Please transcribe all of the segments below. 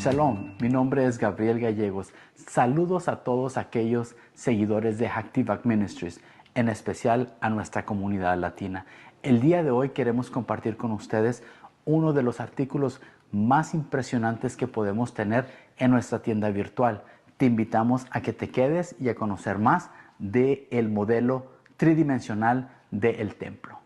Shalom, mi nombre es Gabriel Gallegos. Saludos a todos aquellos seguidores de Active Ministries, en especial a nuestra comunidad latina. El día de hoy queremos compartir con ustedes uno de los artículos más impresionantes que podemos tener en nuestra tienda virtual. Te invitamos a que te quedes y a conocer más del modelo tridimensional del templo.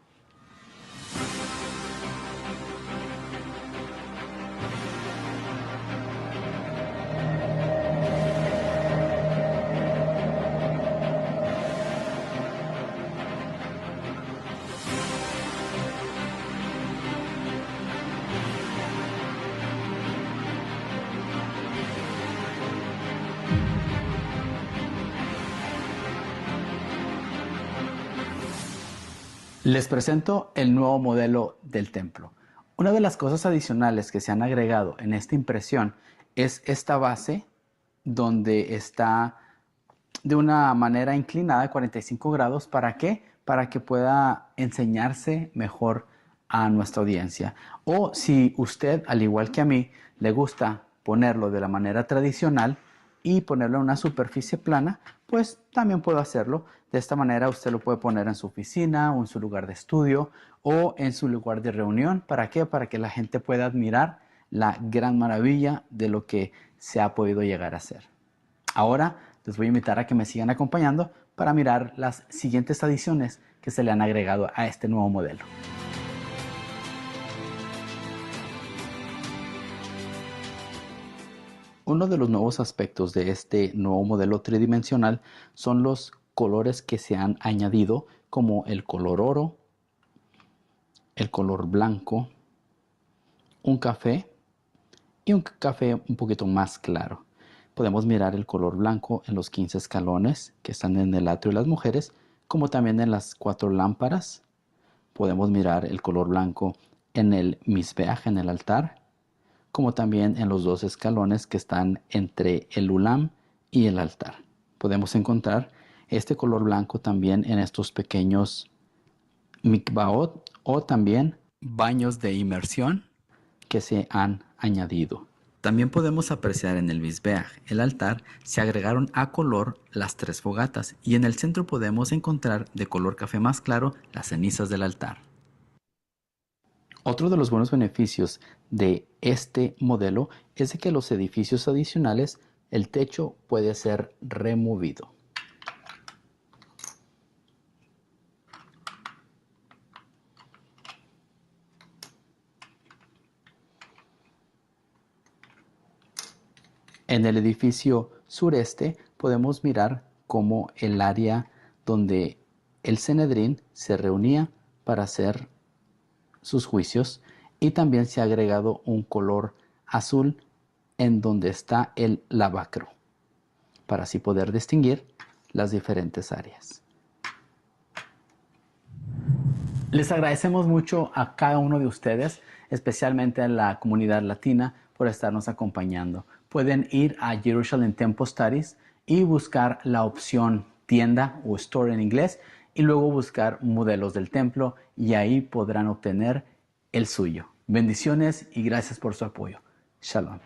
Les presento el nuevo modelo del templo. Una de las cosas adicionales que se han agregado en esta impresión es esta base donde está de una manera inclinada, 45 grados. ¿Para qué? Para que pueda enseñarse mejor a nuestra audiencia. O si usted, al igual que a mí, le gusta ponerlo de la manera tradicional y ponerlo en una superficie plana, pues también puedo hacerlo. De esta manera usted lo puede poner en su oficina o en su lugar de estudio o en su lugar de reunión. ¿Para qué? Para que la gente pueda admirar la gran maravilla de lo que se ha podido llegar a hacer. Ahora les voy a invitar a que me sigan acompañando para mirar las siguientes adiciones que se le han agregado a este nuevo modelo. Uno de los nuevos aspectos de este nuevo modelo tridimensional son los colores que se han añadido, como el color oro, el color blanco, un café y un café un poquito más claro. Podemos mirar el color blanco en los 15 escalones que están en el atrio de las mujeres, como también en las 4 lámparas. Podemos mirar el color blanco en el misbeaj, en el altar, como también en los 2 escalones que están entre el ulam y el altar. Podemos encontrar este color blanco también en estos pequeños mikvaot o también baños de inmersión que se han añadido. También podemos apreciar en el misbeaj, el altar, se agregaron a color las 3 fogatas y en el centro podemos encontrar de color café más claro las cenizas del altar. Otro de los buenos beneficios de este modelo es de que los edificios adicionales, el techo puede ser removido. En el edificio sureste podemos mirar cómo el área donde el Sanedrín se reunía para hacer sus juicios, y también se ha agregado un color azul en donde está el lavacro para así poder distinguir las diferentes áreas. Les agradecemos mucho a cada uno de ustedes, especialmente a la comunidad latina, por estarnos acompañando. Pueden ir a Jerusalem Temple Studies y buscar la opción tienda o store en inglés y luego buscar modelos del templo y ahí podrán obtener el suyo. Bendiciones y gracias por su apoyo. Shalom.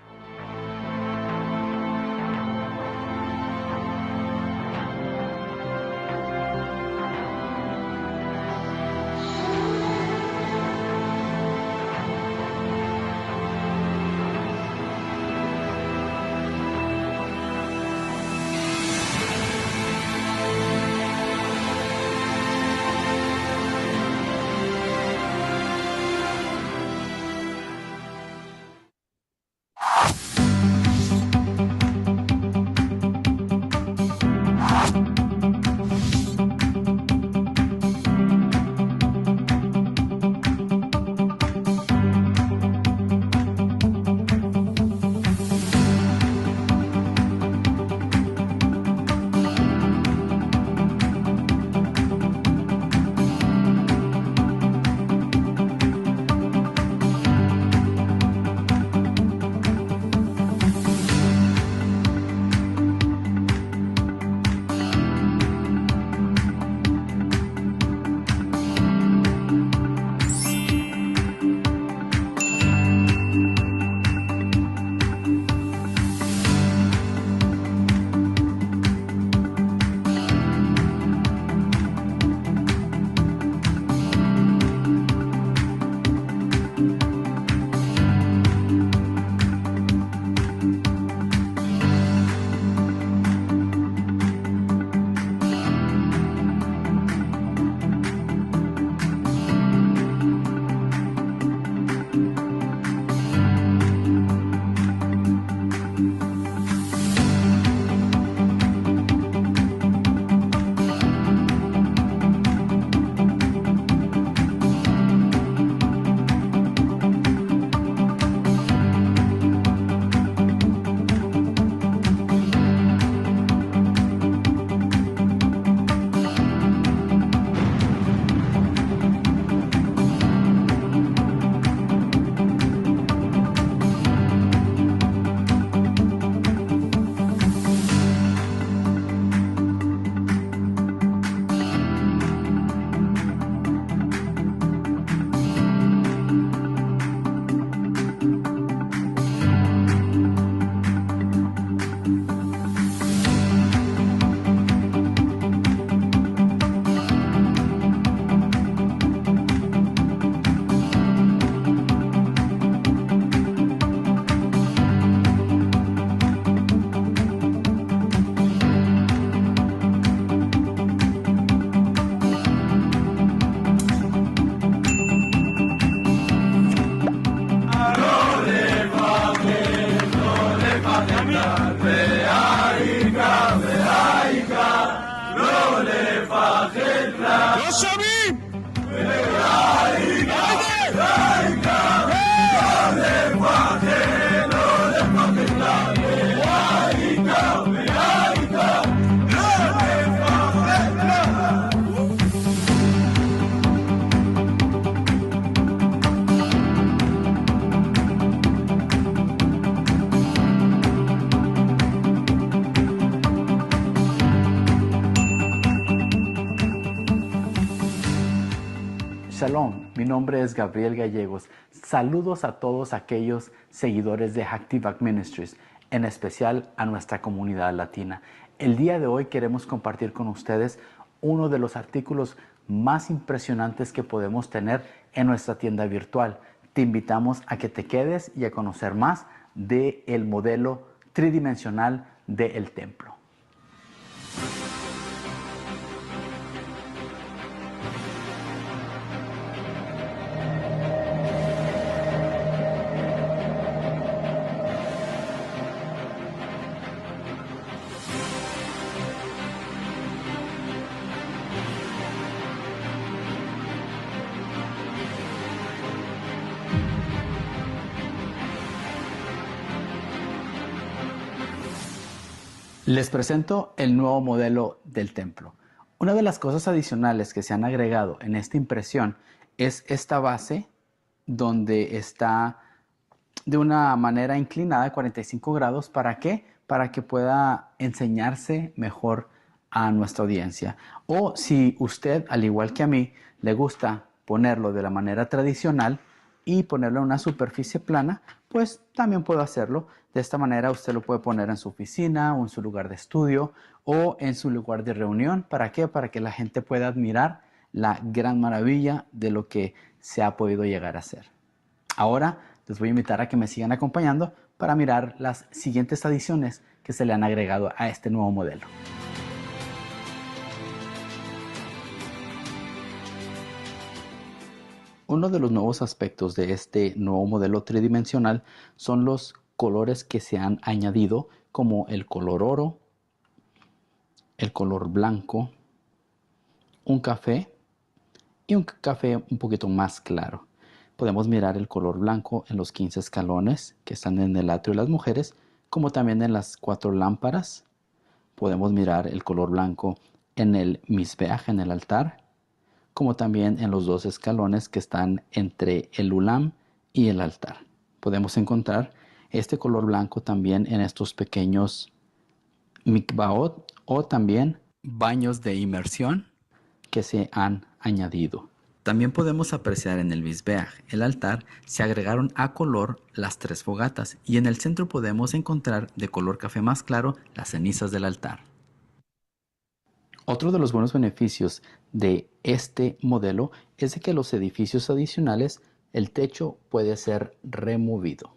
¡Lo sabí! Shalom, mi nombre es Gabriel Gallegos. Saludos a todos aquellos seguidores de Active Ministries, en especial a nuestra comunidad latina. El día de hoy queremos compartir con ustedes uno de los artículos más impresionantes que podemos tener en nuestra tienda virtual. Te invitamos a que te quedes y a conocer más del modelo tridimensional del templo. Les presento el nuevo modelo del templo. Una de las cosas adicionales que se han agregado en esta impresión es esta base donde está de una manera inclinada de 45 grados. ¿Para qué? Para que pueda enseñarse mejor a nuestra audiencia. O si usted, al igual que a mí, le gusta ponerlo de la manera tradicional y ponerlo en una superficie plana, pues también puedo hacerlo. De esta manera usted lo puede poner en su oficina o en su lugar de estudio o en su lugar de reunión. ¿Para qué? Para que la gente pueda admirar la gran maravilla de lo que se ha podido llegar a hacer. Ahora les voy a invitar a que me sigan acompañando para mirar las siguientes adiciones que se le han agregado a este nuevo modelo. Uno de los nuevos aspectos de este nuevo modelo tridimensional son los colores que se han añadido, como el color oro, el color blanco, un café y un café un poquito más claro. Podemos mirar el color blanco en los 15 escalones que están en el atrio de las mujeres, como también en las 4 lámparas. Podemos mirar el color blanco en el misbeach, en el altar, como también en los 2 escalones que están entre el ulam y el altar. Podemos encontrar este color blanco también en estos pequeños mikvaot o también baños de inmersión que se han añadido. También podemos apreciar en el misbeach, el altar, se agregaron a color las 3 fogatas y en el centro podemos encontrar de color café más claro las cenizas del altar. Otro de los buenos beneficios de este modelo es de que los edificios adicionales, el techo puede ser removido.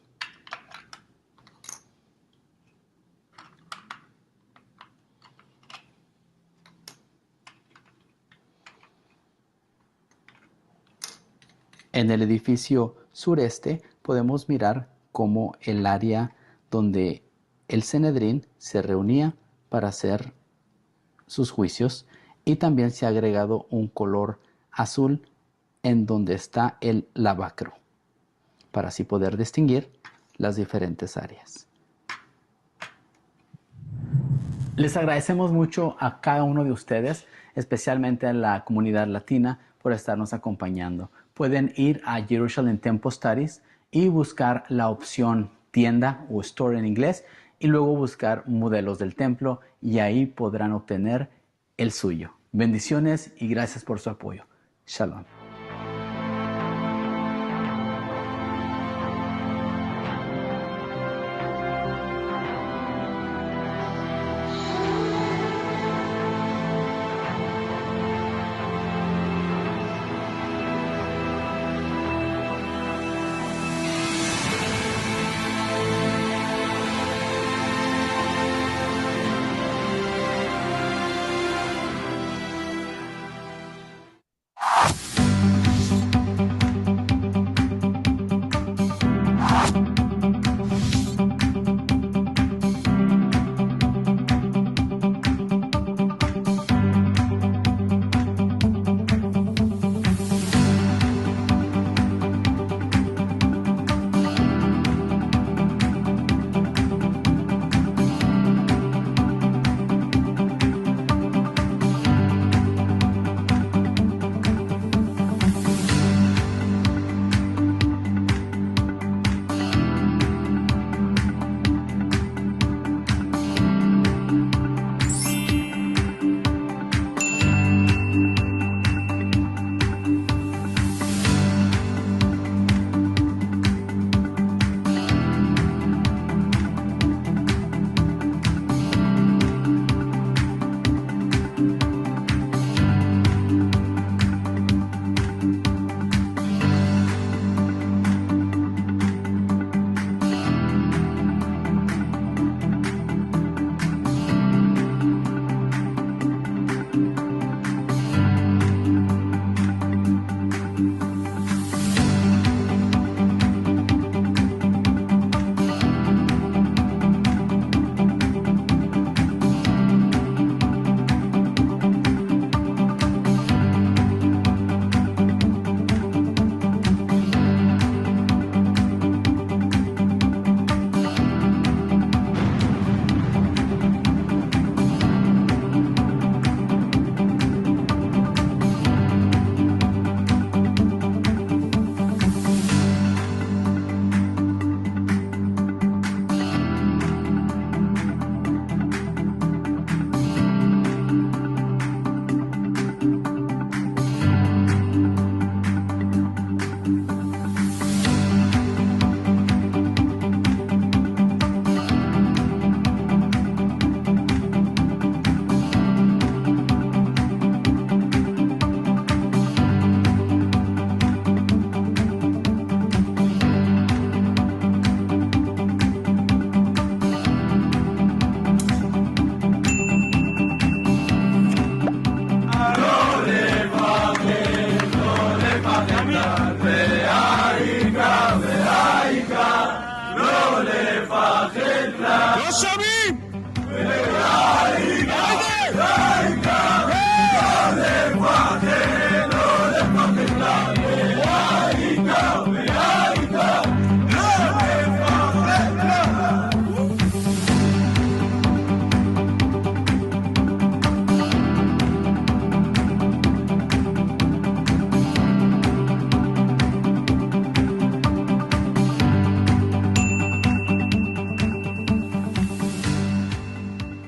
En el edificio sureste podemos mirar cómo el área donde el Sanedrín se reunía para hacer sus juicios, y también se ha agregado un color azul en donde está el lavacro para así poder distinguir las diferentes áreas. Les agradecemos mucho a cada uno de ustedes, especialmente a la comunidad latina, por estarnos acompañando. Pueden ir a Jerusalem Temple Studies y buscar la opción tienda o store en inglés y luego buscar modelos del templo, y ahí podrán obtener el suyo. Bendiciones y gracias por su apoyo. Shalom.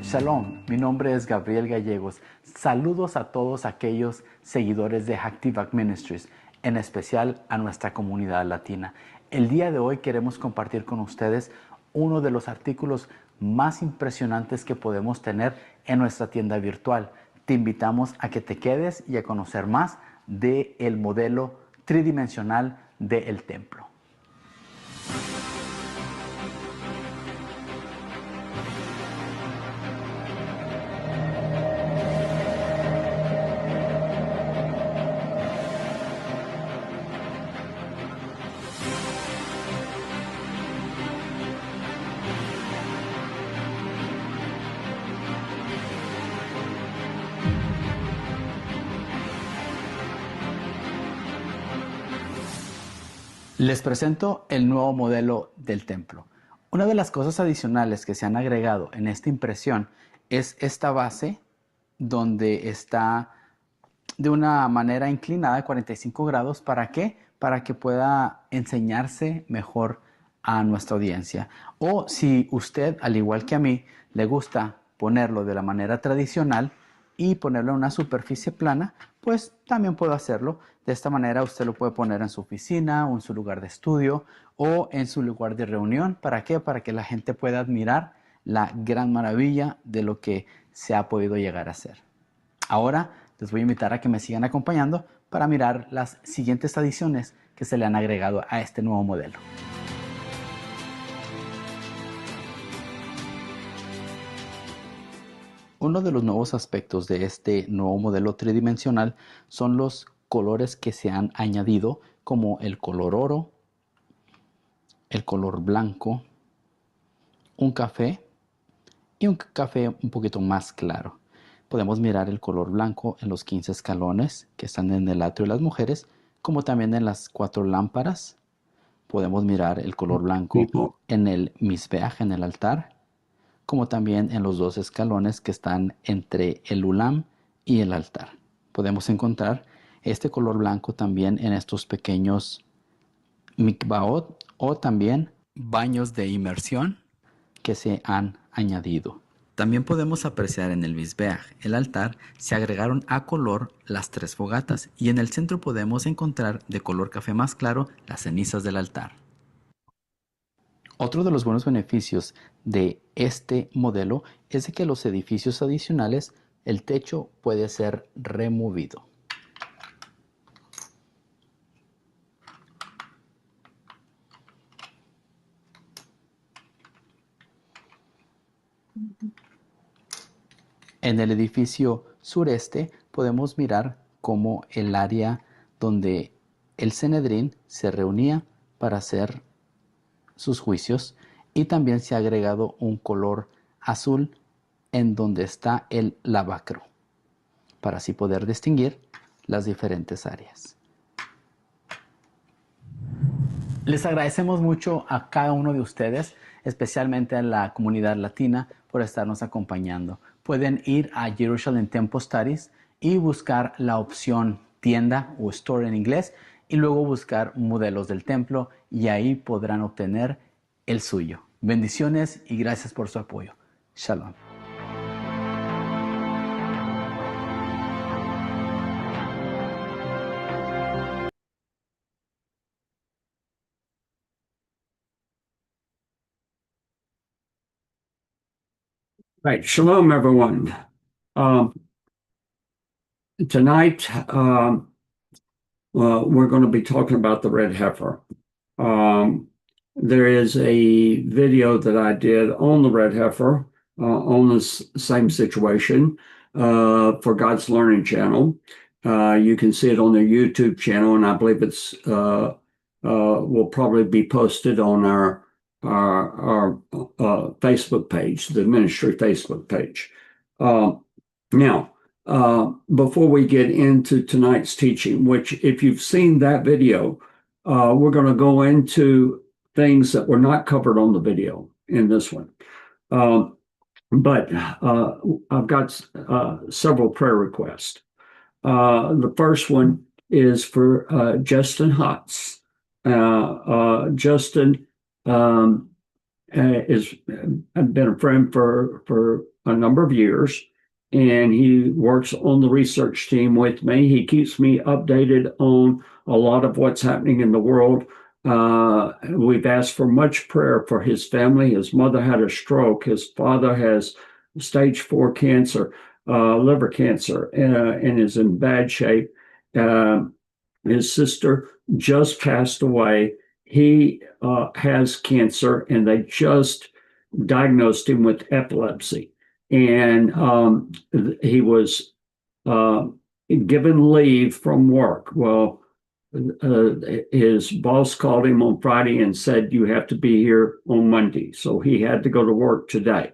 Shalom, mi nombre es Gabriel Gallegos. Saludos a todos aquellos seguidores de Active Ministries, en especial a nuestra comunidad latina. El día de hoy queremos compartir con ustedes uno de los artículos más impresionantes que podemos tener en nuestra tienda virtual. Te invitamos a que te quedes y a conocer más del modelo tridimensional del templo. Les presento el nuevo modelo del templo. Una de las cosas adicionales que se han agregado en esta impresión es esta base donde está de una manera inclinada de 45 grados. ¿Para qué? Para que pueda enseñarse mejor a nuestra audiencia. O si usted, al igual que a mí, le gusta ponerlo de la manera tradicional y ponerlo en una superficie plana, pues también puedo hacerlo. De esta manera usted lo puede poner en su oficina o en su lugar de estudio o en su lugar de reunión. ¿Para qué? Para que la gente pueda admirar la gran maravilla de lo que se ha podido llegar a hacer. Ahora les voy a invitar a que me sigan acompañando para mirar las siguientes adiciones que se le han agregado a este nuevo modelo. Uno de los nuevos aspectos de este nuevo modelo tridimensional son los colores que se han añadido, como el color oro, el color blanco, un café y un café un poquito más claro. Podemos mirar el color blanco en los 15 escalones que están en el atrio de las mujeres, como también en las 4 lámparas. Podemos mirar el color blanco en el misbeach, en el altar, como también en los 2 escalones que están entre el ulam y el altar. Podemos encontrar este color blanco también en estos pequeños mikvaot o también baños de inmersión que se han añadido. También podemos apreciar en el misbeach, el altar, se agregaron a color las 3 fogatas y en el centro podemos encontrar de color café más claro las cenizas del altar. Otro de los buenos beneficios de este modelo es de que los edificios adicionales, el techo puede ser removido. En el edificio sureste podemos mirar cómo el área donde el Sanedrín se reunía para hacer sus juicios, y también se ha agregado un color azul en donde está el lavacro para así poder distinguir las diferentes áreas. Les agradecemos mucho a cada uno de ustedes, especialmente a la comunidad latina, por estarnos acompañando. Pueden ir a Jerusalem Temple Studies y buscar la opción tienda o store en inglés y luego buscar modelos del templo y ahí podrán obtener el suyo. Bendiciones y gracias por su apoyo. Shalom. Right. Shalom, everyone. Tonight, we're going to be talking about the red heifer. There is a video that I did on the red heifer on this same situation for God's Learning Channel. You can see it on their YouTube channel, and I believe it's will probably be posted on our Facebook page, the ministry Facebook page. Uh, Now, before we get into tonight's teaching, which if you've seen that video, we're going to go into things that were not covered on the video in this one. But I've got several prayer requests. The first one is for Justin Hotz. Justin is I've been a friend for a number of years, and he works on the research team with me. He keeps me updated on a lot of what's happening in the world. We've asked for much prayer for his family. His mother had a stroke. His father has stage 4 cancer, liver cancer, and is in bad shape. His sister just passed away. He has cancer, and they just diagnosed him with epilepsy. And he was given leave from work. Well, his boss called him on Friday and said, "You have to be here on Monday." So he had to go to work today.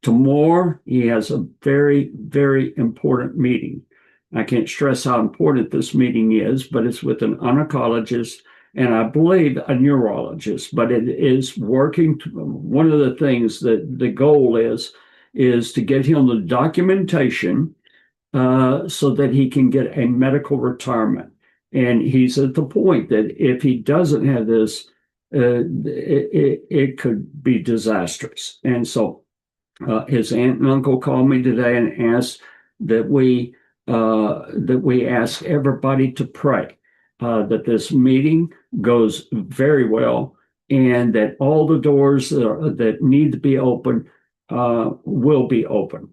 Tomorrow, he has a very, very important meeting. I can't stress how important this meeting is, but it's with an oncologist and I believe a neurologist, but it is working. One of the things that the goal is to get him the documentation so that he can get a medical retirement. And he's at the point that if he doesn't have this, it could be disastrous. And so his aunt and uncle called me today and asked that we ask everybody to pray that this meeting goes very well and that all the doors that need to be open will be open.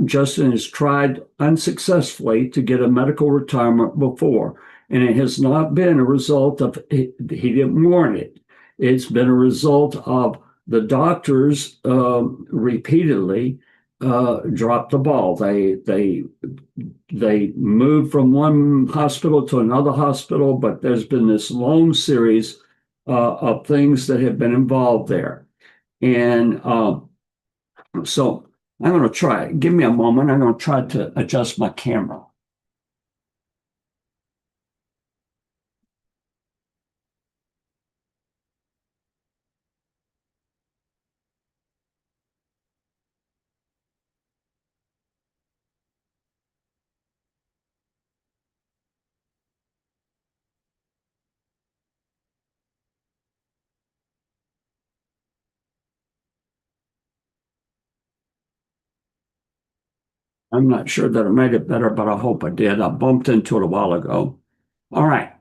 Justin has tried unsuccessfully to get a medical retirement before, and it has not been a result of he didn't want it. It's been a result of the doctors repeatedly dropped the ball. They moved from one hospital to another hospital, but there's been this long series of things that have been involved there. And so I'm going to try. Give me a moment. I'm going to try to adjust my camera. I'm not sure that I made it better, but I hope I did. I bumped into it a while ago. All right.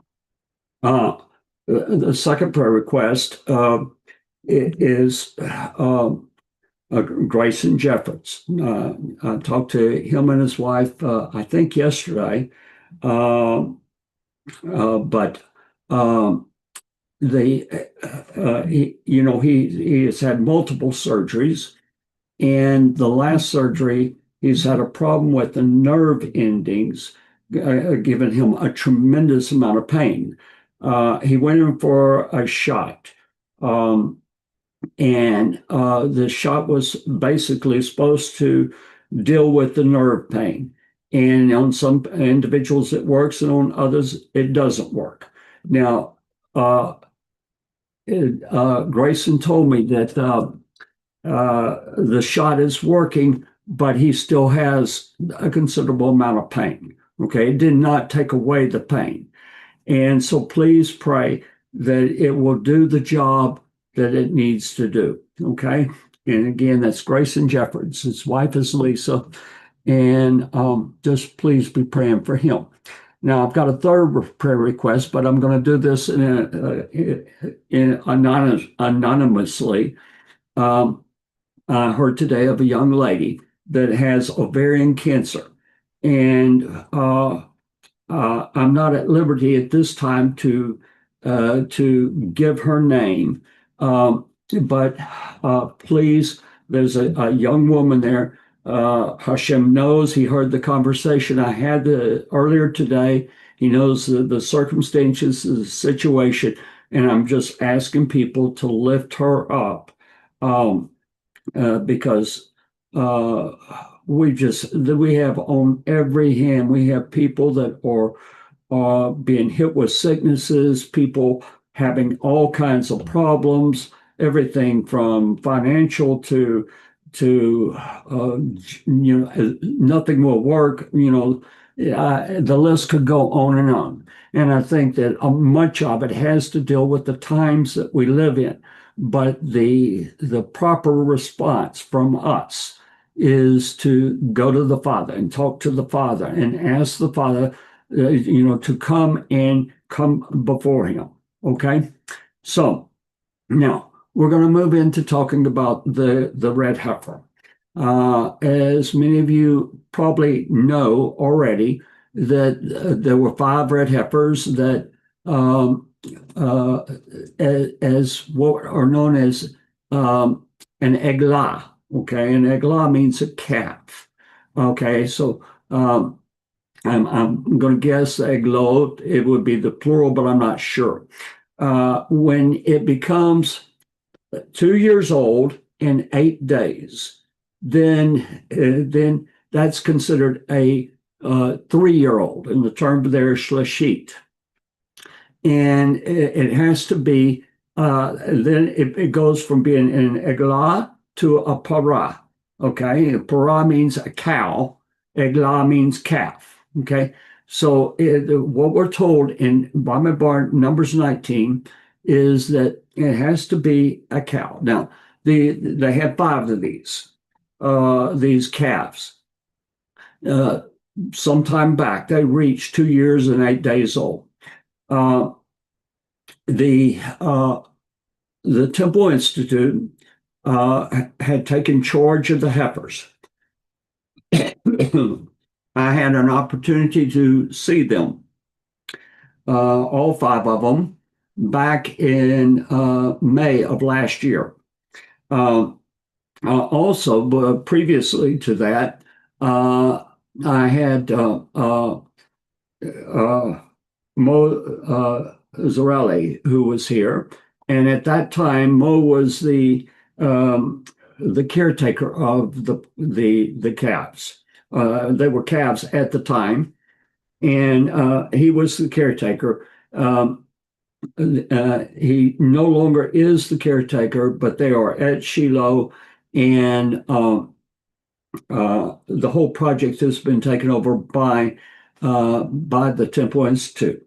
The second prayer request is Grayson Jeffords. I talked to him and his wife, I think yesterday, but he has had multiple surgeries, and the last surgery he's had a problem with the nerve endings, giving him a tremendous amount of pain. He went in for a shot. And the shot was basically supposed to deal with the nerve pain. And on some individuals it works, and on others it doesn't work. Now, Grayson told me that the shot is working, but he still has a considerable amount of pain. Okay, it did not take away the pain. And so please pray that it will do the job that it needs to do. Okay. And again, that's Grayson Jeffords. His wife is Lisa. And just please be praying for him. Now, I've got a third prayer request, but I'm going to do this anonymously. I heard today of a young lady that has ovarian cancer. And I'm not at liberty at this time to give her name, but please, there's a young woman there. Hashem knows. He heard the conversation I had earlier today. He knows the circumstances, the situation, and I'm just asking people to lift her up, because we have on every hand, we have people that are being hit with sicknesses, people having all kinds of problems, everything from financial to nothing will work. The list could go on and on. And I think that much of it has to deal with the times that we live in. But the proper response from us is to go to the Father and talk to the Father and ask the Father, to come before Him. Okay, so now we're going to move into talking about the red heifer. As many of you probably know already, that there were 5 red heifers that as what are known as an eglah. Okay, an eglah means a calf. Okay, so I'm going to guess eglot, it would be the plural, but I'm not sure. When it becomes 2 years old and 8 days, then that's considered a 3-year-old, and the term there is shlashit. And it has to be, then it goes from being an eglah to a parah. Okay, a parah means a cow, eglah means calf. Okay, so what we're told in Bamidbar Numbers 19 is that it has to be a cow. Now, they have 5 of these calves. Sometime back, they reached 2 years and 8 days old. The Temple Institute had taken charge of the heifers. I had an opportunity to see them, all 5 of them, back in May of last year. Also, previously to that, I had Mo Zarelli, who was here, and at that time, Mo was the caretaker of the calves. They were calves at the time, and he was the caretaker. He no longer is the caretaker, but they are at Shiloh, and the whole project has been taken over by the Temple Institute.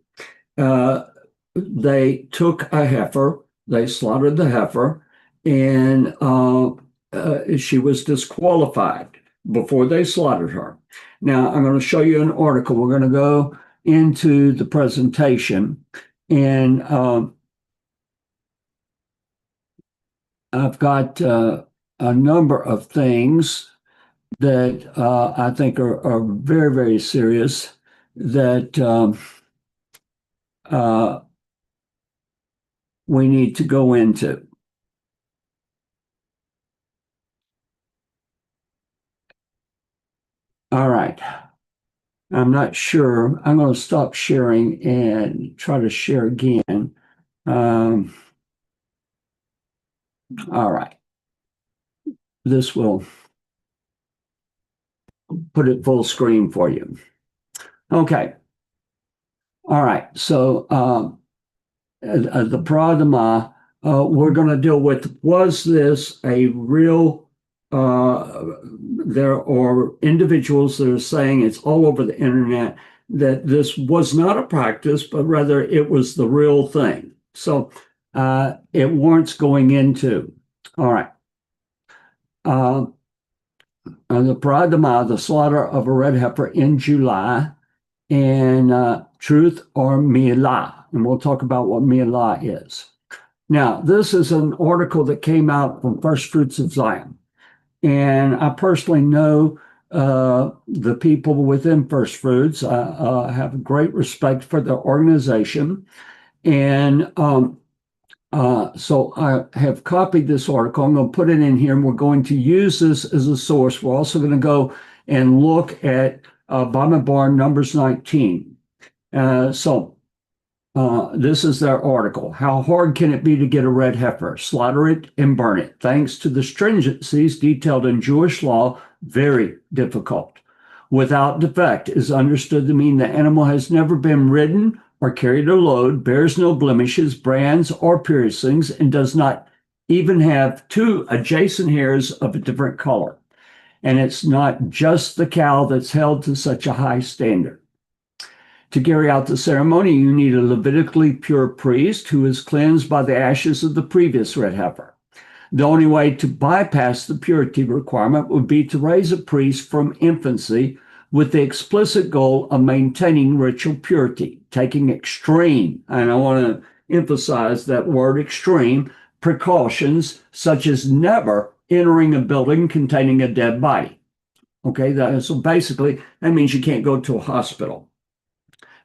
They took a heifer, they slaughtered the heifer, and she was disqualified before they slaughtered her. Now, I'm going to show you an article. We're going to go into the presentation, and I've got a number of things that I think are very, very serious that we need to go into. All right. I'm not sure. I'm going to stop sharing and try to share again. All right. This will put it full screen for you. Okay. All right. So the Pradama, we're going to deal with, was this a real, there are individuals that are saying, it's all over the internet, that this was not a practice, but rather it was the real thing. So it warrants going into. All right. The Pradama, the slaughter of a red heifer in July, and truth or milah. And we'll talk about what milah is. Now, this is an article that came out from First Fruits of Zion. And I personally know the people within First Fruits. I have great respect for the organization. And so I have copied this article. I'm going to put it in here, and we're going to use this as a source. We're also going to go and look at Bamidbar Numbers 19. So This is their article. How hard can it be to get a red heifer? Slaughter it and burn it. Thanks to the stringencies detailed in Jewish law, very difficult. Without defect is understood to mean the animal has never been ridden or carried a load, bears no blemishes, brands, or piercings, and does not even have two adjacent hairs of a different color. And it's not just the cow that's held to such a high standard. To carry out the ceremony, you need a Levitically pure priest who is cleansed by the ashes of the previous red heifer. The only way to bypass the purity requirement would be to raise a priest from infancy with the explicit goal of maintaining ritual purity, taking extreme, and I want to emphasize that word extreme, precautions such as never entering a building containing a dead body. Okay, so basically that means you can't go to a hospital,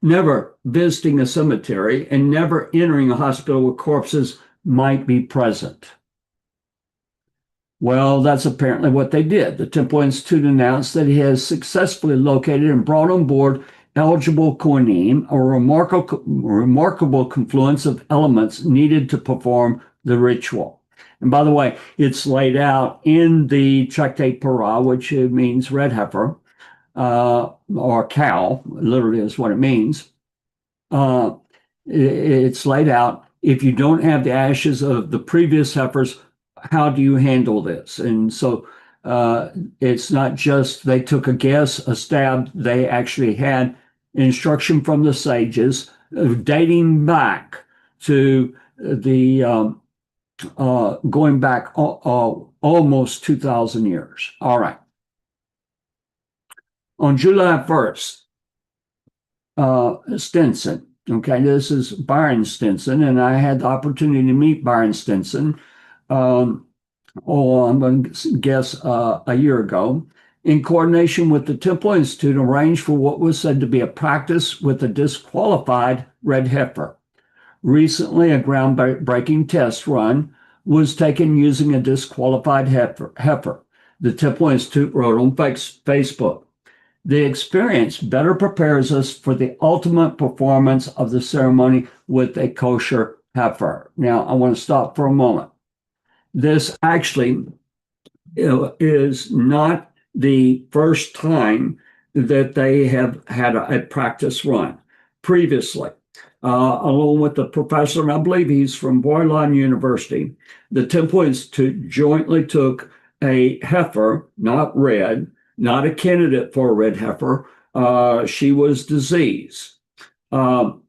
never visiting a cemetery, and never entering a hospital where corpses might be present. Well, that's apparently what they did. The Temple Institute announced that it has successfully located and brought on board eligible kohanim, a remarkable confluence of elements needed to perform the ritual. And by the way, it's laid out in the Tractate Parah, which means red heifer, or cow, literally is what it means. It's laid out. If you don't have the ashes of the previous heifers, how do you handle this? And so it's not just they took a guess, a stab. They actually had instruction from the sages dating back to the going back almost 2,000 years. All right. On July 1st, Stinson, okay, this is Byron Stinson, and I had the opportunity to meet Byron Stinson. I'm going to guess a year ago, in coordination with the Temple Institute, arranged for what was said to be a practice with a disqualified red heifer. Recently, a groundbreaking test run was taken using a disqualified heifer. The Temple Institute wrote on Facebook. The experience better prepares us for the ultimate performance of the ceremony with a kosher heifer. Now, I want to stop for a moment. This actually is not the first time that they have had a practice run. Previously, along with the professor, and I believe he's from Boylan University, the Temple Institute jointly took a heifer, not red, not a candidate for a red heifer. She was disease, but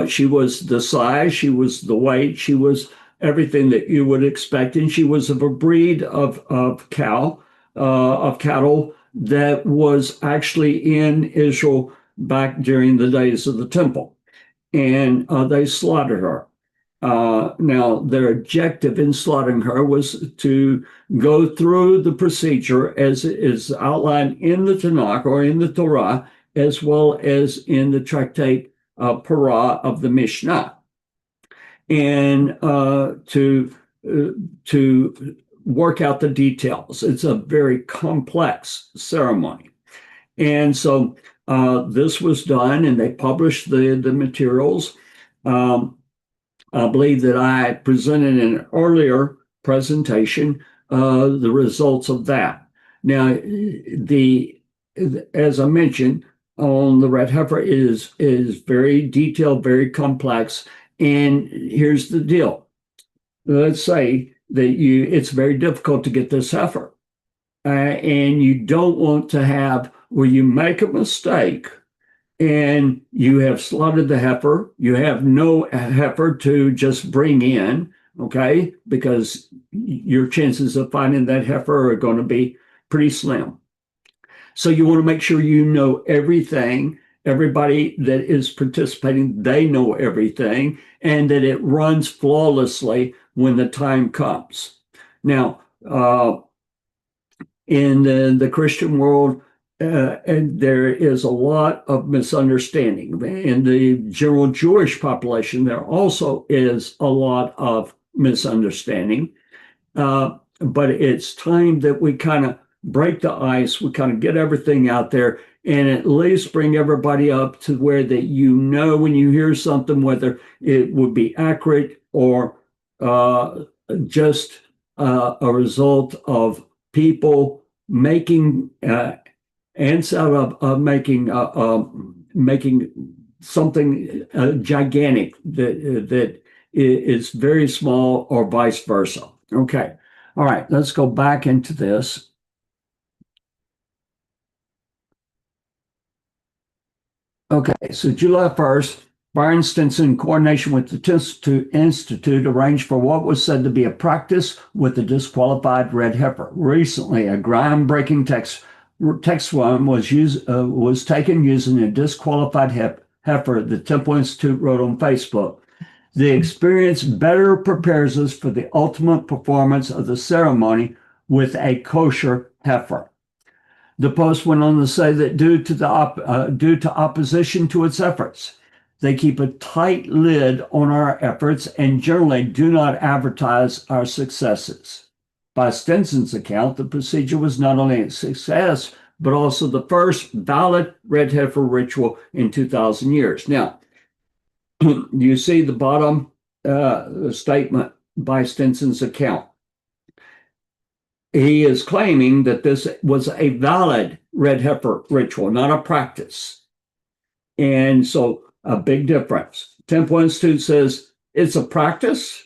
she was the size, she was the weight, she was everything that you would expect, and she was of a breed of cattle that was actually in Israel back during the days of the temple, and they slaughtered her. Now, their objective in slaughtering her was to go through the procedure as is outlined in the Tanakh or in the Torah, as well as in the Tractate Parah of the Mishnah, and to work out the details. It's a very complex ceremony. And so this was done, and they published the materials. I believe that I presented in an earlier presentation the results of that. Now, as I mentioned, on the red heifer is very detailed, very complex. And here's the deal. Let's say that it's very difficult to get this heifer. And you don't want to have where you make a mistake and you have slaughtered the heifer. You have no heifer to just bring in, okay? Because your chances of finding that heifer are going to be pretty slim. So you want to make sure you know everything. Everybody that is participating, they know everything, and that it runs flawlessly when the time comes. Now, in the Christian world, and there is a lot of misunderstanding. In the general Jewish population, there also is a lot of misunderstanding. But it's time that we kind of break the ice, we kind of get everything out there, and at least bring everybody up to where that when you hear something, whether it would be accurate or just a result of people making ends out of making something gigantic that is very small, or vice versa. Okay. All right, let's go back into this. Okay, so July 1st, Byron Stinson, in coordination with the Institute, arranged for what was said to be a practice with the disqualified red heifer. Recently, a groundbreaking text one was taken using a disqualified heifer, the Temple Institute wrote on Facebook. The experience better prepares us for the ultimate performance of the ceremony with a kosher heifer. The Post went on to say that due to opposition to its efforts, they keep a tight lid on our efforts and generally do not advertise our successes. By Stinson's account, the procedure was not only a success, but also the first valid red heifer ritual in 2,000 years. Now, you see the bottom statement by Stinson's account. He is claiming that this was a valid red heifer ritual, not a practice. And so a big difference. Temple Institute says it's a practice,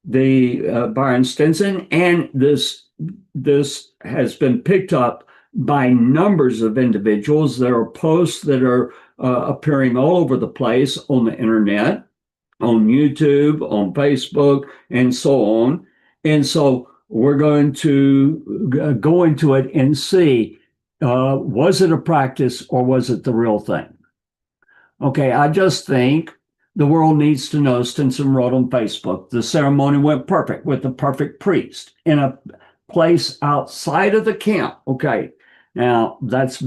the Byron Stinson, and this has been picked up by numbers of individuals. There are posts that are appearing all over the place on the internet, on YouTube, on Facebook, and so on. And so we're going to go into it and see, was it a practice or was it the real thing? Okay, I just think the world needs to know, Stinson wrote on Facebook, the ceremony went perfect with the perfect priest in a place outside of the camp. Okay, now that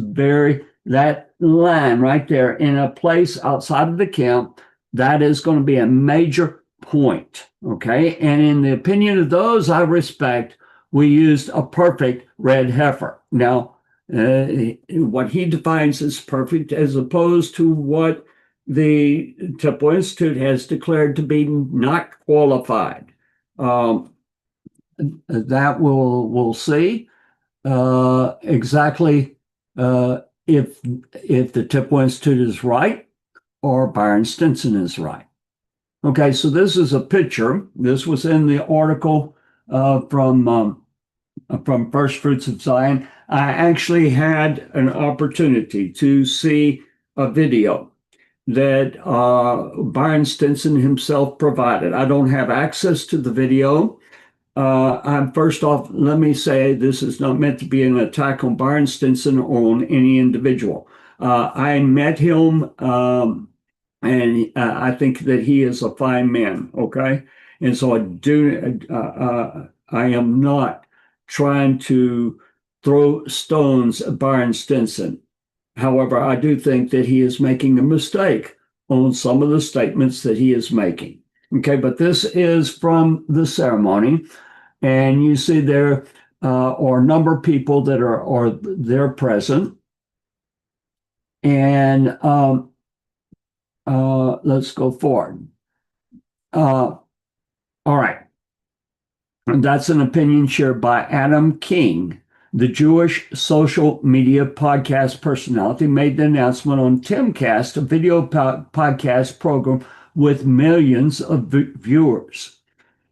line right there, in a place outside of the camp, that is going to be a major point. Okay, and in the opinion of those I respect, we used a perfect red heifer. Now, what he defines as perfect, as opposed to what the Temple Institute has declared to be not qualified. That we'll see exactly if the Temple Institute is right or Byron Stinson is right. Okay, so this is a picture. This was in the article from First Fruits of Zion. I actually had an opportunity to see a video that Byron Stinson himself provided. I don't have access to the video. First off, let me say this is not meant to be an attack on Byron Stinson or on any individual. I met him, and I think that he is a fine man. Okay, and so I am not trying to throw stones at Byron Stinson. However, I do think that he is making a mistake on some of the statements that he is making. Okay, but this is from the ceremony, and you see there are a number of people that are there present. And let's go forward. All right. And that's an opinion shared by Adam King. The Jewish social media podcast personality made the announcement on Timcast, a video podcast program with millions of viewers.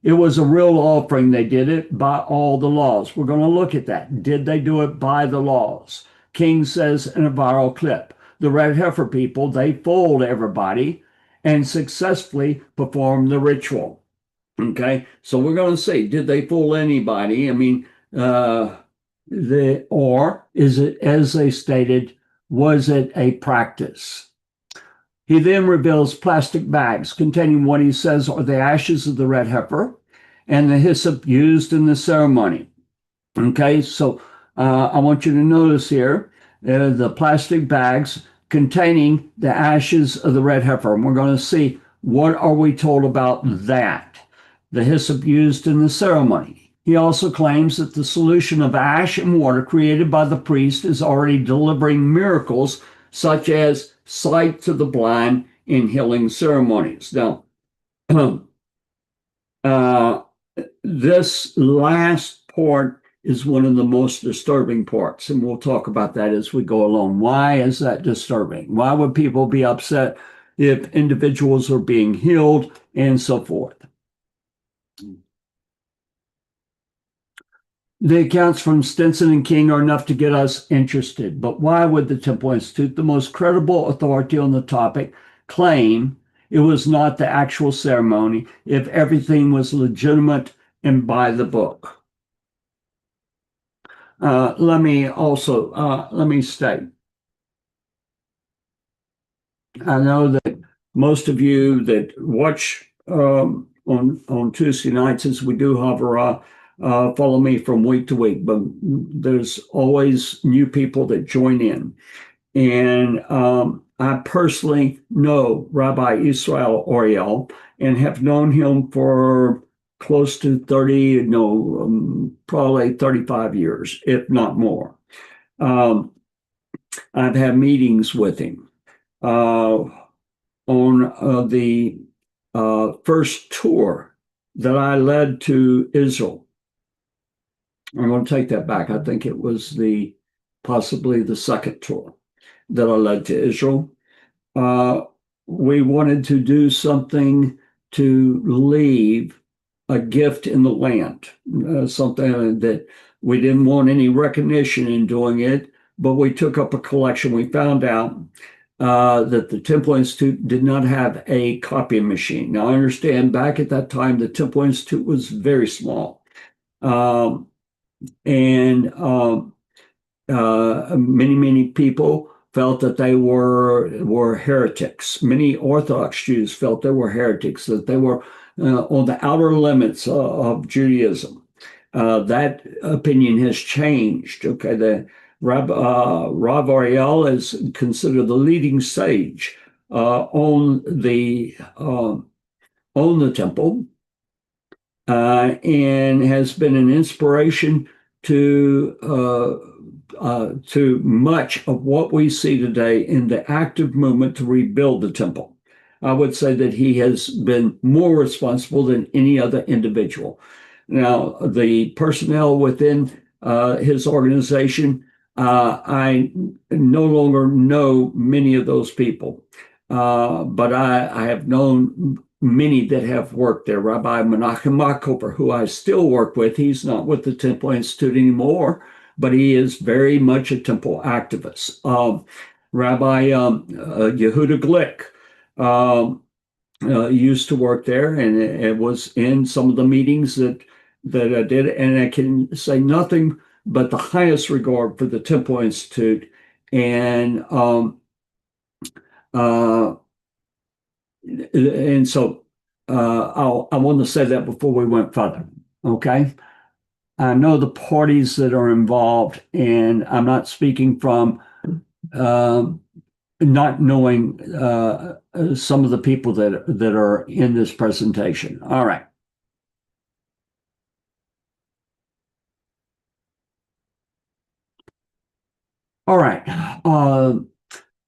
It was a real offering. They did it by all the laws. We're going to look at that. Did they do it by the laws? King says in a viral clip, the red heifer people, they fooled everybody and successfully performed the ritual. Okay, so we're going to see, did they fool anybody? I mean, or is it, as they stated, was it a practice? He then reveals plastic bags containing what he says are the ashes of the red heifer and the hyssop used in the ceremony. Okay, so I want you to notice here the plastic bags containing the ashes of the red heifer. And we're going to see, what are we told about that? The hyssop used in the ceremony. He also claims that the solution of ash and water created by the priest is already delivering miracles such as sight to the blind in healing ceremonies. Now, uh, this last part is one of the most disturbing parts, and we'll talk about that as we go along. Why is that disturbing? Why would people be upset if individuals are being healed and so forth? The accounts from Stinson and King are enough to get us interested, but why would the Temple Institute, the most credible authority on the topic, claim it was not the actual ceremony if everything was legitimate and by the book? Let me state, I know that most of you that watch on Tuesday nights, as we do hover, follow me from week to week, but there's always new people that join in. And I personally know Rabbi Israel Oriel and have known him for close to 30, no, probably 35 years, if not more. I've had meetings with him on the first tour that I led to Israel. I'm going to take that back. I think it was possibly the second tour that I led to Israel. We wanted to do something to leave a gift in the land, something that we didn't want any recognition in doing it, but we took up a collection. We found out that the Temple Institute did not have a copying machine. Now, I understand back at that time, the Temple Institute was very small. Many people felt that they were heretics. Many Orthodox Jews felt they were heretics, that they were on the outer limits of Judaism. That opinion has changed. Okay, the Rav Ariel is considered the leading sage on the temple, and has been an inspiration to much of what we see today in the active movement to rebuild the temple. I would say that he has been more responsible than any other individual. Now, the personnel within his organization, I no longer know many of those people, but I have known many that have worked there. Rabbi Menachem Markover, who I still work with, he's not with the Temple Institute anymore, but he is very much a temple activist. Rabbi Yehuda Glick used to work there, and it was in some of the meetings that I did, and I can say nothing but the highest regard for the Temple Institute. And so I want to say that before we went further. Okay. I know the parties that are involved, and I'm not speaking from not knowing some of the people that are in this presentation. All right. All right.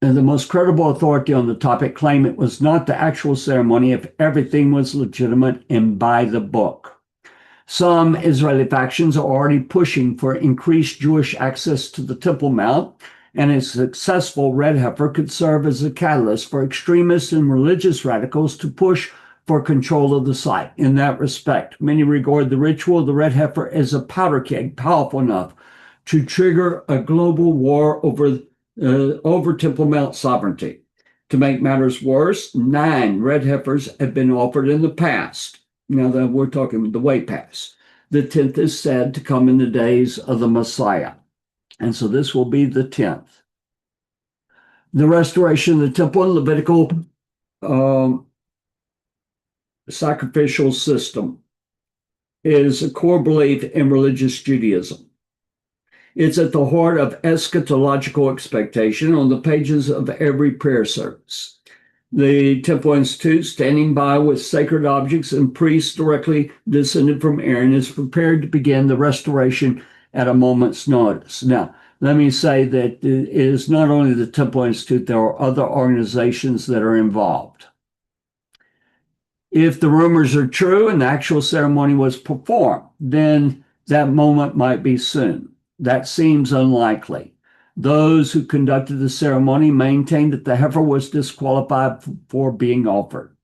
The most credible authority on the topic claim it was not the actual ceremony if everything was legitimate and by the book. Some Israeli factions are already pushing for increased Jewish access to the Temple Mount, and a successful red heifer could serve as a catalyst for extremists and religious radicals to push for control of the site. In that respect, many regard the ritual of the red heifer as a powder keg powerful enough to trigger a global war over Temple Mount sovereignty. To make matters worse, 9 red heifers have been offered in the past. Now that we're talking the way past. The 10th is said to come in the days of the Messiah. And so this will be the 10th. The restoration of the temple and Levitical sacrificial system is a core belief in religious Judaism. It's at the heart of eschatological expectation on the pages of every prayer service. The Temple Institute, standing by with sacred objects and priests directly descended from Aaron, is prepared to begin the restoration at a moment's notice. Now, let me say that it is not only the Temple Institute, there are other organizations that are involved. If the rumors are true and the actual ceremony was performed, then that moment might be soon. That seems unlikely. Those who conducted the ceremony maintained that the heifer was disqualified for being offered.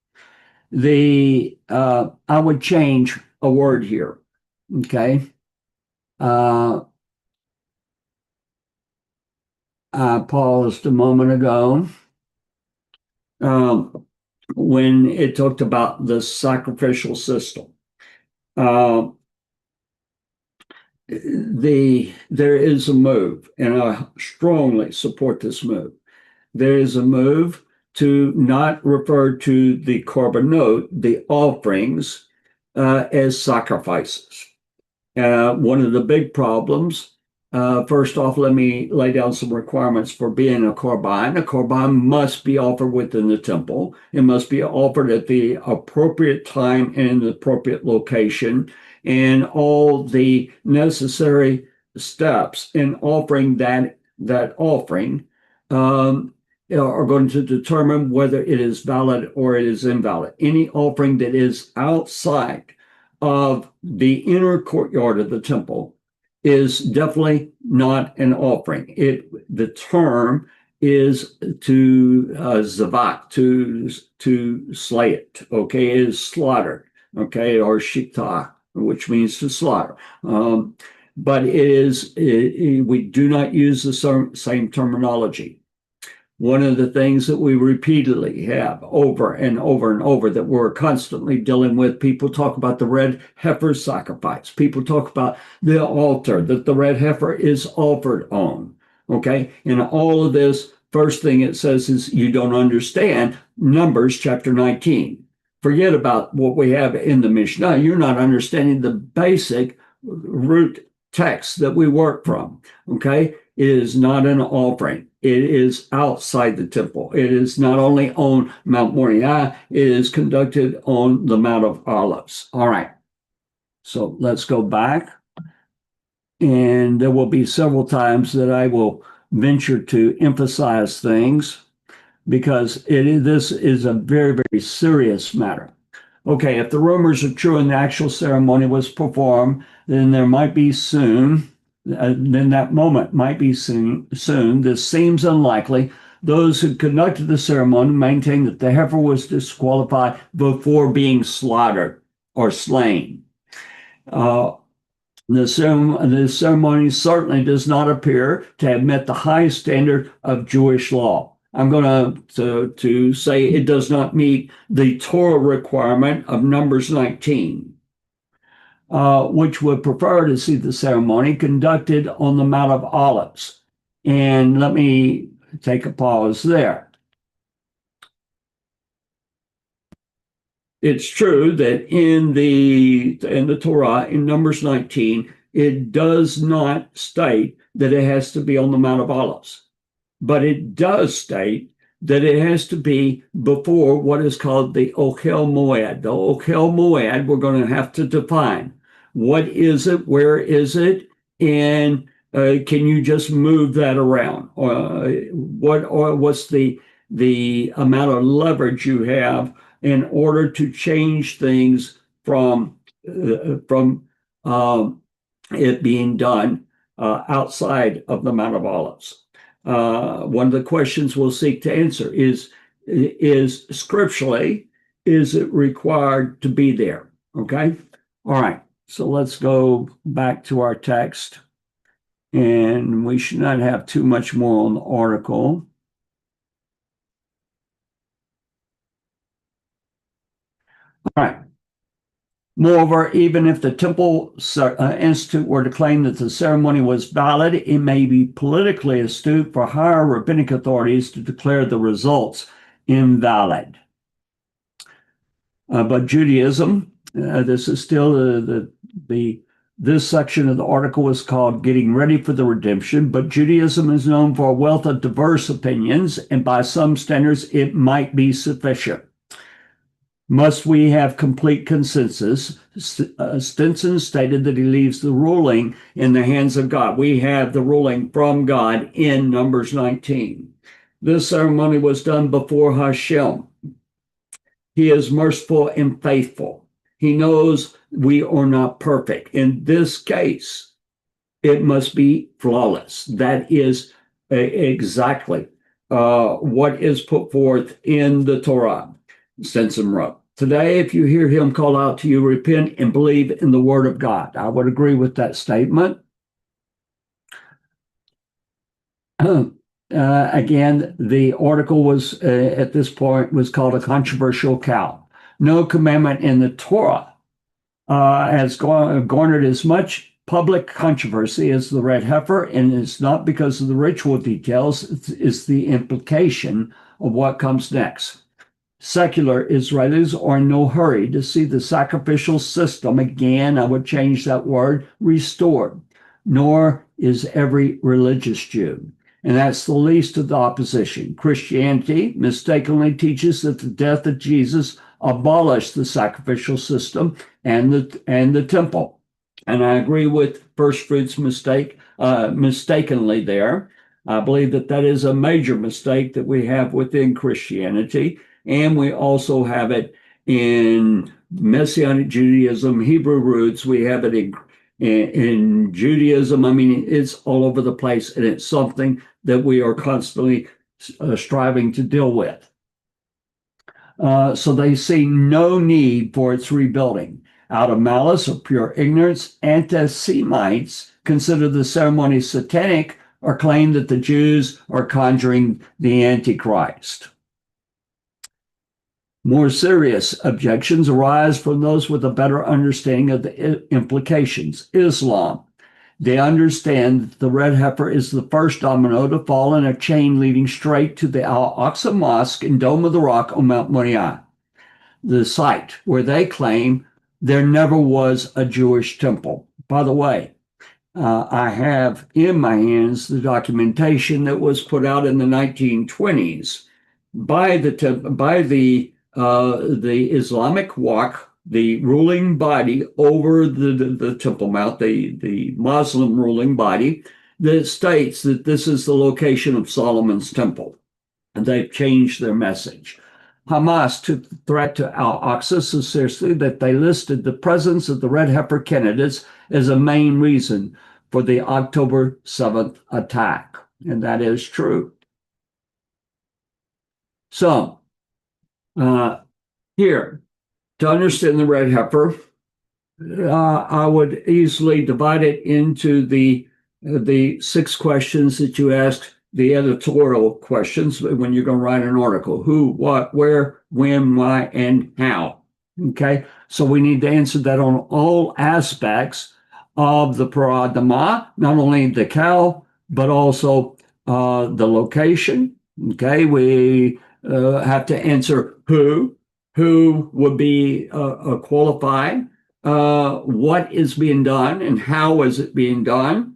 I would change a word here. Okay. I paused a moment ago when it talked about the sacrificial system. There is a move, and I strongly support this move. There is a move to not refer to the korbanot, the offerings, as sacrifices. One of the big problems, first off, let me lay down some requirements for being a korban. A korban must be offered within the temple. It must be offered at the appropriate time and in the appropriate location, and all the necessary steps in offering that offering are going to determine whether it is valid or it is invalid. Any offering that is outside of the inner courtyard of the temple is definitely not an offering. The term is to zavak, to slay it. Okay, it is slaughtered. Okay, or shita, which means to slaughter. But we do not use the same terminology. One of the things that we repeatedly have over and over and over that we're constantly dealing with, people talk about the red heifer sacrifice. People talk about the altar that the red heifer is offered on. Okay. And all of this, first thing it says is you don't understand Numbers chapter 19. Forget about what we have in the Mishnah. You're not understanding the basic root text that we work from. Okay. It is not an offering. It is outside the temple. It is not only on Mount Moriah, it is conducted on the Mount of Olives. All right. So let's go back. And there will be several times that I will venture to emphasize things because this is a very, very serious matter. Okay, if the rumors are true and the actual ceremony was performed, then there might be soon. Then that moment might be soon. This seems unlikely. Those who conducted the ceremony maintain that the heifer was disqualified before being slaughtered or slain. The ceremony certainly does not appear to have met the highest standard of Jewish law. I'm going to say it does not meet the Torah requirement of Numbers 19. Which would prefer to see the ceremony conducted on the Mount of Olives. And let me take a pause there. It's true that in the Torah, in Numbers 19, it does not state that it has to be on the Mount of Olives, but it does state that it has to be before what is called the Ochel Moed. The Ochel Moed, we're going to have to define. What is it? Where is it? And can you just move that around? What's the amount of leverage you have in order to change things from it being done outside of the Mount of Olives? One of the questions we'll seek to answer is scripturally, is it required to be there? Okay. All right. So let's go back to our text, and we should not have too much more on the article. All right. Moreover, even if the Temple Institute were to claim that the ceremony was valid, it may be politically astute for higher rabbinic authorities to declare the results invalid. But Judaism, this is still the This section of the article is called Getting Ready for the Redemption, but Judaism is known for a wealth of diverse opinions, and by some standards, it might be sufficient. Must we have complete consensus? Stinson stated that he leaves the ruling in the hands of God. We have the ruling from God in Numbers 19. This ceremony was done before Hashem. He is merciful and faithful. He knows we are not perfect. In this case, it must be flawless. That is exactly what is put forth in the Torah. Stinson wrote. Today, if you hear him call out to you, repent and believe in the word of God. I would agree with that statement. Again, the article was at this point was called a controversial cow. No commandment in the Torah has garnered as much public controversy as the red heifer, and it's not because of the ritual details, it's the implication of what comes next. Secular Israelis are in no hurry to see the sacrificial system, again, I would change that word, restored, nor is every religious Jew. And that's the least of the opposition. Christianity mistakenly teaches that the death of Jesus abolished the sacrificial system and the temple. And I agree with First Fruits mistakenly there. I believe that is a major mistake that we have within Christianity. And we also have it in Messianic Judaism, Hebrew roots. We have it in Judaism. I mean, it's all over the place, and it's something that we are constantly striving to deal with. So they see no need for its rebuilding. Out of malice or pure ignorance, anti-Semites consider the ceremony satanic or claim that the Jews are conjuring the Antichrist. More serious objections arise from those with a better understanding of the implications. Islam. They understand that the red heifer is the first domino to fall in a chain leading straight to the Al-Aqsa Mosque in Dome of the Rock on Mount Moriah, the site where they claim there never was a Jewish temple. By the way, I have in my hands the documentation that was put out in the 1920s by the Islamic Waqf, the ruling body over the Temple Mount, the Muslim ruling body, that states that this is the location of Solomon's temple. And they've changed their message. Hamas took the threat to Al-Aqsa so seriously that they listed the presence of the red heifer candidates as a main reason for the October 7th attack. And that is true. So, here, to understand the red heifer, I would easily divide it into the 6 questions that you asked, the editorial questions when you're going to write an article: who, what, where, when, why, and how. Okay, so we need to answer that on all aspects of the paradama, not only the cow, but also the location. Okay, we have to answer who would be qualified, what is being done, and how is it being done,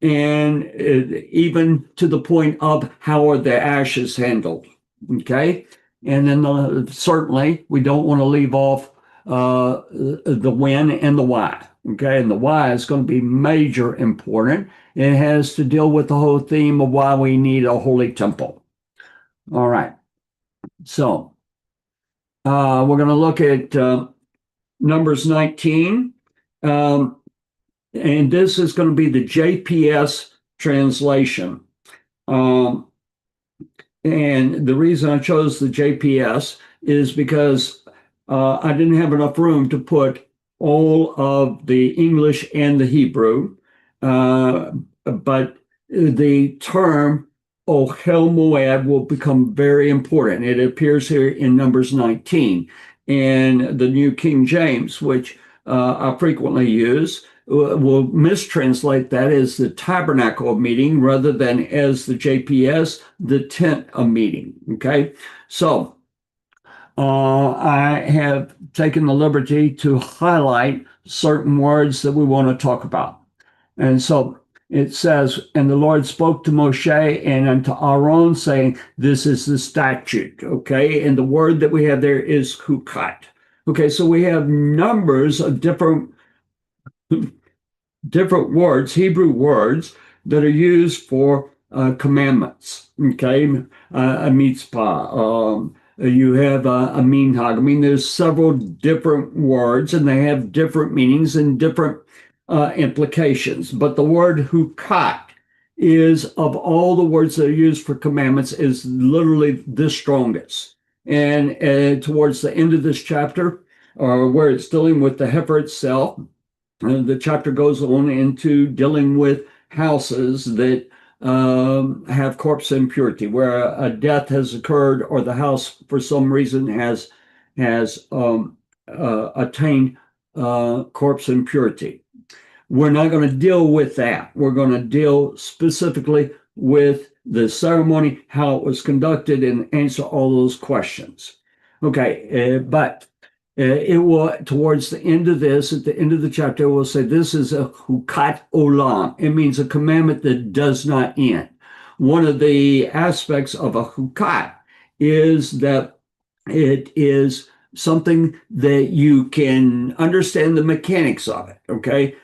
and even to the point of how are the ashes handled. Okay, and then certainly we don't want to leave off the when and the why. Okay, and the why is going to be major important. It has to deal with the whole theme of why we need a holy temple. All right, so we're going to look at Numbers 19. And this is going to be the JPS translation. And the reason I chose the JPS is because I didn't have enough room to put all of the English and the Hebrew. But the term Ohel Moed will become very important. It appears here in Numbers 19. And the New King James, which I frequently use, will mistranslate that as the tabernacle of meeting rather than as the JPS, the tent of meeting. Okay, so I have taken the liberty to highlight certain words that we want to talk about. And so it says, and the Lord spoke to Moshe and unto Aaron, saying, this is the statute. Okay. And the word that we have there is hukat. Okay. So we have numbers of different words, Hebrew words, that are used for commandments. Okay, a mitzvah. You have a minhag. I mean, there's several different words, and they have different meanings and different implications. But the word hukat is, of all the words that are used for commandments, is literally the strongest. And towards the end of this chapter, or where it's dealing with the heifer itself, the chapter goes on into dealing with houses that have corpse impurity, where a death has occurred or the house, for some reason, has attained corpse impurity. We're not going to deal with that. We're going to deal specifically with the ceremony, how it was conducted, and answer all those questions. Okay, but it will, towards the end of this, at the end of the chapter, it will say this is a hukat olam. It means a commandment that does not end. One of the aspects of a hukat is that it is something that you can understand the mechanics of it, okay,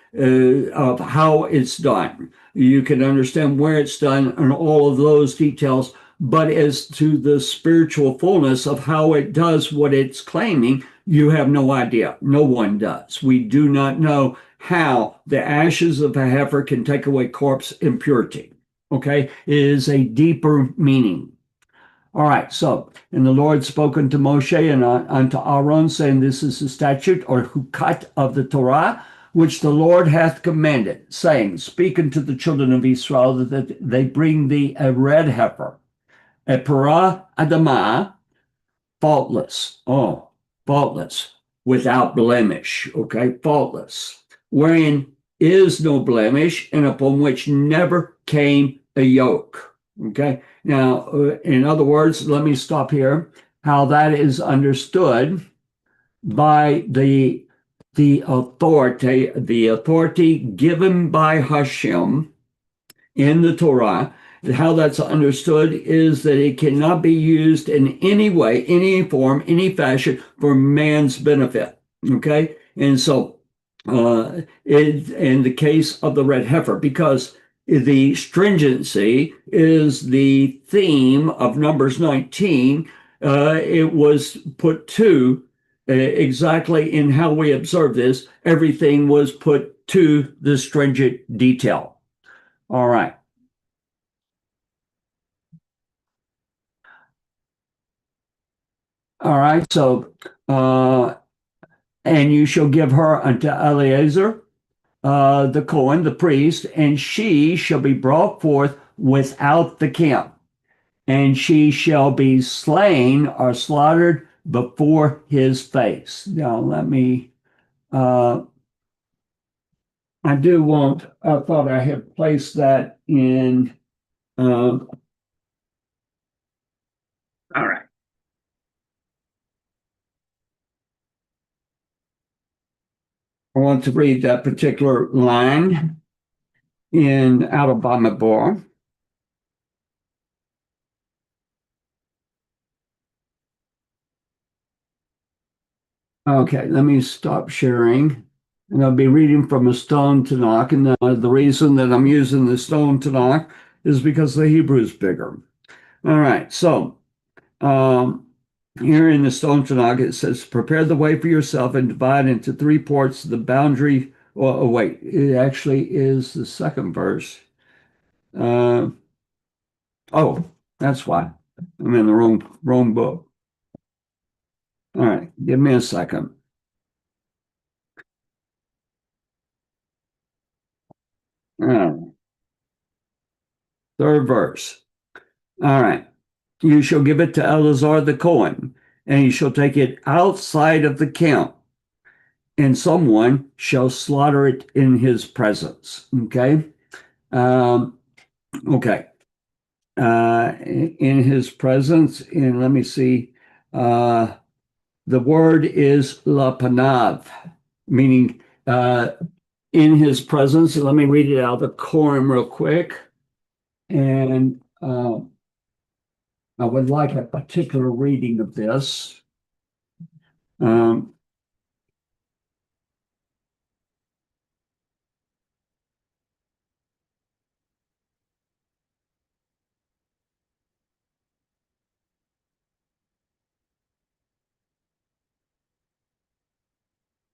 of how it's done. You can understand where it's done and all of those details. But as to the spiritual fullness of how it does what it's claiming, you have no idea. No one does. We do not know how the ashes of a heifer can take away corpse impurity. Okay? It is a deeper meaning. All right, so, and the Lord spoke unto Moshe and unto Aaron, saying, this is the statute or hukat of the Torah, which the Lord hath commanded, saying, speak unto the children of Israel that they bring thee a red heifer, a parah adamah, faultless. Oh, faultless, without blemish. Okay, faultless, wherein is no blemish, and upon which never came a yoke. Okay, now, in other words, let me stop here. How that is understood by the authority given by Hashem in the Torah. How that's understood is that it cannot be used in any way, any form, any fashion for man's benefit. Okay, and so in the case of the red heifer, because the stringency is the theme of Numbers 19, it was put to exactly in how we observe this. Everything was put to the stringent detail. All right. All right, so, and you shall give her unto Eleazar, the Cohen, the priest, and she shall be brought forth without the camp, and she shall be slain or slaughtered before his face. Now, let me, I do want, I thought I had placed that in, all right. I want to read that particular line in out of Bamidbar. Okay, let me stop sharing. And I'll be reading from a stone Tanakh. And the reason that I'm using the stone Tanakh is because the Hebrew is bigger. All right, so here in the stone Tanakh, it says, prepare the way for yourself and divide into three parts the boundary. Oh, wait, it actually is the second verse. Oh, that's why. I'm in the wrong book. All right, give me a second. Third verse. All right. You shall give it to Eleazar the Cohen, and he shall take it outside of the camp, and someone shall slaughter it in his presence. Okay. Okay. In his presence, and let me see. The word is lapanav, meaning uh, in his presence. Let me read it out of the Quorum real quick. And I would like a particular reading of this. Um,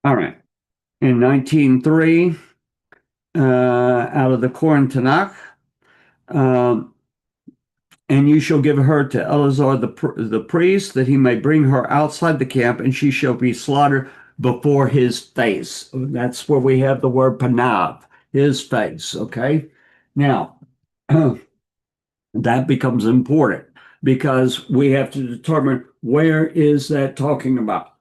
all right. In 1903, out of the Koran Tanakh, um, and you shall give her to Eleazar the priest, that he may bring her outside the camp, and she shall be slaughtered before his face. That's where we have the word panav, his face. Okay. Now, that becomes important because we have to determine where is that talking about.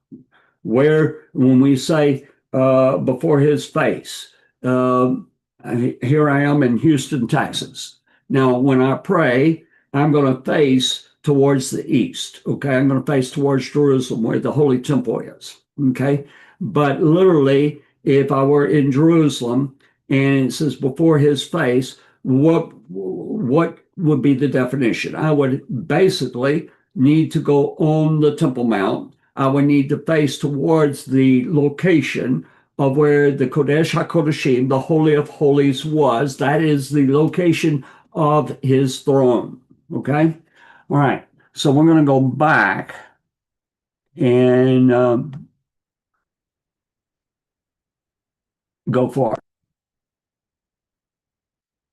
Where, when we say before his face, here I am in Houston, Texas. Now, when I pray, I'm going to face towards the east. Okay. I'm going to face towards Jerusalem where the Holy Temple is. Okay. But literally, if I were in Jerusalem and it says before his face, what would be the definition? I would basically need to go on the Temple Mount. I would need to face towards the location of where the Kodesh HaKodeshim, the Holy of Holies, was. That is the location of his throne. Okay? All right. So we're going to go back and go for it.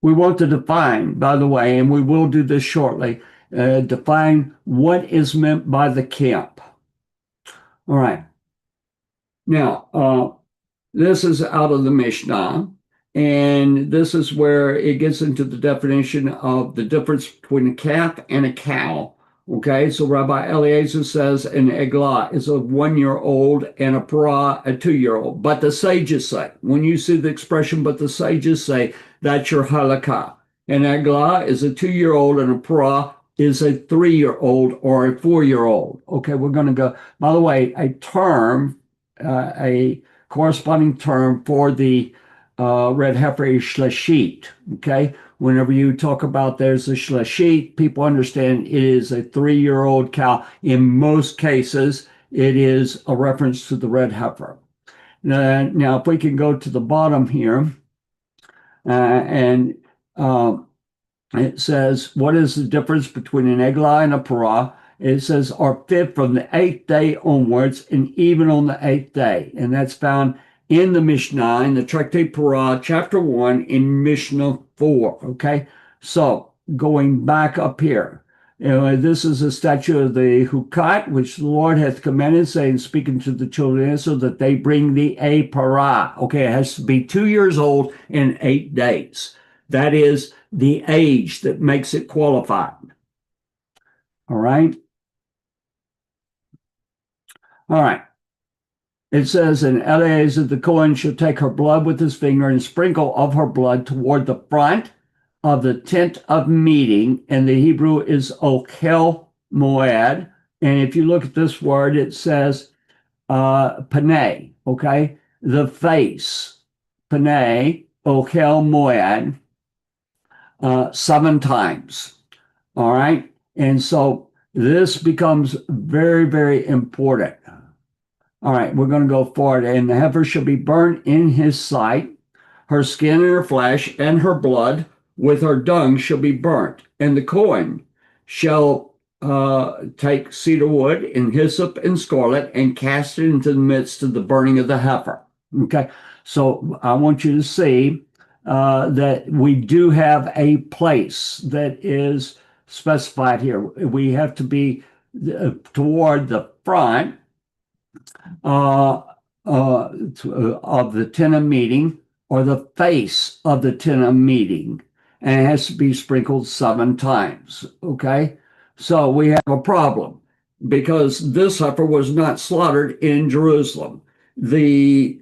We want to define, by the way, and we will do this shortly, define what is meant by the camp. All right. Now, this is out of the Mishnah, and this is where it gets into the definition of the difference between a calf and a cow. Okay, so Rabbi Eliezer says an eglah is a 1-year-old and a parah a 2-year-old. But the sages say, when you see the expression, but the sages say, that's your halakha. An eglah is a 2-year-old and a parah is a 3-year-old or a 4-year-old. Okay, we're going to go. By the way, a corresponding term for the red heifer is shlashit. Okay, whenever you talk about there's a shlashit, people understand it is a 3-year-old cow. In most cases, it is a reference to the red heifer. Now, if we can go to the bottom here, and it says, what is the difference between an eglah and a parah? It says, are fit from the 8th day onwards and even on the 8th day. And that's found in the Mishnah, in the Tractate Parah, chapter 1, in Mishnah 4. Okay. So going back up here, this is a statute of the Hukat, which the Lord hath commanded, saying, speaking to the children of Israel, that they bring the a parah. Okay. It has to be 2 years old and 8 days. That is the age that makes it qualified. All right. All right. It says, and Eleazar the Kohen shall take her blood with his finger and sprinkle of her blood toward the front of the tent of meeting. And the Hebrew is Okel Moed. And if you look at this word, it says Panay, okay? The face, Panay, Okel Moed, 7 times. All right. And so this becomes very, very important. All right, we're going to go forward. And the heifer shall be burnt in his sight, her skin and her flesh and her blood with her dung shall be burnt. And the Kohen shall take cedar wood and hyssop and scarlet and cast it into the midst of the burning of the heifer. Okay, so I want you to see that we do have a place that is specified here. We have to be toward the front of the tent of meeting or the face of the tent of meeting, and it has to be sprinkled 7 times. Okay, so we have a problem because this heifer was not slaughtered in Jerusalem. The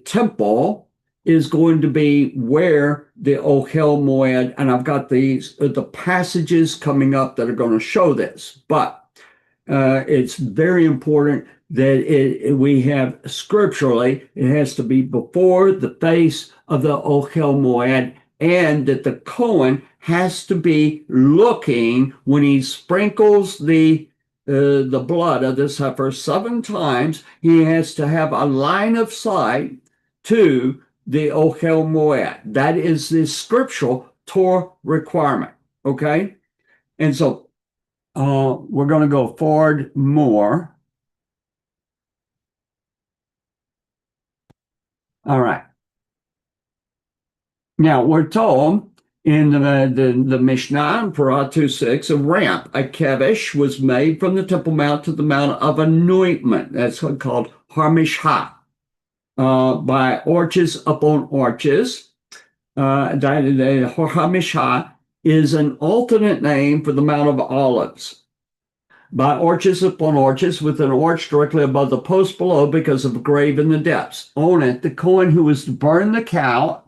temple is going to be where the Ohel Moed, and I've got the passages coming up that are going to show this, but it's very important that we have scripturally, it has to be before the face of the Ochel Moed, and that the Cohen has to be looking when he sprinkles the blood of this heifer 7 times. He has to have a line of sight to the Ochel Moed. That is the scriptural Torah requirement. Okay, and so we're going to go forward more. All right. Now we're told in the Mishnah in Parah 2:6, a ramp, a kevish, was made from the Temple Mount to the Mount of Anointment. That's called Harmishah, by arches upon arches. The Harmishah is an alternate name for the Mount of Olives. By arches upon arches, with an arch directly above the post below because of a grave in the depths. On it, the Cohen who was to burn the cow,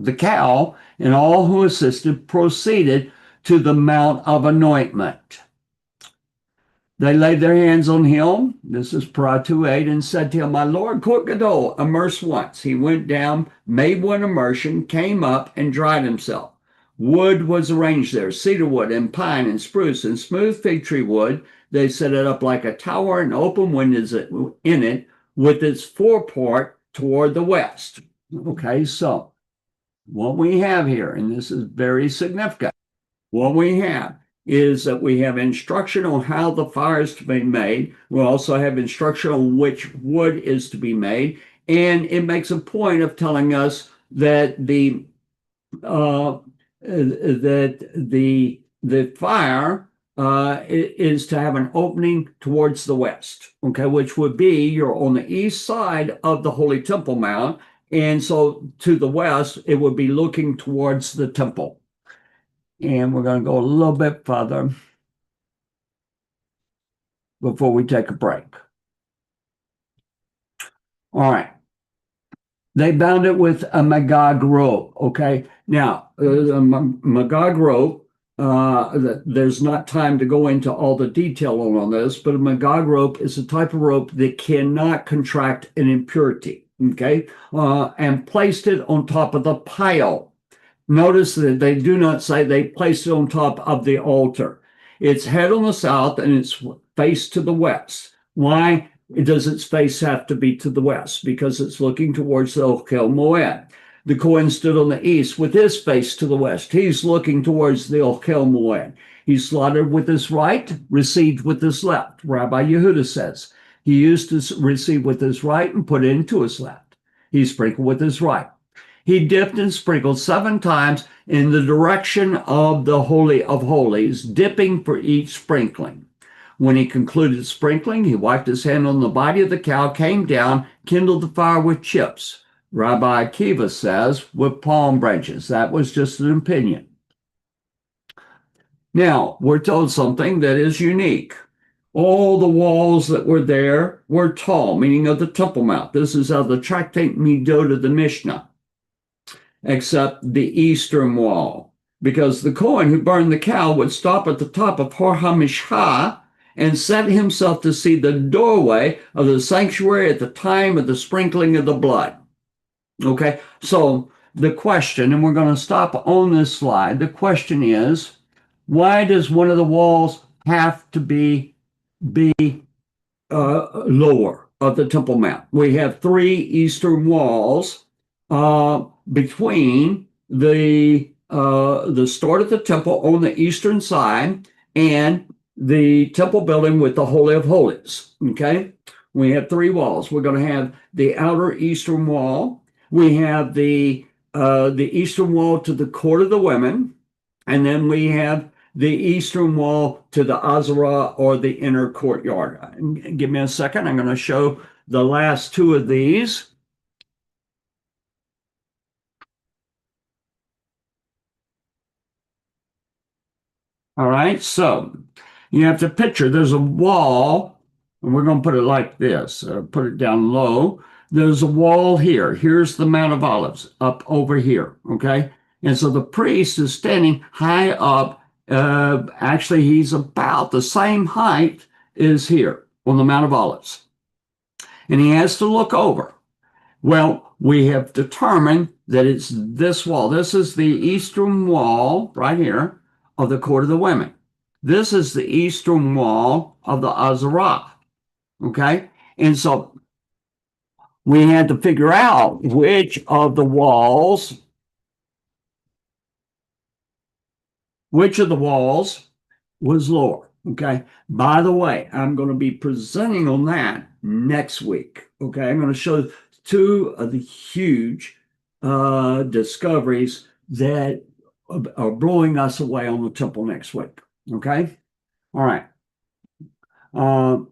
and all who assisted proceeded to the Mount of Anointment. They laid their hands on him, this is Parah 2:8, and said to him, My Lord, Kort Gadol, immerse once. He went down, made one immersion, came up, and dried himself. Wood was arranged there, cedar wood and pine and spruce and smooth fig tree wood. They set it up like a tower, and open windows in it with its forepart toward the west. Okay, so what we have here, and this is very significant, what we have is that we have instruction on how the fire is to be made. We also have instruction on which wood is to be made. And it makes a point of telling us that the fire is to have an opening towards the west, okay, which would be you're on the east side of the Holy Temple Mount. And so to the west, it would be looking towards the temple. And we're going to go a little bit further before we take a break. All right. They bound it with a Magog rope. Okay. Now, a Magog rope, there's not time to go into all the detail on this, but a Magog rope is a type of rope that cannot contract an impurity. Okay. And placed it on top of the pile. Notice that they do not say they placed it on top of the altar. It's head on the south and it's face to the west. Why does its face have to be to the west? Because it's looking towards the Ochel Moed. The Kohen stood on the east with his face to the west. He's looking towards the Ochel Moed. He slaughtered with his right, received with his left. Rabbi Yehuda says he used to receive with his right and put it into his left. He sprinkled with his right. He dipped and sprinkled 7 times in the direction of the Holy of Holies, dipping for each sprinkling. When he concluded sprinkling, he wiped his hand on the body of the cow, came down, kindled the fire with chips. Rabbi Akiva says with palm branches. That was just an opinion. Now, we're told something that is unique. All the walls that were there were tall, meaning of the Temple Mount. This is out of the Tractate Midot of the Mishnah, except the eastern wall, because the Kohen who burned the cow would stop at the top of Har HaMishpah and set himself to see the doorway of the sanctuary at the time of the sprinkling of the blood. Okay, so the question, and we're going to stop on this slide, the question is, why does one of the walls have to be lower of the Temple Mount? We have 3 eastern walls between the start of the temple on the eastern side and the temple building with the Holy of Holies. Okay, we have 3 walls. We're going to have the outer eastern wall. We have the eastern wall to the court of the women, and then we have the eastern wall to the Azara, or the inner courtyard. Give me a second. I'm going to show the last 2 of these. All right, so you have to picture there's a wall, and we're going to put it like this, put it down low. There's a wall here. Here's the Mount of Olives up over here, okay? And so the priest is standing high up. Actually, he's about the same height as here, on the Mount of Olives. And he has to look over. Well, we have determined that it's this wall. This is the eastern wall right here of the court of the women. This is the eastern wall of the Azarah. Okay? And so we had to figure out which of the walls was lower. Okay. By the way, I'm going to be presenting on that next week. Okay. I'm going to show two of the huge discoveries that are blowing us away on the temple next week. Okay. All right. All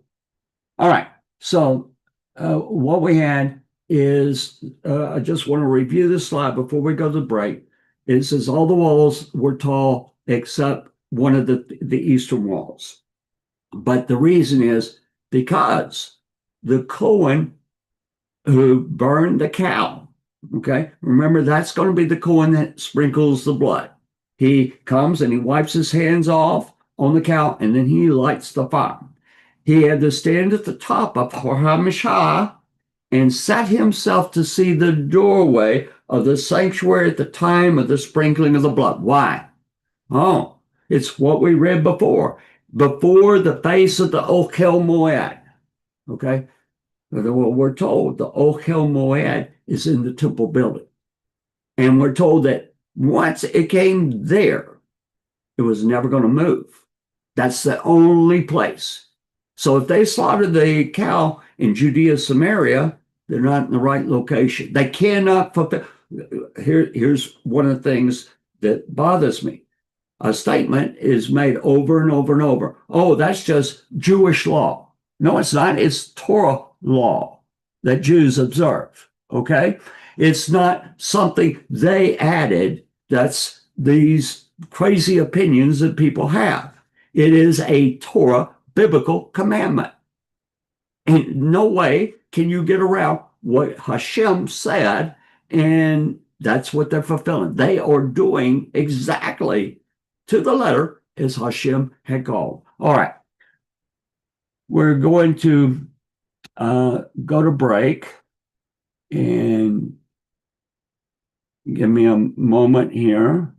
right. So what we had is I just want to review this slide before we go to the break. It says all the walls were tall except one of the eastern walls. But the reason is because the Cohen who burned the cow, okay, remember that's going to be the Cohen that sprinkles the blood. He comes and he wipes his hands off on the cow and then he lights the fire. He had to stand at the top of Har HaMishah and set himself to see the doorway of the sanctuary at the time of the sprinkling of the blood. Why? Oh, it's what we read before the face of the Ochel Moed. Okay? We're told the Ochel Moed is in the temple building. And we're told that once it came there, it was never going to move. That's the only place. So if they slaughtered the cow in Judea, Samaria, they're not in the right location. They cannot fulfill. Here's one of the things that bothers me. A statement is made over and over and over. Oh, that's just Jewish law. No, it's not. It's Torah law that Jews observe. Okay? It's not something they added. That's these crazy opinions that people have. It is a Torah biblical commandment. And no way can you get around what Hashem said, and that's what they're fulfilling. They are doing exactly to the letter as Hashem had called. All right. We're going to go to break, and give me a moment here.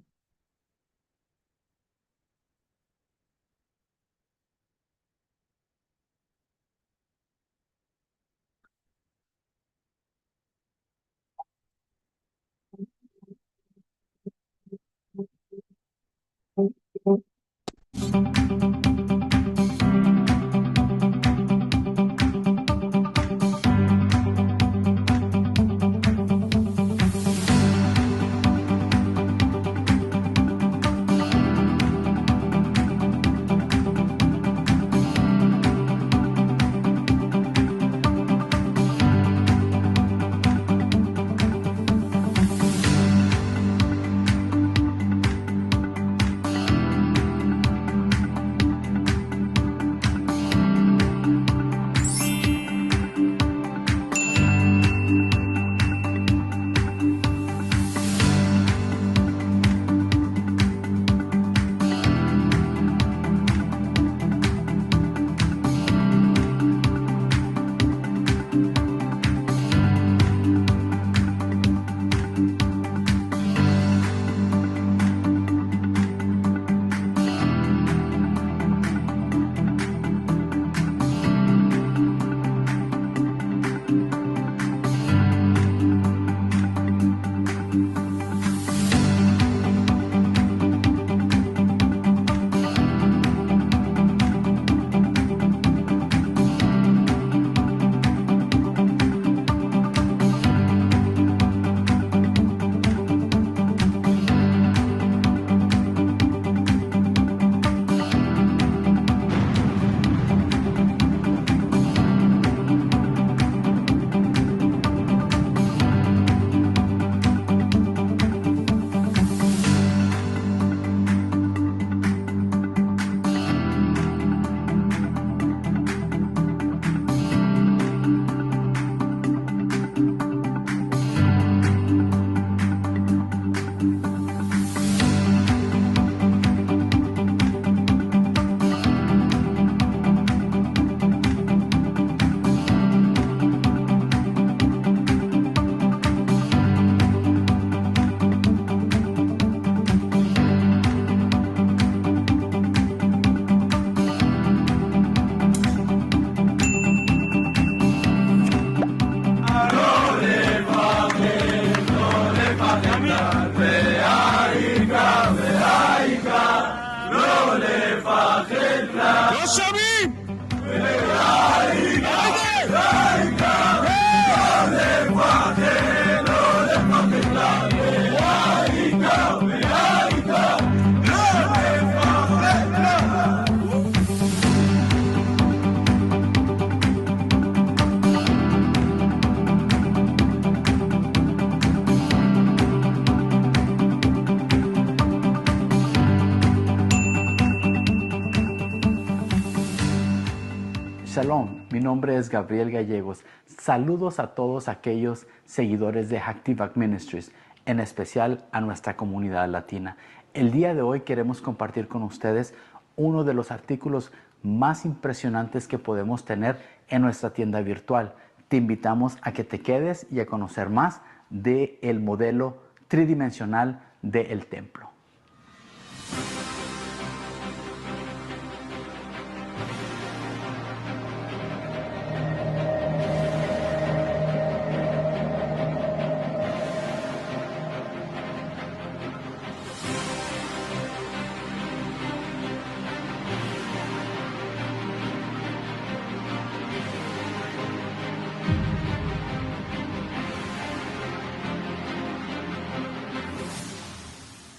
nombre es Gabriel Gallegos. Saludos a todos aquellos seguidores de Active Ministries, en especial a nuestra comunidad latina. El día de hoy queremos compartir con ustedes uno de los artículos más impresionantes que podemos tener en nuestra tienda virtual. Te invitamos a que te quedes y a conocer más del modelo tridimensional del templo.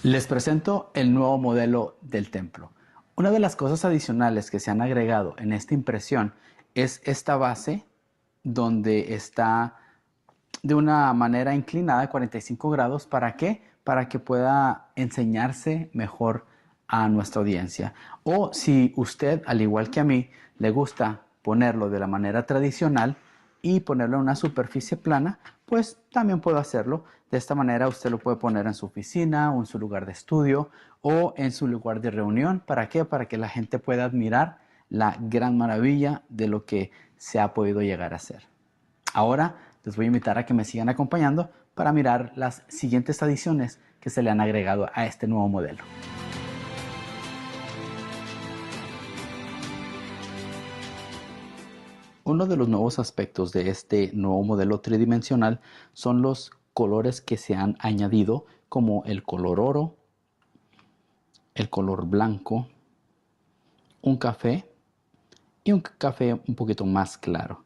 Les presento el nuevo modelo del templo. Una de las cosas adicionales que se han agregado en esta impresión es esta base donde está de una manera inclinada de 45 grados. ¿Para qué? Para que pueda enseñarse mejor a nuestra audiencia. O si usted, al igual que a mí, le gusta ponerlo de la manera tradicional y ponerlo en una superficie plana, pues también puedo hacerlo. De esta manera usted lo puede poner en su oficina o en su lugar de estudio o en su lugar de reunión. ¿Para qué? Para que la gente pueda admirar la gran maravilla de lo que se ha podido llegar a hacer. Ahora les voy a invitar a que me sigan acompañando para mirar las siguientes adiciones que se le han agregado a este nuevo modelo. Uno de los nuevos aspectos de este nuevo modelo tridimensional son los colores que se han añadido, como el color oro, el color blanco, un café y un café un poquito más claro.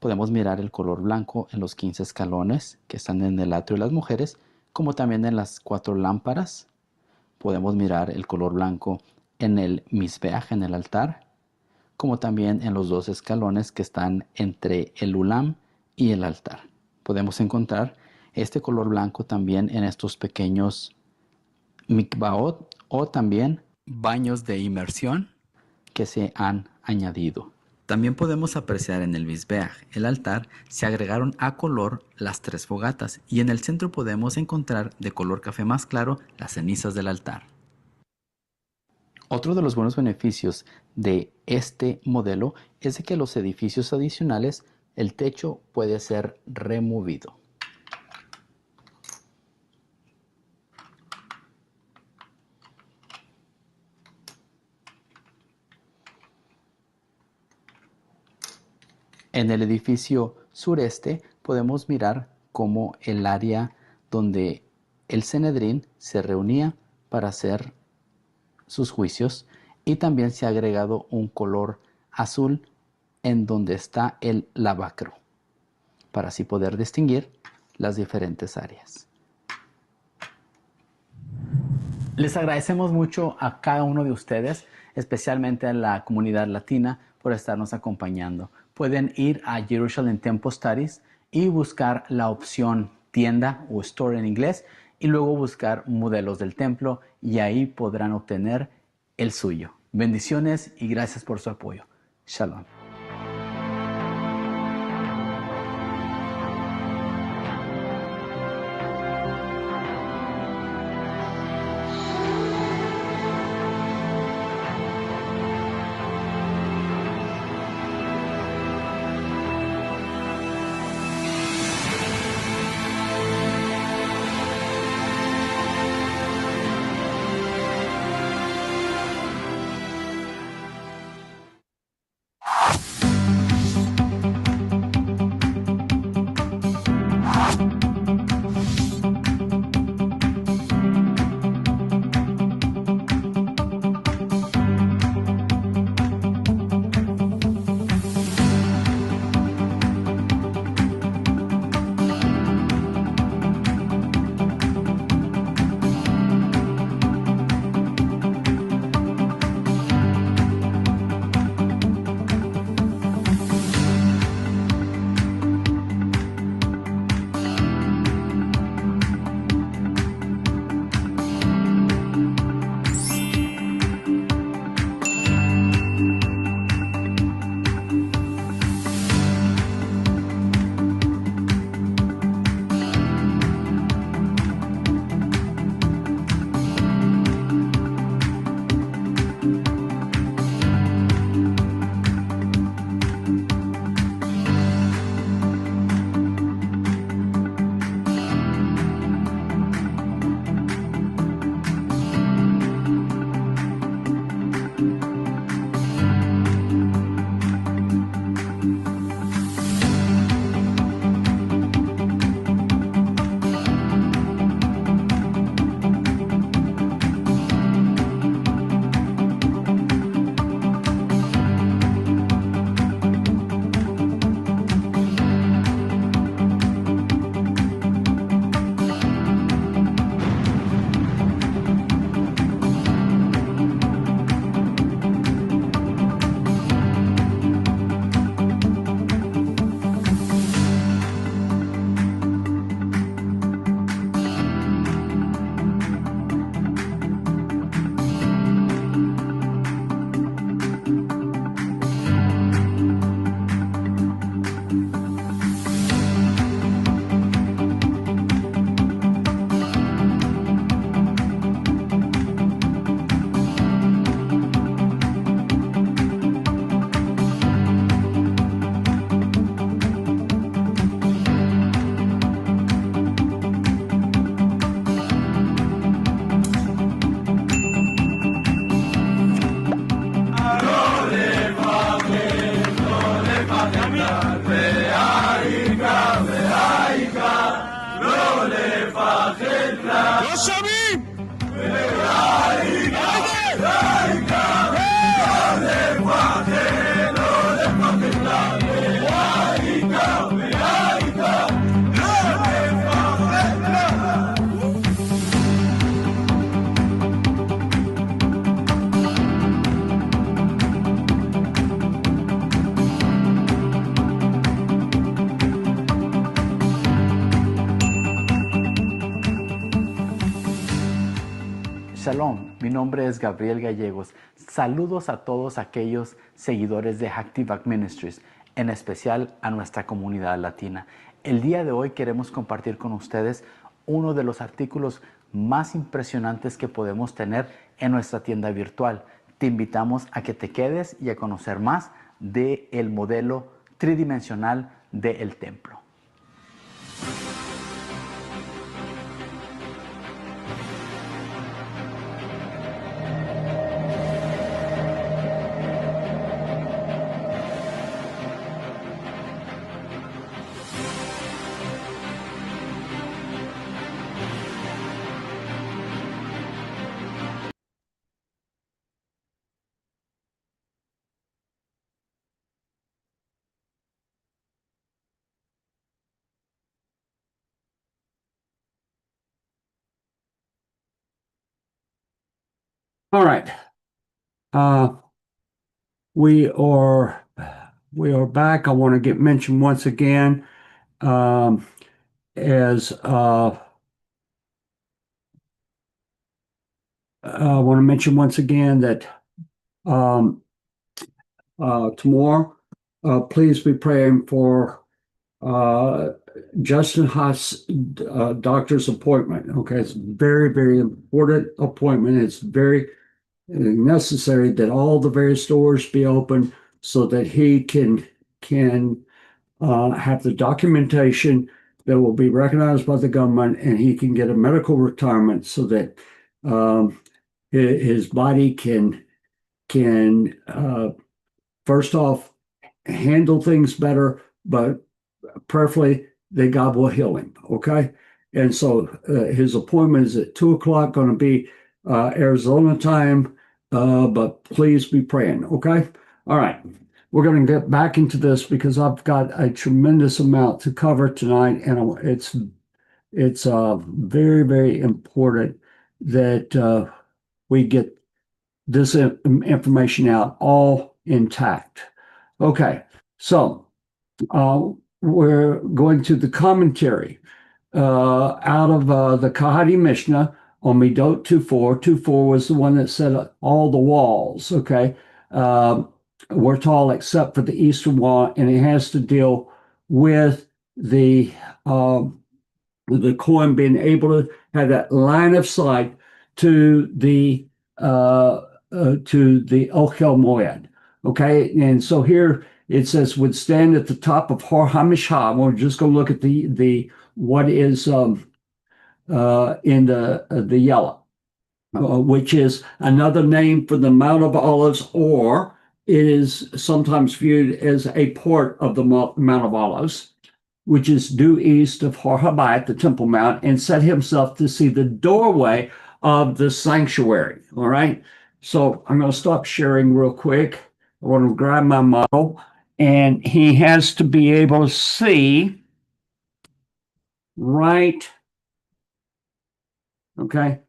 Podemos mirar el color blanco en los 15 escalones que están en el atrio de las mujeres, como también en las 4 lámparas. Podemos mirar el color blanco en el misbeach, en el altar, como también en los 2 escalones que están entre el ulam y el altar. Podemos encontrar este color blanco también en estos pequeños mikvaot o también baños de inmersión que se han añadido. También podemos apreciar en el misbeach, el altar, se agregaron a color las 3 fogatas y en el centro podemos encontrar de color café más claro las cenizas del altar. Otro de los buenos beneficios de este modelo es de que los edificios adicionales, el techo puede ser removido. En el edificio sureste podemos mirar cómo el área donde el Sanedrín se reunía para hacer sus juicios, y también se ha agregado un color azul en donde está el lavacro, para así poder distinguir las diferentes áreas. Les agradecemos mucho a cada uno de ustedes, especialmente a la comunidad latina, por estarnos acompañando. Pueden ir a Jerusalem Temple Studies y buscar la opción tienda o store en inglés y luego buscar modelos del templo y ahí podrán obtener el suyo. Bendiciones y gracias por su apoyo. Shalom. לא שומעים! Shalom, mi nombre es Gabriel Gallegos. Saludos a todos aquellos seguidores de Active Ministries, en especial a nuestra comunidad latina. El día de hoy queremos compartir con ustedes uno de los artículos más impresionantes que podemos tener en nuestra tienda virtual. Te invitamos a que te quedes y a conocer más del modelo tridimensional del templo. All right. We are back. I want to mention once again, as I want to mention once again that tomorrow, please be praying for Justin Haas' doctor's appointment. Okay, it's a very, very important appointment. It's very necessary that all the various doors be open so that he can have the documentation that will be recognized by the government, and he can get a medical retirement so that his body can first off handle things better, but preferably that God will heal him. Okay, and so his appointment is at 2:00, going to be Arizona time, but please be praying. Okay, all right. We're going to get back into this because I've got a tremendous amount to cover tonight, and it's very, very important that we get this information out all intact. Okay, so we're going to the commentary out of the Kahati Mishnah on Midot 2:4. 2:4 was the one that said all the walls. Okay. We're tall except for the eastern wall, and it has to deal with the coin being able to have that line of sight to the Ochel Moed. Okay, and so here it says would stand at the top of Har Hamishah. We're just going to look at the what is in the yellow, which is another name for the Mount of Olives, or it is sometimes viewed as a part of the Mount of Olives, which is due east of Har Habayit, the Temple Mount, and set himself to see the doorway of the sanctuary. All right. So I'm going to stop sharing real quick. I want to grab my model, and he has to be able to see right. Okay.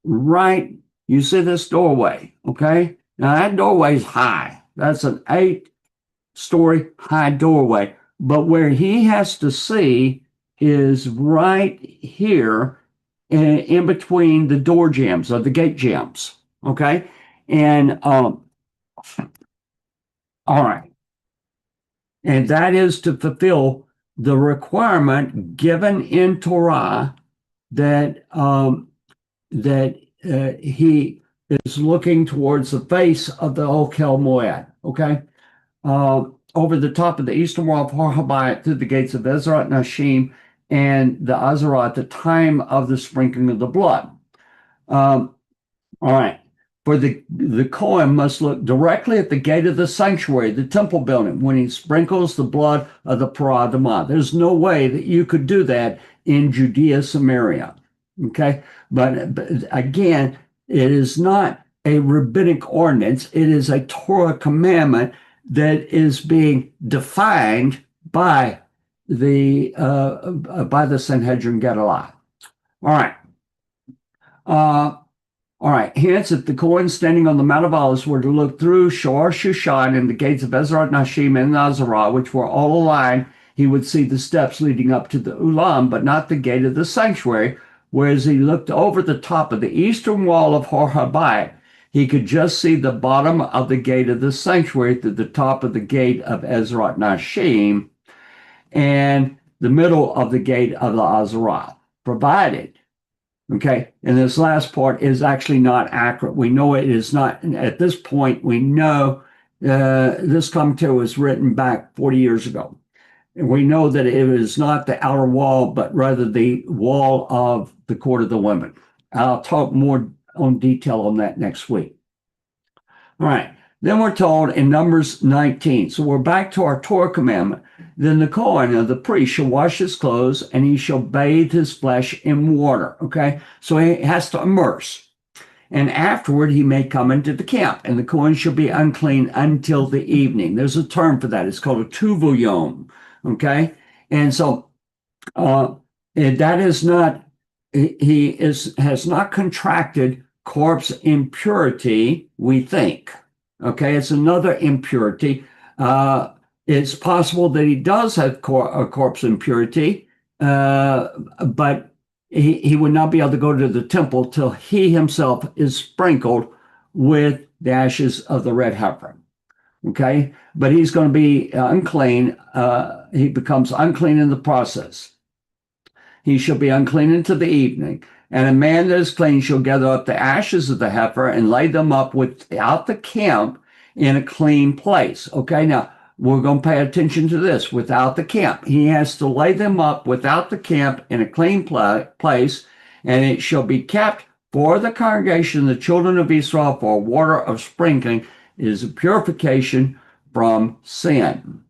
Right. You see this doorway. Okay. Now that doorway is high. That's an 8-story high doorway. But where he has to see is right here in between the door jambs or the gate jambs. Okay. And all right. And that is to fulfill the requirement given in Torah that he is looking towards the face of the Ochel Moed. Okay. Over the top of the eastern wall of Har Habayit through the gates of Ezrat Nashim and the Azarah at the time of the sprinkling of the blood. All right. For the Kohen must look directly at the gate of the sanctuary, the temple building, when he sprinkles the blood of the parah adamah. There's no way that you could do that in Judea, Samaria. Okay, but again, it is not a rabbinic ordinance. It is a Torah commandment that is being defined by the Sanhedrin Gedaliah. All right. All right. Hence, if the Kohen standing on the Mount of Olives were to look through Shor Shushan and the gates of Ezrat Nashim and Nazarah, which were all aligned, he would see the steps leading up to the Ulam, but not the gate of the sanctuary. Whereas he looked over the top of the eastern wall of Hor Habayit, he could just see the bottom of the gate of the sanctuary through the top of the gate of Ezrat Nashim and the middle of the gate of the Azarah, provided. Okay, and this last part is actually not accurate. We know it is not, at this point, we know this commentary was written back 40 years ago. And we know that it is not the outer wall, but rather the wall of the court of the women. I'll talk more on detail on that next week. All right, then we're told in Numbers 19. So we're back to our Torah commandment. Then the Kohen, the priest, shall wash his clothes, and he shall bathe his flesh in water. Okay, so he has to immerse. And afterward he may come into the camp, and the Kohen shall be unclean until the evening. There's a term for that. It's called a tuvu yom. Okay, and so that is not, has not contracted corpse impurity, we think. Okay, it's another impurity. It's possible that he does have corpse impurity, but he would not be able to go to the temple till he himself is sprinkled with the ashes of the red heifer. Okay, but he's going to be unclean. He becomes unclean in the process. He shall be unclean until the evening. And a man that is clean shall gather up the ashes of the heifer and lay them up without the camp in a clean place. Okay, now we're going to pay attention to this. Without the camp, he has to lay them up without the camp in a clean place, and it shall be kept for the congregation, the children of Israel, for water of sprinkling is a purification from sin.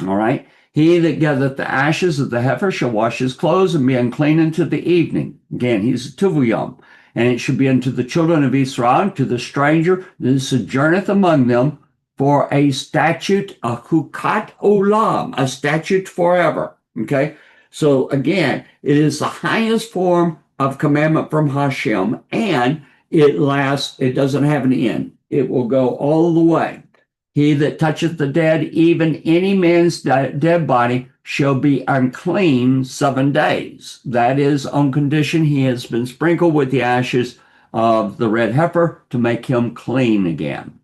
All right. He that gathereth the ashes of the heifer shall wash his clothes and be unclean unto the evening. Again, he's a tuvuyom. And it should be unto the children of Israel, to the stranger that sojourneth among them, for a statute, a hukat olam, a statute forever. Okay? So again, it is the highest form of commandment from Hashem, and it lasts, it doesn't have an end. It will go all the way. He that toucheth the dead, even any man's dead body, shall be unclean 7 days. That is on condition he has been sprinkled with the ashes of the red heifer to make him clean again.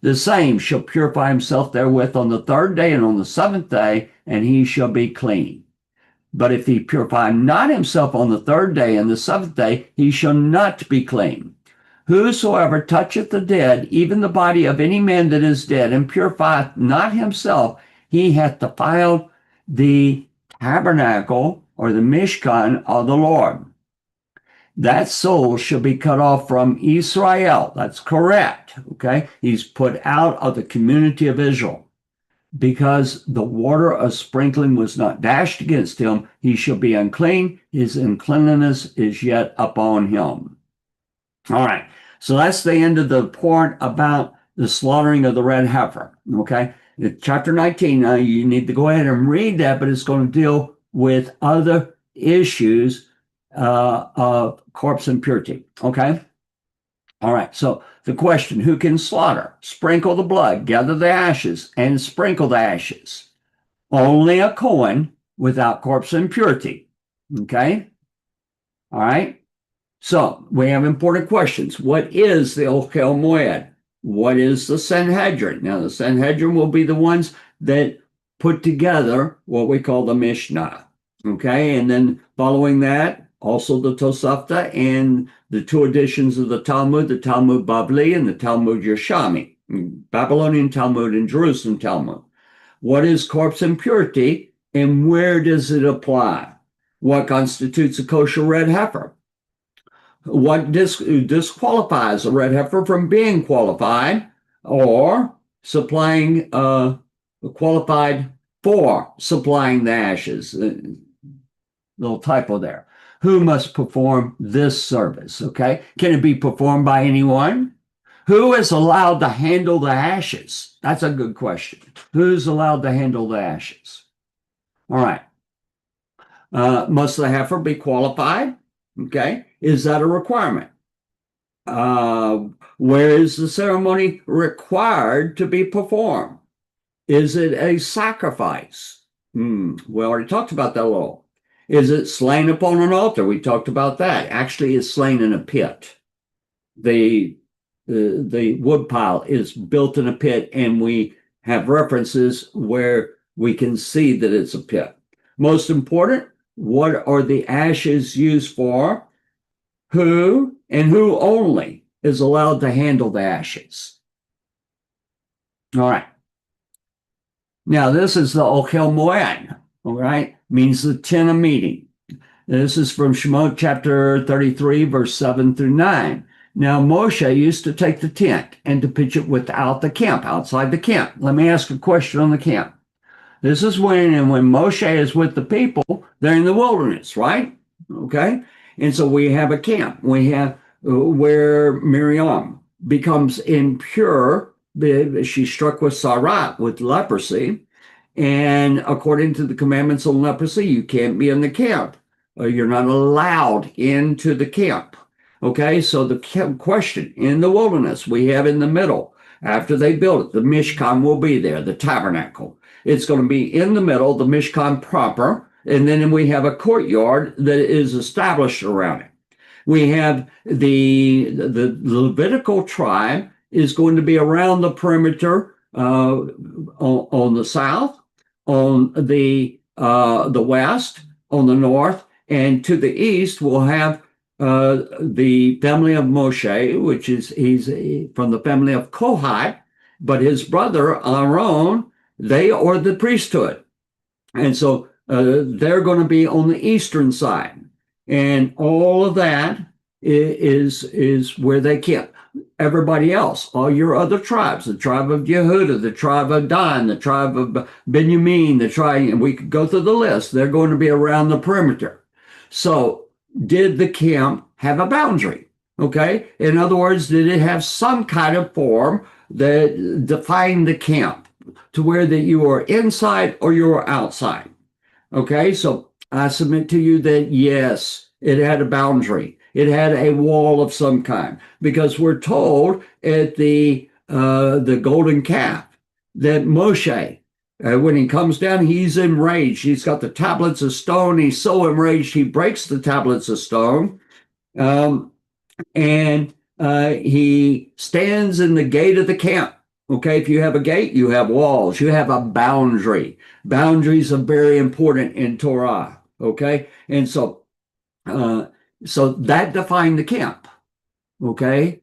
The same shall purify himself therewith on the 3rd day and on the 7th day, and he shall be clean. But if he purify not himself on the 3rd day and the 7th day, he shall not be clean. Whosoever toucheth the dead, even the body of any man that is dead, and purifieth not himself, he hath defiled the tabernacle or the Mishkan of the Lord. That soul shall be cut off from Israel. That's correct. Okay. He's put out of the community of Israel. Because the water of sprinkling was not dashed against him, he shall be unclean. His uncleanness is yet upon him. All right. So that's the end of the part about the slaughtering of the red heifer. Okay. Chapter 19, you need to go ahead and read that, but it's going to deal with other issues of corpse impurity. Okay. All right. So the question, who can slaughter, sprinkle the blood, gather the ashes, and sprinkle the ashes? Only a Kohen without corpse impurity. Okay. All right. So we have important questions. What is the Ochel Moed? What is the Sanhedrin? Now, the Sanhedrin will be the ones that put together what we call the Mishnah. Okay, and then following that, also the Tosafta and the 2 editions of the Talmud Bavli and the Talmud Yerushalmi, Babylonian Talmud and Jerusalem Talmud. What is corpse impurity and where does it apply? What constitutes a kosher red heifer? what disqualifies a red heifer from being qualified or supplying qualified for supplying the ashes. Little typo there. Who must perform this service? Okay. Can it be performed by anyone? Who is allowed to handle the ashes? That's a good question. Who's allowed to handle the ashes? All right. Must the heifer be qualified? Okay. Is that a requirement? Where is the ceremony required to be performed? Is it a sacrifice? We already talked about that a little. Is it slain upon an altar? We talked about that. Actually, it's slain in a pit. The wood pile is built in a pit, and we have references where we can see that it's a pit. Most important, what are the ashes used for? Who and who only is allowed to handle the ashes? All right. Now, this is the Ochel Moed, all right? Means the tent of meeting. This is from Shemot chapter 33, verse 7 through 9. Now, Moshe used to take the tent and to pitch it without the camp, outside the camp. Let me ask a question on the camp. This is when Moshe is with the people, they're in the wilderness, right? Okay. And so we have a camp. We have where Miriam becomes impure. She's struck with sarat, with leprosy. And according to the commandments on leprosy, you can't be in the camp. You're not allowed into the camp. Okay, so the question in the wilderness, we have in the middle, after they build it, the Mishkan will be there, the tabernacle. It's going to be in the middle, the Mishkan proper, and then we have a courtyard that is established around it. We have the Levitical tribe is going to be around the perimeter on the south, on the west, on the north, and to the east we'll have the family of Moshe, which is he's from the family of Kohath, but his brother Aaron, they are the priesthood, and so they're going to be on the eastern side, and all of that is where they camp. Everybody else, all your other tribes, the tribe of Yehuda, the tribe of Dan, the tribe of Benjamin, the tribe, and we could go through the list. They're going to be around the perimeter. So did the camp have a boundary? Okay. In other words, did it have some kind of form that defined the camp to where that you are inside or you are outside? Okay. So I submit to you that yes, it had a boundary. It had a wall of some kind, because we're told at the golden calf that Moshe, when he comes down, he's enraged. He's got the tablets of stone. He's so enraged, he breaks the tablets of stone. And he stands in the gate of the camp. Okay, if you have a gate, you have walls. You have a boundary. Boundaries are very important in Torah. Okay, and so that defined the camp. Okay,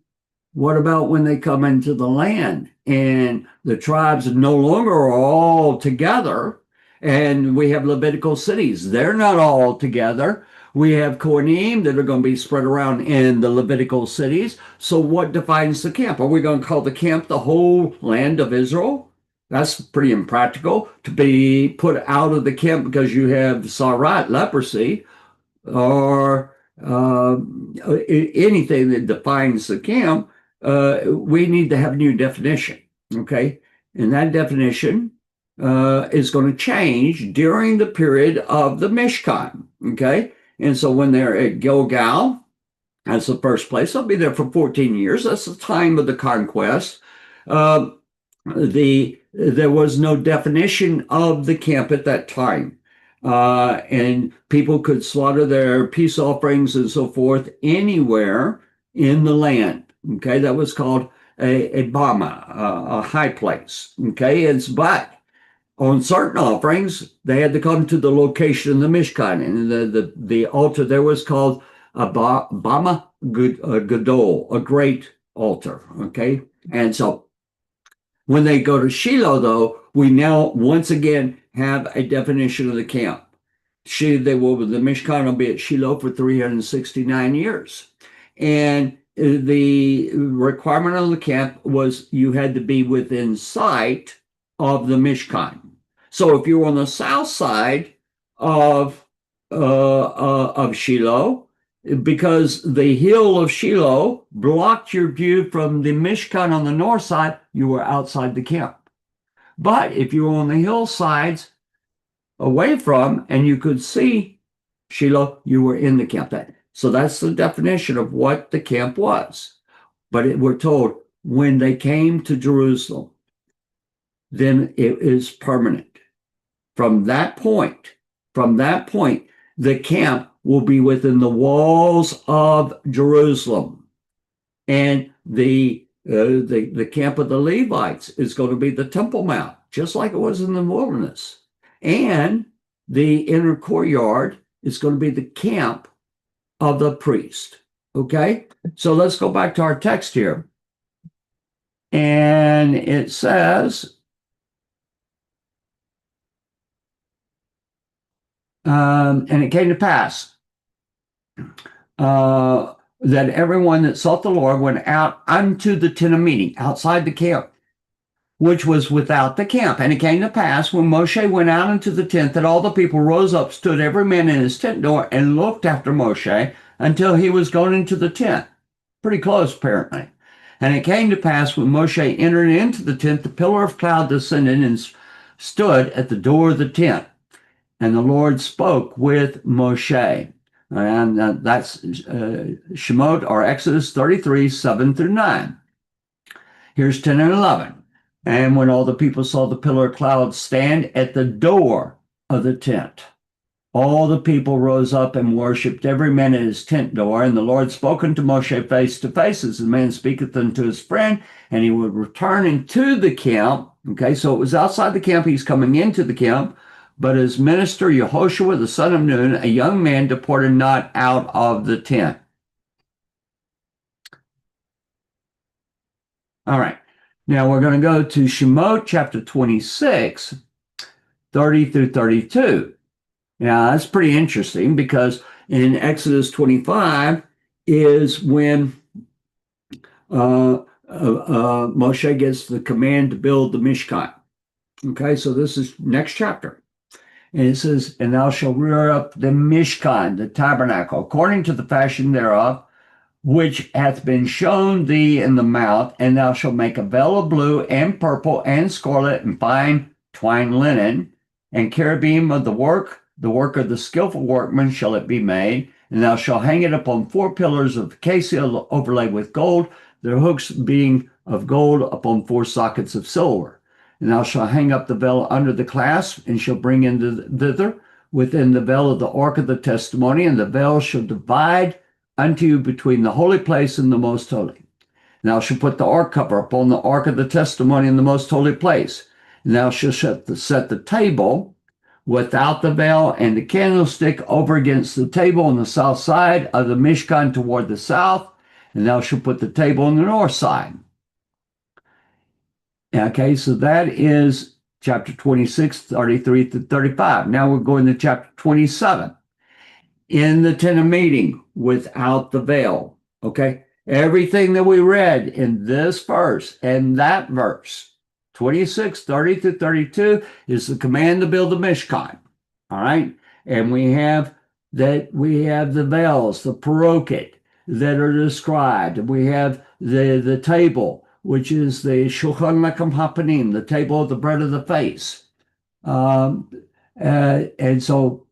what about when they come into the land and the tribes no longer are all together, and we have Levitical cities? They're not all together. We have Kohanim that are going to be spread around in the Levitical cities. So what defines the camp? Are we going to call the camp the whole land of Israel? That's pretty impractical to be put out of the camp because you have sarat, leprosy, or anything that defines the camp. We need to have a new definition. Okay. And that definition is going to change during the period of the Mishkan. Okay. And so when they're at Gilgal, that's the first place. They'll be there for 14 years. That's the time of the conquest. There was no definition of the camp at that time. And people could slaughter their peace offerings and so forth anywhere in the land. Okay, that was called a bama, a high place. Okay, but on certain offerings, they had to come to the location of the Mishkan, and the altar there was called a bama gadol, a great altar. Okay, and so when they go to Shiloh, though, we now once again have a definition of the camp. The Mishkan will be at Shiloh for 369 years. And the requirement of the camp was you had to be within sight of the Mishkan. So if you were on the south side of Shiloh, because the hill of Shiloh blocked your view from the Mishkan on the north side, you were outside the camp. But if you were on the hillsides away from and you could see Shiloh, you were in the camp. So that's the definition of what the camp was. But we're told when they came to Jerusalem, then it is permanent. From that point, the camp will be within the walls of Jerusalem. And the camp of the Levites is going to be the Temple Mount, just like it was in the wilderness. And the inner courtyard is going to be the camp of the priest. Okay? So let's go back to our text here. And it says, and it came to pass that everyone that sought the Lord went out unto the tent of meeting, outside the camp, which was without the camp. And it came to pass when Moshe went out into the tent that all the people rose up, stood every man in his tent door, and looked after Moshe until he was gone into the tent. Pretty close, apparently. And it came to pass when Moshe entered into the tent, the pillar of cloud descended and stood at the door of the tent. And the Lord spoke with Moshe. And that's Shemot, or Exodus 33, 7 through 9. Here's 10 and 11. And when all the people saw the pillar of cloud stand at the door of the tent, all the people rose up and worshipped, every man at his tent door. And the Lord spoke unto Moshe face to face, as a man speaketh unto his friend, and he would return into the camp. Okay, so it was outside the camp. He's coming into the camp. But his minister, Yehoshua, the son of Nun, a young man, departed not out of the tent. All right. Now we're going to go to Shemot chapter 26, 30 through 32. Now that's pretty interesting, because in Exodus 25 is when Moshe gets the command to build the Mishkan. Okay, so this is next chapter. And it says, and thou shalt rear up the Mishkan, the tabernacle, according to the fashion thereof, which hath been shown thee in the mount, and thou shalt make a veil of blue and purple and scarlet and fine twined linen, and cherubim of the work of the skillful workman shall it be made, and thou shalt hang it upon 4 pillars of acacia overlaid with gold, their hooks being of gold upon 4 sockets of silver. And thou shalt hang up the veil under the clasp, and shall bring in thither within the veil of the ark of the testimony, and the veil shall divide unto you between the holy place and the most holy. And thou shalt put the ark cover upon the ark of the testimony in the most holy place. And thou shalt set the table without the veil and the candlestick over against the table on the south side of the Mishkan toward the south. And thou shalt put the table on the north side. Okay, so that is chapter 26, 33 to 35. Now we're going to chapter 27. In the tent of meeting without the veil. Okay, everything that we read in this verse and that verse, 26, 30 to 32, is the command to build the Mishkan. All right, and we have the veils, the paroket that are described. We have the table, which is the Shulchan Lechem HaPanim, the table of the bread of the face. And so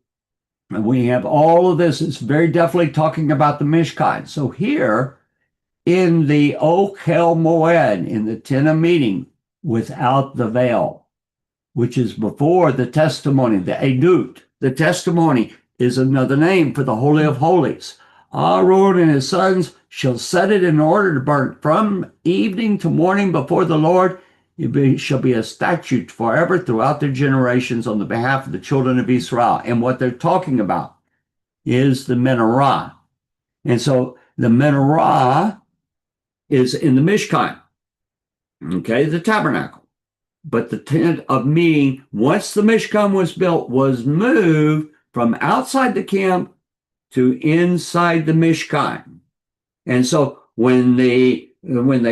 we have all of this. It's very definitely talking about the Mishkan. So here in the Ochel Moed, in the tent of meeting without the veil, which is before the testimony, the Edut. The testimony is another name for the Holy of Holies. Aaron and his sons shall set it in order to burn from evening to morning before the Lord. It shall be a statute forever throughout their generations on the behalf of the children of Israel. And what they're talking about is the menorah. And so the menorah is in the Mishkan, okay, the tabernacle. But the tent of meeting, once the Mishkan was built, was moved from outside the camp to inside the Mishkan. And so when they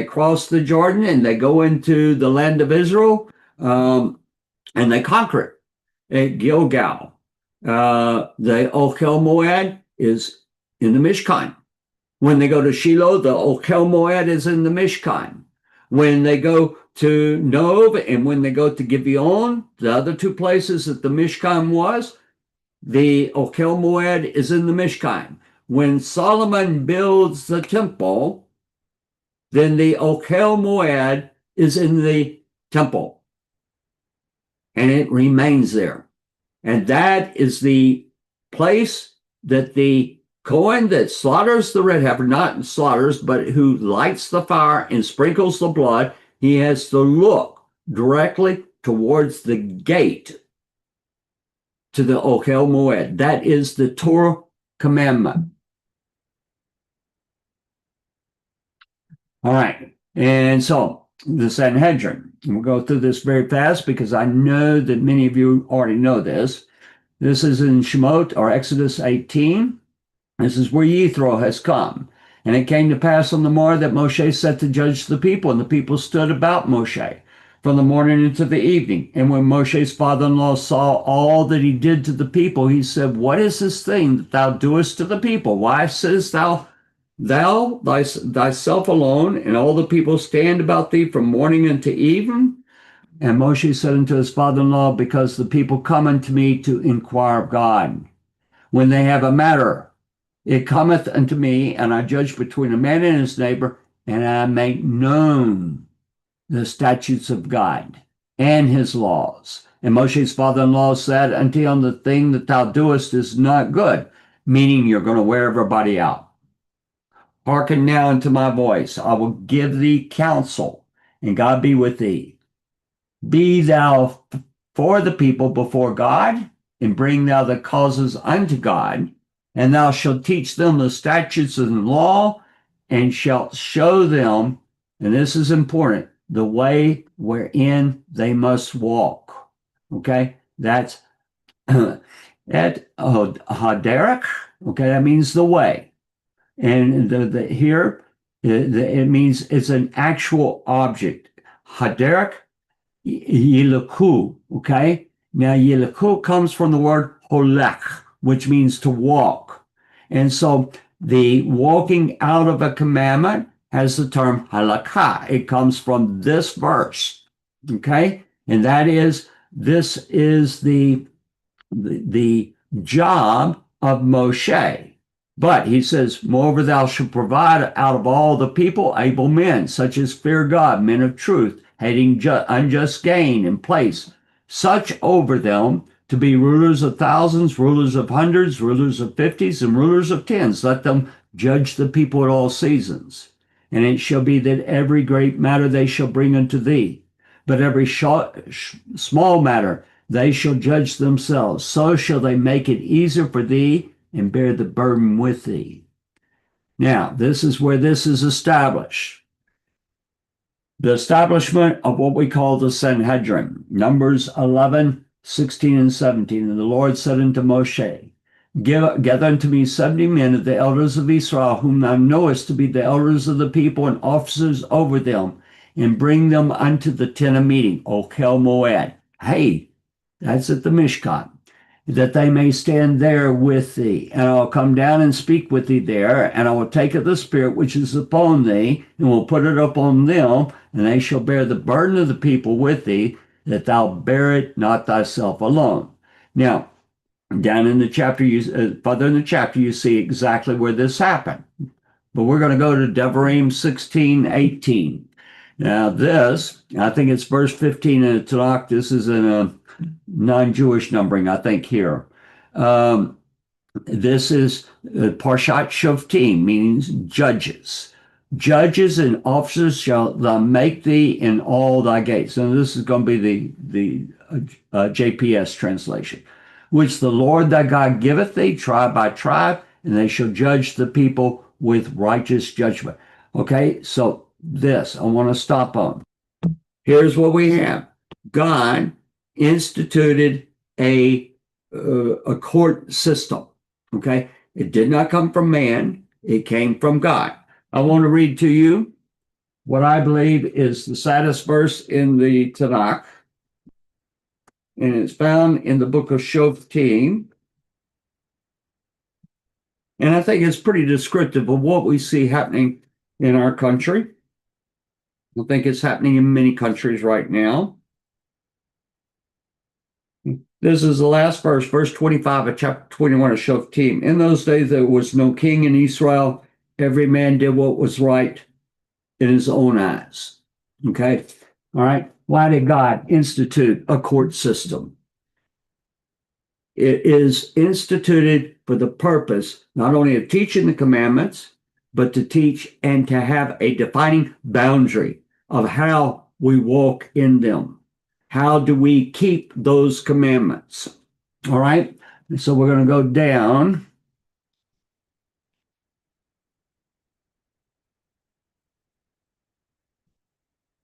cross the Jordan and they go into the land of Israel, and they conquer it at Gilgal, the Ochel Moed is in the Mishkan. When they go to Shiloh, the Ochel Moed is in the Mishkan. When they go to Nov and when they go to Gibeon, the other two places that the Mishkan was, the Ochel Moed is in the Mishkan. When Solomon builds the temple, then the Ochel Moed is in the temple. And it remains there. And that is the place that the Cohen that slaughters the red heifer, not slaughters, but who lights the fire and sprinkles the blood, he has to look directly towards the gate to the Ochel Moed. That is the Torah commandment. All right. And so the Sanhedrin, we'll go through this very fast because I know that many of you already know this. This is in Shemot or Exodus 18. This is where Yethro has come. And it came to pass on the morrow that Moshe set to judge the people, and the people stood about Moshe from the morning into the evening. And when Moshe's father-in-law saw all that he did to the people, he said, "What is this thing that thou doest to the people? Why sittest thou thyself alone, and all the people stand about thee from morning unto even?" And Moshe said unto his father-in-law, "Because the people come unto me to inquire of God. When they have a matter, it cometh unto me, and I judge between a man and his neighbor, and I make known the statutes of God and his laws." And Moshe's father-in-law said unto him, "The thing that thou doest is not good," meaning you're going to wear everybody out. "Hearken now unto my voice. I will give thee counsel, and God be with thee. Be thou for the people before God, and bring thou the causes unto God, and thou shalt teach them the statutes and law, and shalt show them," and this is important, "the way wherein they must walk." Okay, that's at Haderach. Okay, that means the way, and here it means it's an actual object. Haderach Yilaku. Okay, now Yilaku comes from the word holech, which means to walk. And so the walking out of a commandment has the term halakha. It comes from this verse. Okay? And that is, this is the job of Moshe. But he says, "Moreover, thou shalt provide out of all the people able men, such as fear God, men of truth, hating unjust gain, and place such over them to be rulers of thousands, rulers of hundreds, rulers of fifties, and rulers of tens. Let them judge the people at all seasons. And it shall be that every great matter they shall bring unto thee, but every small matter they shall judge themselves. So shall they make it easier for thee, and bear the burden with thee." Now, this is where this is established. The establishment of what we call the Sanhedrin, Numbers 11, 16, and 17. "And the Lord said unto Moshe, Gather unto me 70 men of the elders of Israel, whom thou knowest to be the elders of the people and officers over them, and bring them unto the tent of meeting," Ochel Moed. Hey, that's at the Mishkan. "That they may stand there with thee. And I'll come down and speak with thee there, and I will take of the Spirit which is upon thee, and will put it upon them, and they shall bear the burden of the people with thee, that thou bear it not thyself alone." Now, down in the chapter, further in the chapter, you see exactly where this happened. But we're going to go to Devarim 16:18. Now this, I think it's verse 15 in the Tanakh. This is in a non-Jewish numbering, I think, here. This is Parshat Shoftim, means judges. "Judges and officers shall thou make thee in all thy gates." And this is going to be the JPS translation. "Which the Lord thy God giveth thee, tribe by tribe, and they shall judge the people with righteous judgment." Okay, so this I want to stop on. Here's what we have. God instituted a court system. Okay, it did not come from man; it came from God. I want to read to you what I believe is the saddest verse in the Tanakh, and it's found in the book of Shoftim. And I think it's pretty descriptive of what we see happening in our country. I think it's happening in many countries right now. This is the last verse, verse 25 of chapter 21 of Shoftim. In those days, there was no king in Israel. Every man did what was right in his own eyes. Okay? All right? Why did God institute a court system? It is instituted for the purpose not only of teaching the commandments, but to teach and to have a defining boundary of how we walk in them. How do we keep those commandments? All right. So we're going to go down.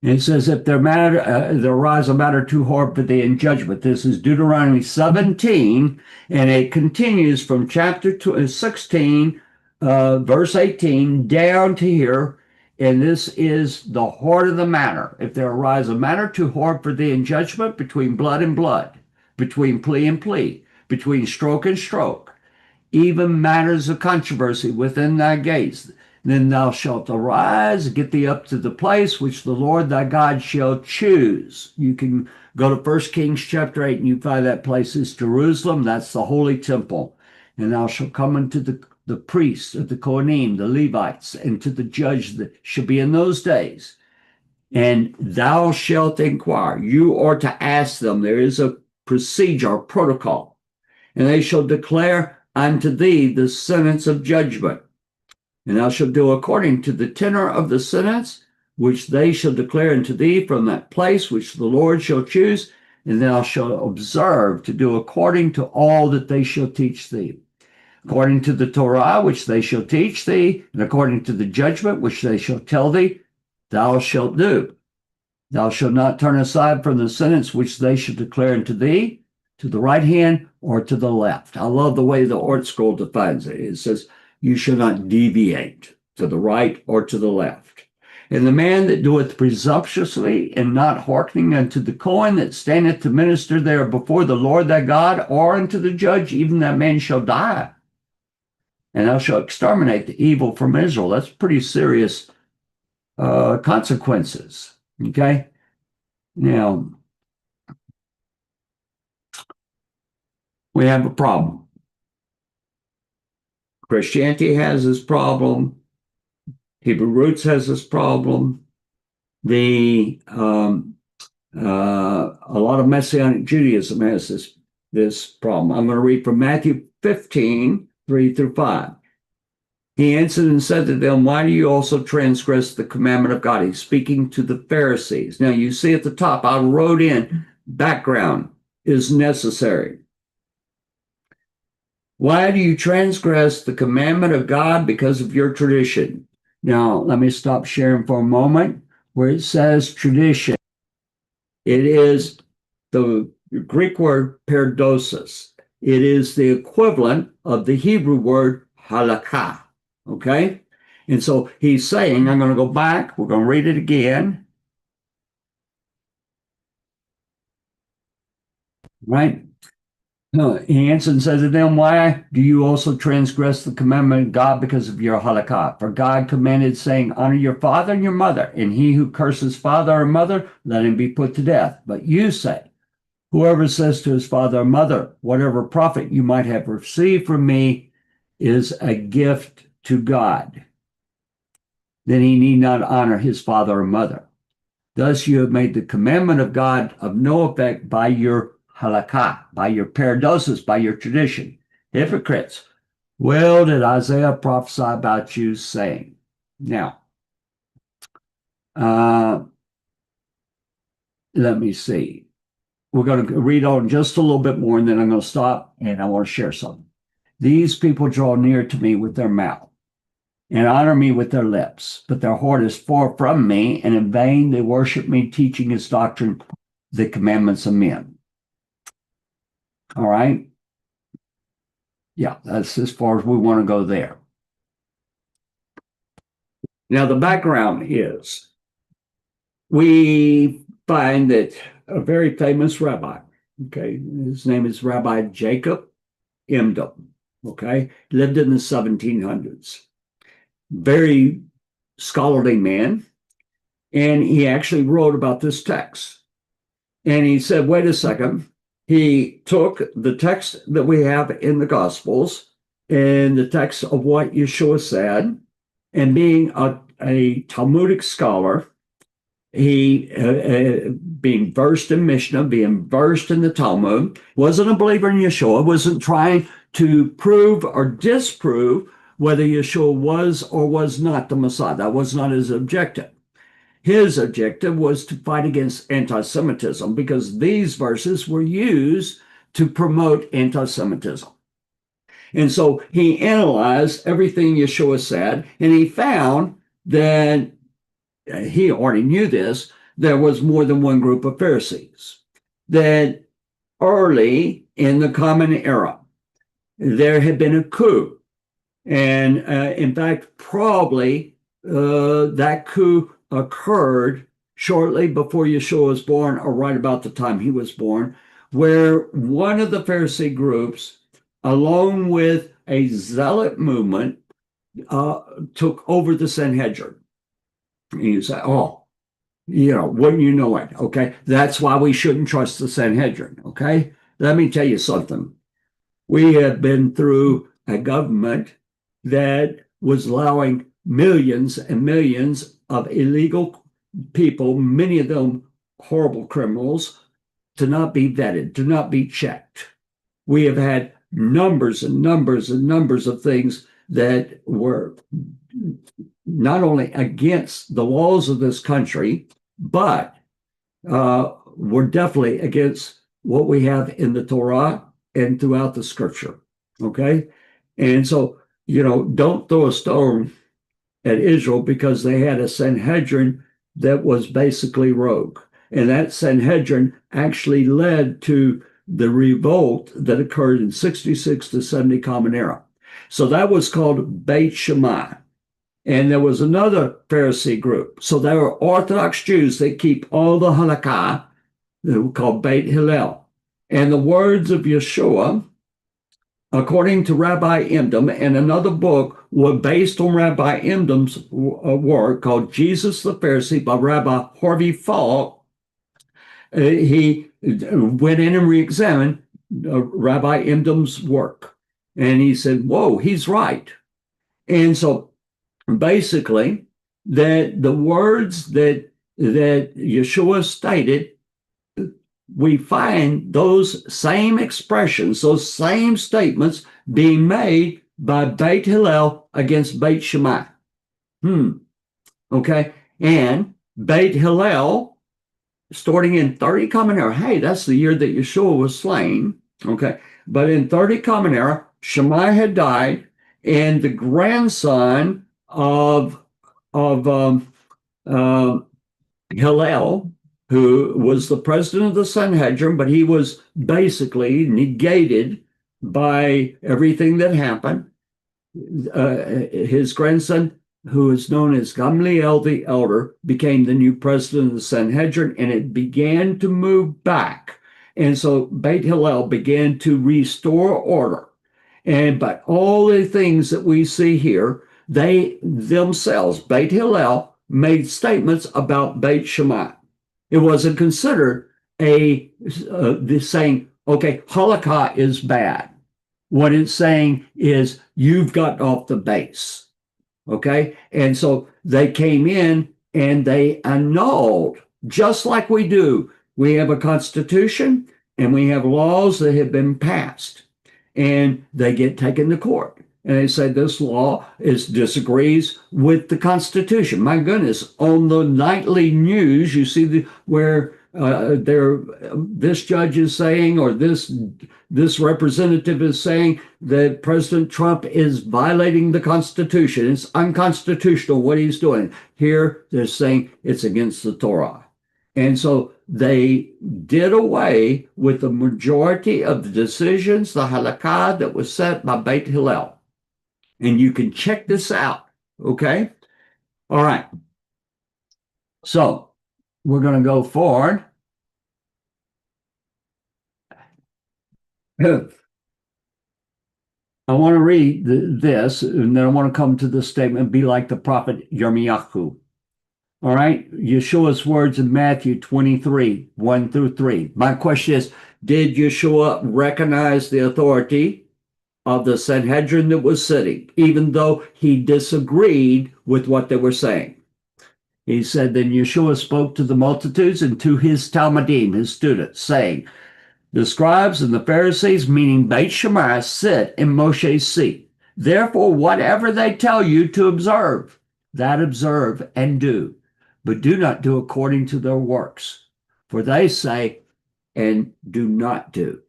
And it says, if there arise a matter too hard for thee in judgment. This is Deuteronomy 17, and it continues from chapter 16, verse 18, down to here. And this is the heart of the matter. If there arise a matter too hard for thee in judgment, between blood and blood, between plea and plea, between stroke and stroke, even matters of controversy within thy gates, then thou shalt arise, get thee up to the place which the Lord thy God shall choose. You can go to 1 Kings chapter 8 and you find that place is Jerusalem. That's the holy temple. And thou shalt come unto the priests of the Kohanim, the Levites, and to the judge that shall be in those days. And thou shalt inquire. You are to ask them. There is a procedure, a protocol. And they shall declare unto thee the sentence of judgment. And thou shalt do according to the tenor of the sentence, which they shall declare unto thee from that place which the Lord shall choose, and thou shalt observe to do according to all that they shall teach thee. According to the Torah which they shall teach thee, and according to the judgment which they shall tell thee, thou shalt do. Thou shalt not turn aside from the sentence which they shall declare unto thee, to the right hand or to the left. I love the way the Ort Scroll defines it. It says, you shall not deviate to the right or to the left. And the man that doeth presumptuously and not hearkening unto the Kohen that standeth to minister there before the Lord thy God, or unto the judge, even that man shall die. And thou shalt exterminate the evil from Israel. That's pretty serious consequences. Okay? Now, we have a problem. Christianity has this problem. Hebrew Roots has this problem. A lot of Messianic Judaism has this problem. I'm going to read from Matthew 15, 3 through 5. He answered and said to them, why do you also transgress the commandment of God? He's speaking to the Pharisees. Now you see at the top, I wrote in, background is necessary. Why do you transgress the commandment of God? Because of your tradition. Now, let me stop sharing for a moment. Where it says tradition, it is the Greek word perdosis. It is the equivalent of the Hebrew word halakha. Okay? And so he's saying, I'm going to go back. We're going to read it again. Right? He answered and said to them, why do you also transgress the commandment of God because of your halakha? For God commanded, saying, honor your father and your mother, and he who curses father or mother, let him be put to death. But you say, whoever says to his father or mother, whatever profit you might have received from me is a gift to God, then he need not honor his father or mother. Thus you have made the commandment of God of no effect by your halakha, by your paradosis, by your tradition. Hypocrites. Well did Isaiah prophesy about you, saying. Now, let me see. We're going to read on just a little bit more, and then I'm going to stop, and I want to share something. These people draw near to me with their mouth and honor me with their lips, but their heart is far from me, and in vain they worship me, teaching his doctrine, the commandments of men. All right? Yeah, that's as far as we want to go there. Now, the background is we find that a very famous rabbi, okay, his name is Rabbi Jacob Emdom, okay, lived in the 1700s. Very scholarly man. And he actually wrote about this text. And he said, wait a second. He took the text that we have in the Gospels and the text of what Yeshua said, and being a Talmudic scholar, he, being versed in Mishnah, being versed in the Talmud, wasn't a believer in Yeshua, wasn't trying to prove or disprove whether Yeshua was or was not the Messiah. That was not his objective. His objective was to fight against anti-Semitism, because these verses were used to promote anti-Semitism. And so he analyzed everything Yeshua said, and he found that he already knew this, there was more than one group of Pharisees. That early in the Common Era, there had been a coup. And in fact, probably that coup occurred shortly before Yeshua was born, or right about the time he was born, where one of the Pharisee groups, along with a zealot movement, took over the Sanhedrin. And you say, oh, wouldn't you know it? Okay, that's why we shouldn't trust the Sanhedrin. Okay, let me tell you something. We have been through a government that was allowing millions and millions of illegal people, many of them horrible criminals, to not be vetted, to not be checked. We have had numbers and numbers and numbers of things that were not only against the laws of this country, but were definitely against what we have in the Torah and throughout the scripture. Okay? And so, don't throw a stone at Israel because they had a Sanhedrin that was basically rogue. And that Sanhedrin actually led to the revolt that occurred in 66 to 70 Common Era. So that was called Beit Shammai. And there was another Pharisee group. So there were Orthodox Jews that keep all the halakha, that were called Beit Hillel. And the words of Yeshua, according to Rabbi Emdom, and another book, were based on Rabbi Emdom's work called Jesus the Pharisee by Rabbi Harvey Falk. He went in and re-examined Rabbi Emdom's work. And he said, whoa, he's right. And so basically, that the words that Yeshua stated, we find those same expressions, those same statements being made by Beit Hillel against Beit Shammai. Okay. And Beit Hillel, starting in 30 Common Era, hey, that's the year that Yeshua was slain. Okay. But in 30 Common Era, Shammai had died, and the grandson of Hillel, who was the president of the Sanhedrin, but he was basically negated by everything that happened. His grandson, who is known as Gamliel the Elder, became the new president of the Sanhedrin, and it began to move back. And so Beit Hillel began to restore order. But all the things that we see here, they themselves, Beit Hillel, made statements about Beit Shammai. It wasn't considered saying, okay, halakha is bad. What it's saying is you've got off the base. Okay? And so they came in and they annulled, just like we do. We have a constitution and we have laws that have been passed, and they get taken to court. And they say this law disagrees with the Constitution. My goodness, on the nightly news, you see where this judge is saying, or this representative is saying that President Trump is violating the Constitution. It's unconstitutional what he's doing. Here, they're saying it's against the Torah. And so they did away with the majority of the decisions, the halakha that was set by Beit Hillel. And you can check this out, okay? All right. So we're going to go forward. I want to read this, and then I want to come to the statement, be like the prophet Yirmiyahu. All right. Yeshua's words in Matthew 23, 1 through 3. My question is, did Yeshua recognize the authority of the Sanhedrin that was sitting, even though he disagreed with what they were saying? He said, then Yeshua spoke to the multitudes and to his Talmudim, his students, saying, the scribes and the Pharisees, meaning Beit Shammai, sit in Moshe's seat. Therefore, whatever they tell you to observe, that observe and do, but do not do according to their works. For they say, and do not do.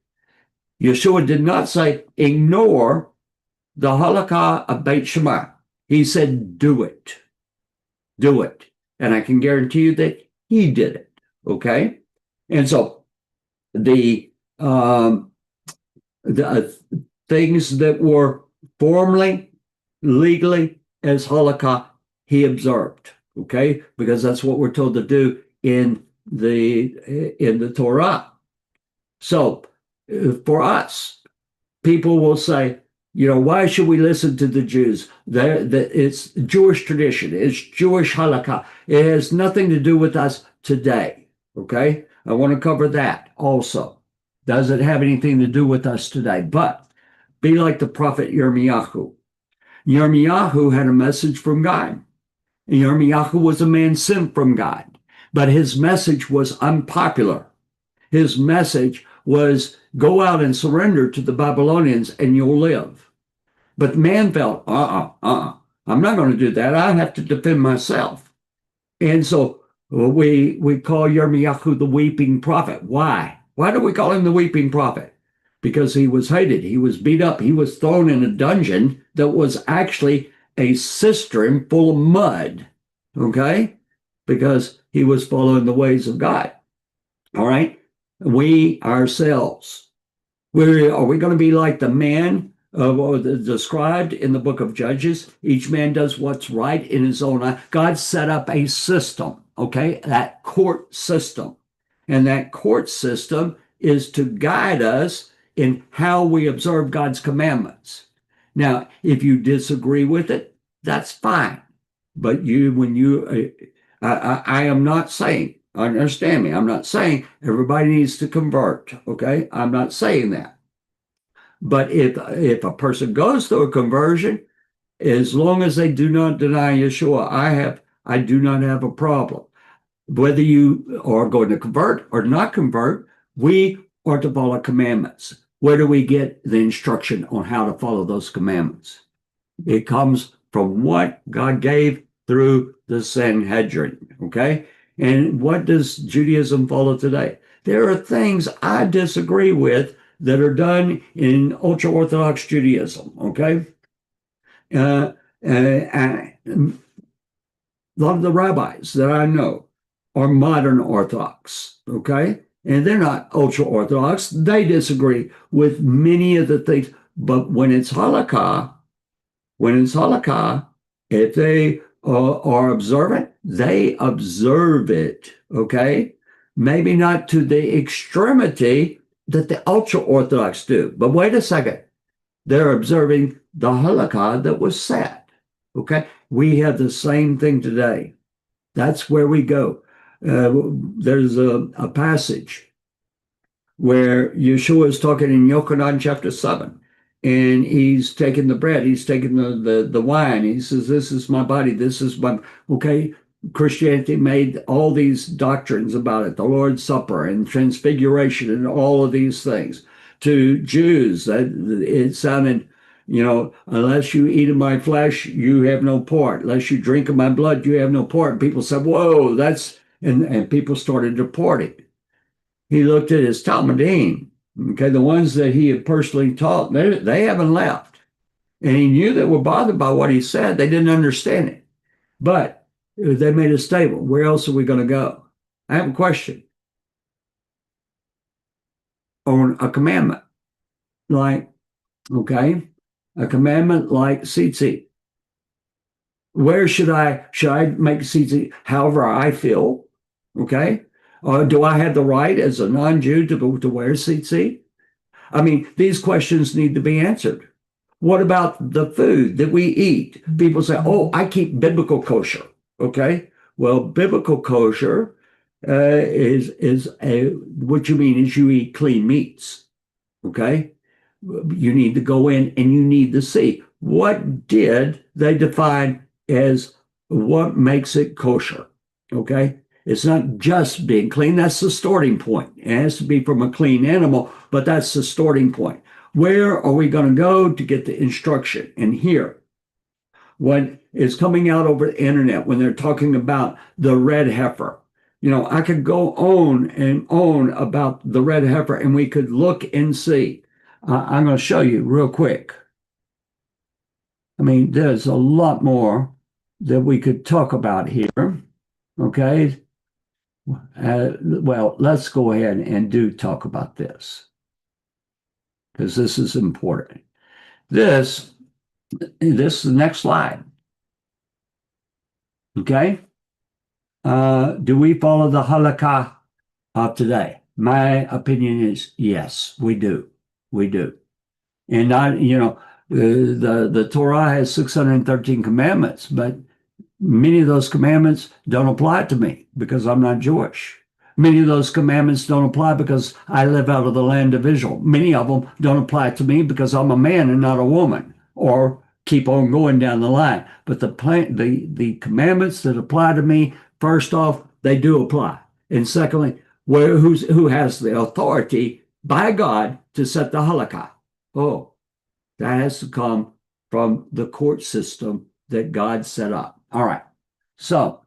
Yeshua did not say, ignore the halakha of Beit Shammai. He said, do it. Do it. And I can guarantee you that he did it. Okay? And so the things that were formally, legally as halakha, he observed. Okay, because that's what we're told to do in the Torah. So for us, people will say, why should we listen to the Jews? It's Jewish tradition. It's Jewish halakha. It has nothing to do with us today. Okay, I want to cover that also. Doesn't have anything to do with us today. But be like the prophet Yirmiyahu. Yirmiyahu had a message from God. Yirmiyahu was a man sent from God, but his message was unpopular. His message was go out and surrender to the Babylonians and you'll live. But man felt, I'm not going to do that. I have to defend myself. And so we call Yirmiyahu the weeping prophet. Why? Why do we call him the weeping prophet? Because he was hated. He was beat up. He was thrown in a dungeon that was actually a cistern full of mud, okay? Because he was following the ways of God. All right? We ourselves, are we going to be like the man described in the book of Judges? Each man does what's right in his own eye. God set up a system, okay? That court system. And that court system is to guide us in how we observe God's commandments. Now, if you disagree with it, that's fine. But I am not saying, understand me, I'm not saying everybody needs to convert, okay? I'm not saying that. But if a person goes through a conversion, as long as they do not deny Yeshua, I do not have a problem. Whether you are going to convert or not convert, we are to follow commandments. Where do we get the instruction on how to follow those commandments? It comes from what God gave through the Sanhedrin, okay? And what does Judaism follow today? There are things I disagree with that are done in ultra-Orthodox Judaism, okay? A lot of the rabbis that I know are modern Orthodox, okay? And they're not ultra-Orthodox. They disagree with many of the things. But when it's halakha, if they are observant, they observe it, okay? Maybe not to the extremity that the ultra-Orthodox do. But wait a second. They're observing the halakha that was set, okay? We have the same thing today. That's where we go. There's a passage where Yeshua is talking in Yochanan chapter 7, and he's taking the bread, he's taking the wine. He says, this is my body, this is my, okay? Christianity made all these doctrines about it, the Lord's Supper and Transfiguration and all of these things. To Jews, it sounded, unless you eat of my flesh, you have no part. Unless you drink of my blood, you have no part. And people said, whoa, and people started departing. He looked at his Talmudim, okay, the ones that he had personally taught, they haven't left. And he knew they were bothered by what he said. They didn't understand it. But they made a statement. Where else are we going to go? I have a question on a commandment. A commandment like tzitzit. Where should I make tzitzit however I feel? Okay. Do I have the right as a non-Jew to wear tzitzit? I mean, these questions need to be answered. What about the food that we eat? People say, "Oh, I keep biblical kosher." Okay. Well, biblical kosher is what you mean is you eat clean meats. Okay. You need to go in and you need to see what did they define as what makes it kosher. Okay. It's not just being clean. That's the starting point. It has to be from a clean animal, but that's the starting point. Where are we going to go to get the instruction? And here, what is coming out over the internet when they're talking about the red heifer. I could go on and on about the red heifer, and we could look and see. I'm going to show you real quick. I mean, there's a lot more that we could talk about here. Okay. Well, let's go ahead and talk about this because this is important. This is the next slide. Okay. Do we follow the halakha of today? My opinion is yes, we do. We do. And the Torah has 613 commandments, but many of those commandments don't apply to me because I'm not Jewish. Many of those commandments don't apply because I live out of the land of Israel. Many of them don't apply to me because I'm a man and not a woman, or keep on going down the line. But the commandments that apply to me, first off, they do apply. And secondly, who has the authority by God to set the halakha? Oh, that has to come from the court system that God set up. All right. So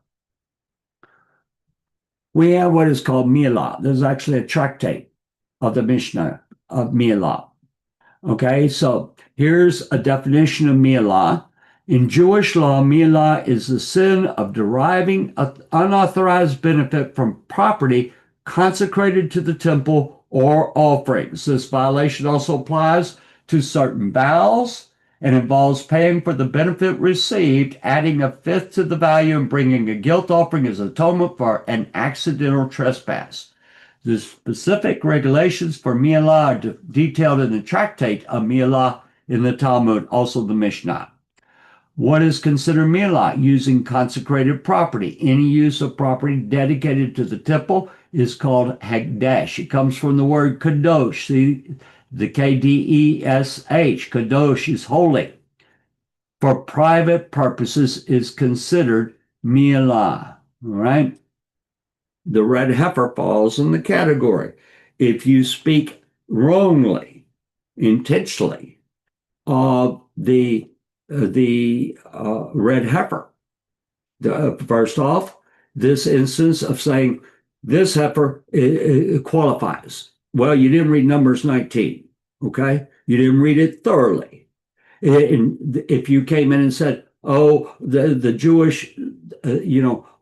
we have what is called Milah. There's actually a tractate of the Mishnah of Milah. Okay, so here's a definition of Milah. In Jewish law, Milah is the sin of deriving unauthorized benefit from property consecrated to the temple or offerings. This violation also applies to certain vows and involves paying for the benefit received, adding a fifth to the value, and bringing a guilt offering as atonement for an accidental trespass. The specific regulations for Milah are detailed in the tractate of Milah in the Talmud, also the Mishnah. What is considered Milah? Using consecrated property. Any use of property dedicated to the temple is called Hekdesh. It comes from the word Kadosh. See, the K-D-E-S-H. Kadosh is holy. For private purposes is considered Milah. All right? The red heifer falls in the category. If you speak wrongly, intentionally, of the red heifer, first off, this instance of saying this heifer qualifies. Well, you didn't read Numbers 19, okay? You didn't read it thoroughly. And if you came in and said, oh, the Jewish,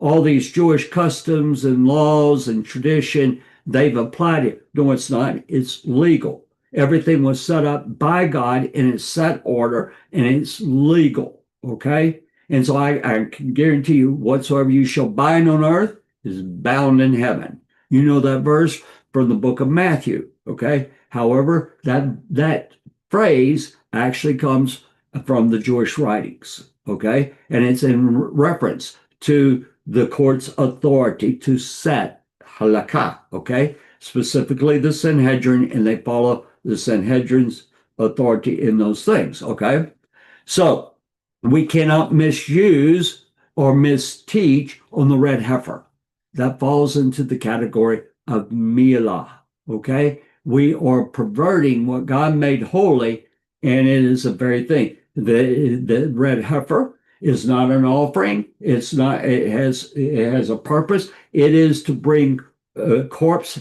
all these Jewish customs and laws and tradition, they've applied it. No, it's not. It's legal. Everything was set up by God in its set order, and it's legal, okay? And so I can guarantee you, whatsoever you shall bind on earth is bound in heaven. You know that verse from the book of Matthew, okay? However, that phrase actually comes from the Jewish writings, okay? And it's in reference to the court's authority to set halakha, okay? Specifically the Sanhedrin, and they follow the Sanhedrin's authority in those things, okay? So we cannot misuse or misteach on the red heifer. That falls into the category of milah, okay? We are perverting what God made holy, and it is a very thing. The red heifer is not an offering. It's not. It has a purpose. It is to bring corpse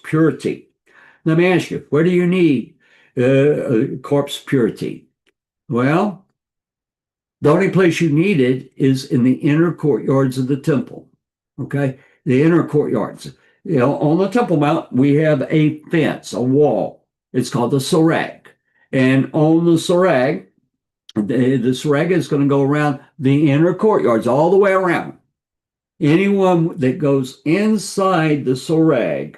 purity. Let me ask you, where do you need corpse purity? Well, the only place you need it is in the inner courtyards of the temple. Okay, the inner courtyards. On the Temple Mount, we have a fence, a wall. It's called the Soreg. And on the Soreg, The Sareg is going to go around the inner courtyards all the way around. Anyone that goes inside the Soreg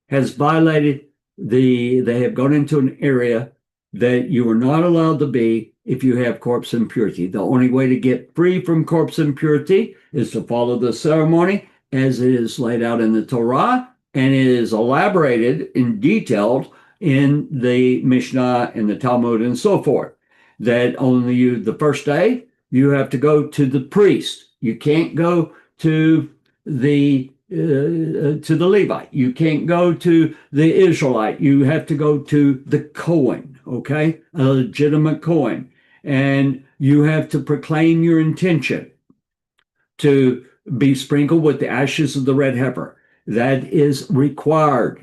has violated they have gone into an area that you are not allowed to be if you have corpse impurity. The only way to get free from corpse impurity is to follow the ceremony as it is laid out in the Torah, and it is elaborated and detailed in the Mishnah and the Talmud and so forth. That only the first day you have to go to the priest. You can't go to the Levite. You can't go to the Israelite. You have to go to the Cohen, okay? A legitimate Cohen. And you have to proclaim your intention to be sprinkled with the ashes of the red heifer. That is required.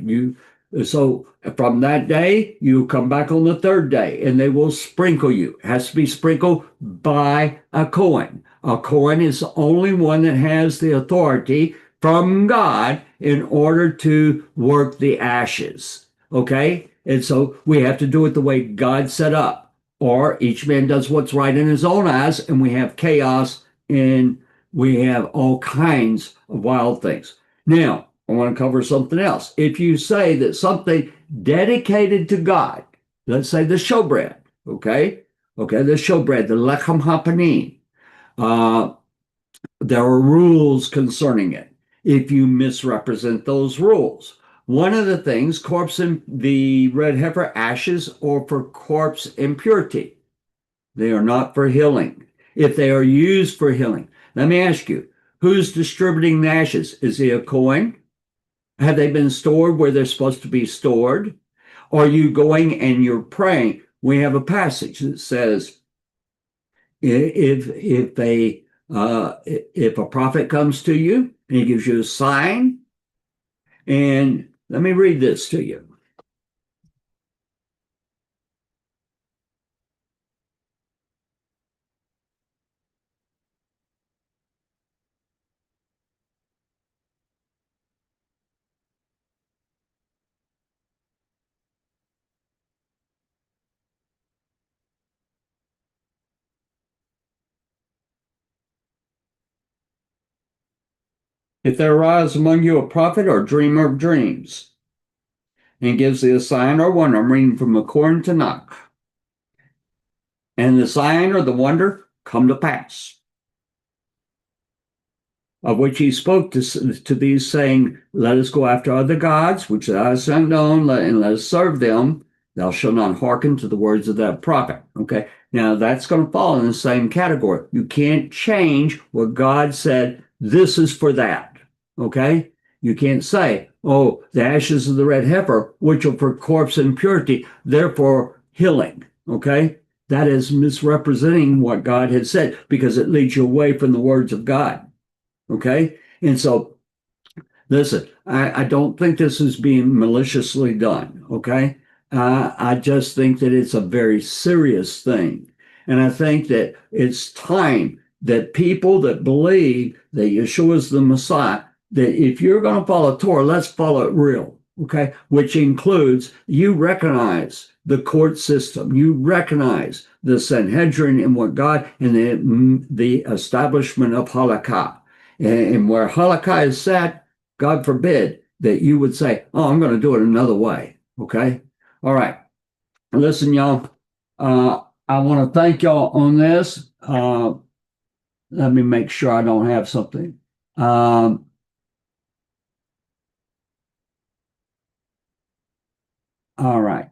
So from that day, you come back on the third day and they will sprinkle you. It has to be sprinkled by a Cohen. A Cohen is the only one that has the authority from God in order to work the ashes. Okay? And so we have to do it the way God set up, or each man does what's right in his own eyes, and we have chaos and we have all kinds of wild things. Now, I want to cover something else. If you say that something dedicated to God, let's say the showbread, okay? Okay, the showbread, the lechem hapanim, there are rules concerning it. If you misrepresent those rules, one of the things, the red heifer ashes are for corpse impurity. They are not for healing. If they are used for healing, let me ask you, who's distributing the ashes? Is he a Kohen? Have they been stored where they're supposed to be stored? Are you going and you're praying? We have a passage that says, if a prophet comes to you and he gives you a sign, and let me read this to you. If there arise among you a prophet or dreamer of dreams, and gives thee a sign or wonder, I'm reading from according to Tanakh, and the sign or the wonder come to pass, of which he spoke to these, saying, let us go after other gods, which thou hast unknown, and let us serve them. Thou shalt not hearken to the words of that prophet. Okay, now that's going to fall in the same category. You can't change what God said. This is for that. Okay, you can't say, oh, the ashes of the red heifer, which are for corpse impurity, therefore healing. Okay, that is misrepresenting what God had said, because it leads you away from the words of God. Okay, and so listen, I don't think this is being maliciously done. Okay, I just think that it's a very serious thing, and I think that it's time that people that believe that Yeshua is the Messiah, that if you're going to follow Torah, let's follow it real, okay? Which includes you recognize the court system, you recognize the Sanhedrin and what God, and the establishment of halakha. And where halakha is set, God forbid that you would say, oh, I'm going to do it another way, okay? All right. Listen, y'all, I want to thank y'all on this. Let me make sure I don't have something. All right.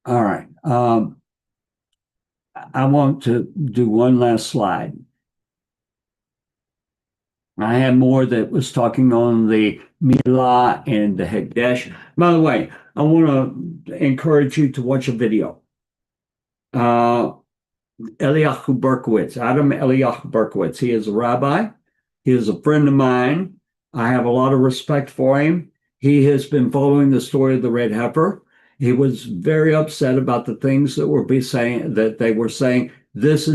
All right. I want to do one last slide. I had more that was talking on the Milah and the Hekdesh. By the way, I want to encourage you to watch a video. Eliyahu Berkowitz, Adam Eliyahu Berkowitz. He is a rabbi. He is a friend of mine. I have a lot of respect for him. He has been following the story of the red heifer. He was very upset about the things that they were saying. This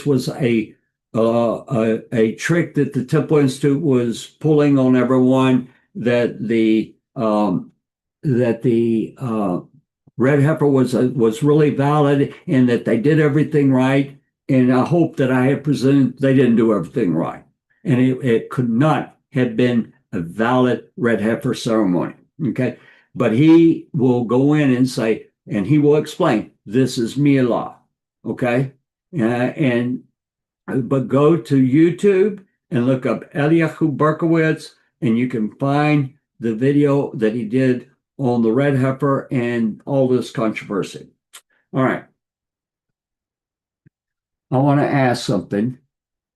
was a a trick that the Temple Institute was pulling on everyone, that the red heifer was really valid and that they did everything right. And I hope that I have presented they didn't do everything right, and it could not have been a valid red heifer ceremony. Okay, but he will go in and say, and he will explain, this is Milah. Okay, and but go to YouTube and look up Eliyahu Berkowitz, and you can find the video that he did on the red heifer and all this controversy. All right. I want to ask something,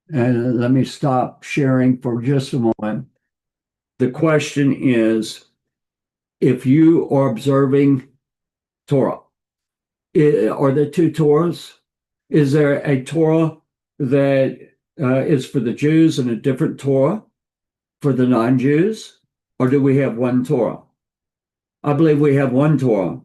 and let me stop sharing for just a moment. The question is, if you are observing Torah, are there two Torahs? Is there a Torah that is for the Jews and a different Torah for the non-Jews? Or do we have one Torah? I believe we have one Torah,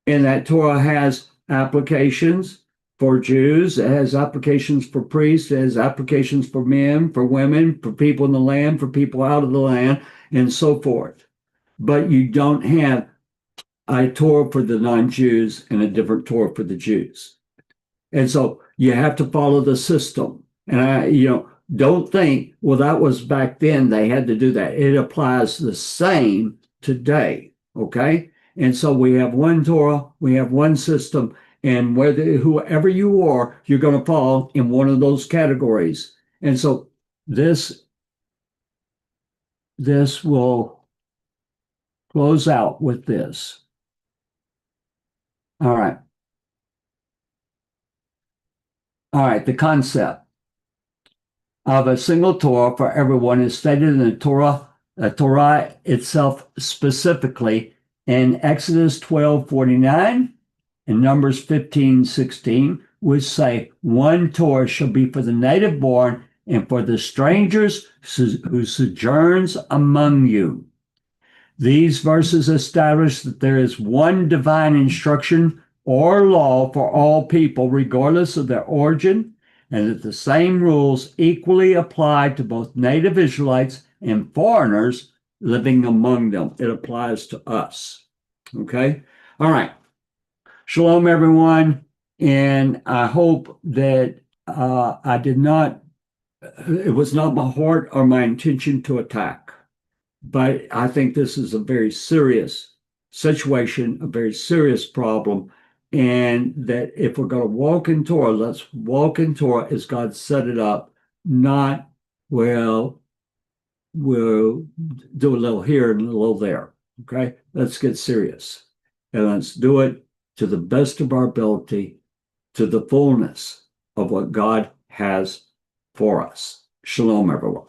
and that Torah has applications for Jews, it has applications for priests, it has applications for men, for women, for people in the land, for people out of the land, and so forth. But you don't have a Torah for the non-Jews and a different Torah for the Jews. And so you have to follow the system. And don't think, well, that was back then, they had to do that. It applies the same today. Okay. And so we have one Torah, we have one system, and whoever you are, you're going to fall in one of those categories. And so this will close out with this. All right. All right, the concept of a single Torah for everyone is stated in the Torah itself, specifically in Exodus 12:49 and Numbers 15:16, which say, one Torah shall be for the native born and for the strangers who sojourns among you. These verses establish that there is one divine instruction or law for all people, regardless of their origin, and that the same rules equally apply to both native Israelites and foreigners living among them. It applies to us. Okay? All right. Shalom, everyone. And I hope that it was not my heart or my intention to attack. But I think this is a very serious situation, a very serious problem. And that if we're going to walk in Torah, let's walk in Torah as God set it up, not, well, we'll do a little here and a little there. Okay? Let's get serious. And let's do it to the best of our ability, to the fullness of what God has for us. Shalom, everyone.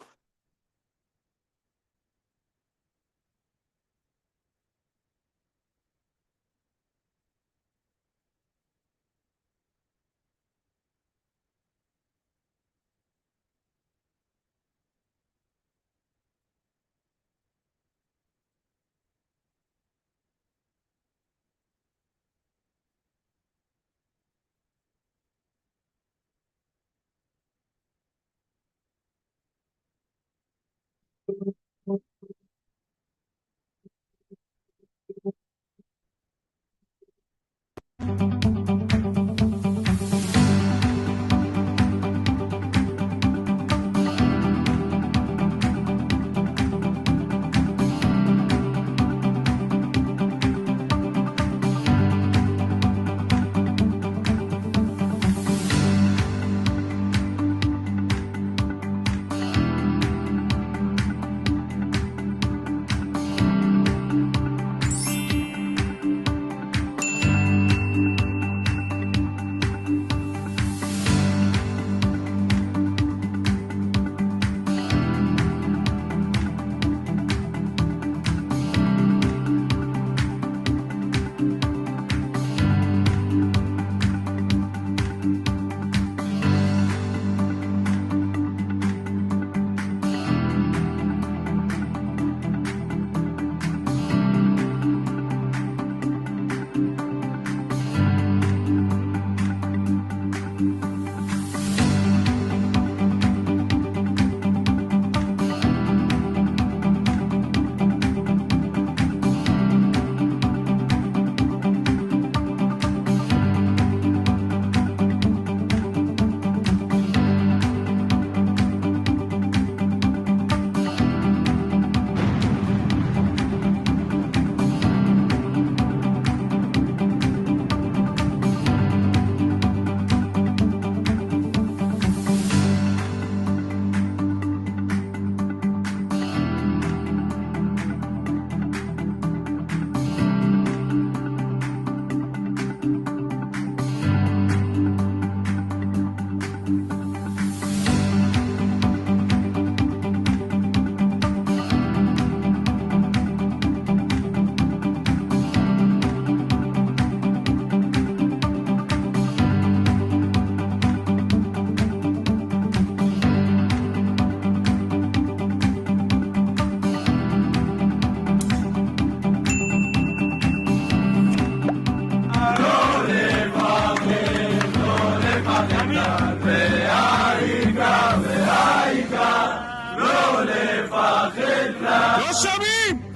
شميم.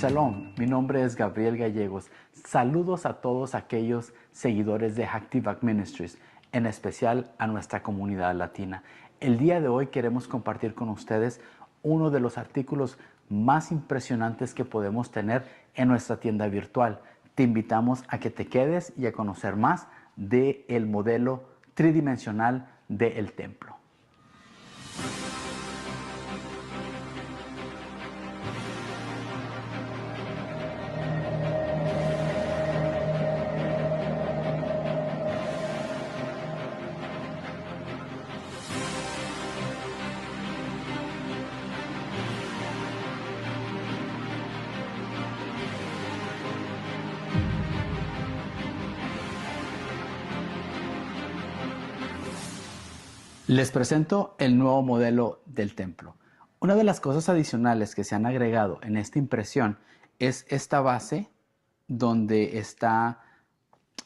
Shalom, mi nombre es Gabriel Gallegos. Saludos a todos aquellos seguidores de Active Ministries, en especial a nuestra comunidad latina. El día de hoy queremos compartir con ustedes uno de los artículos más impresionantes que podemos tener en nuestra tienda virtual. Te invitamos a que te quedes y a conocer más del modelo tridimensional del templo. Les presento el nuevo modelo del templo. Una de las cosas adicionales que se han agregado en esta impresión es esta base donde está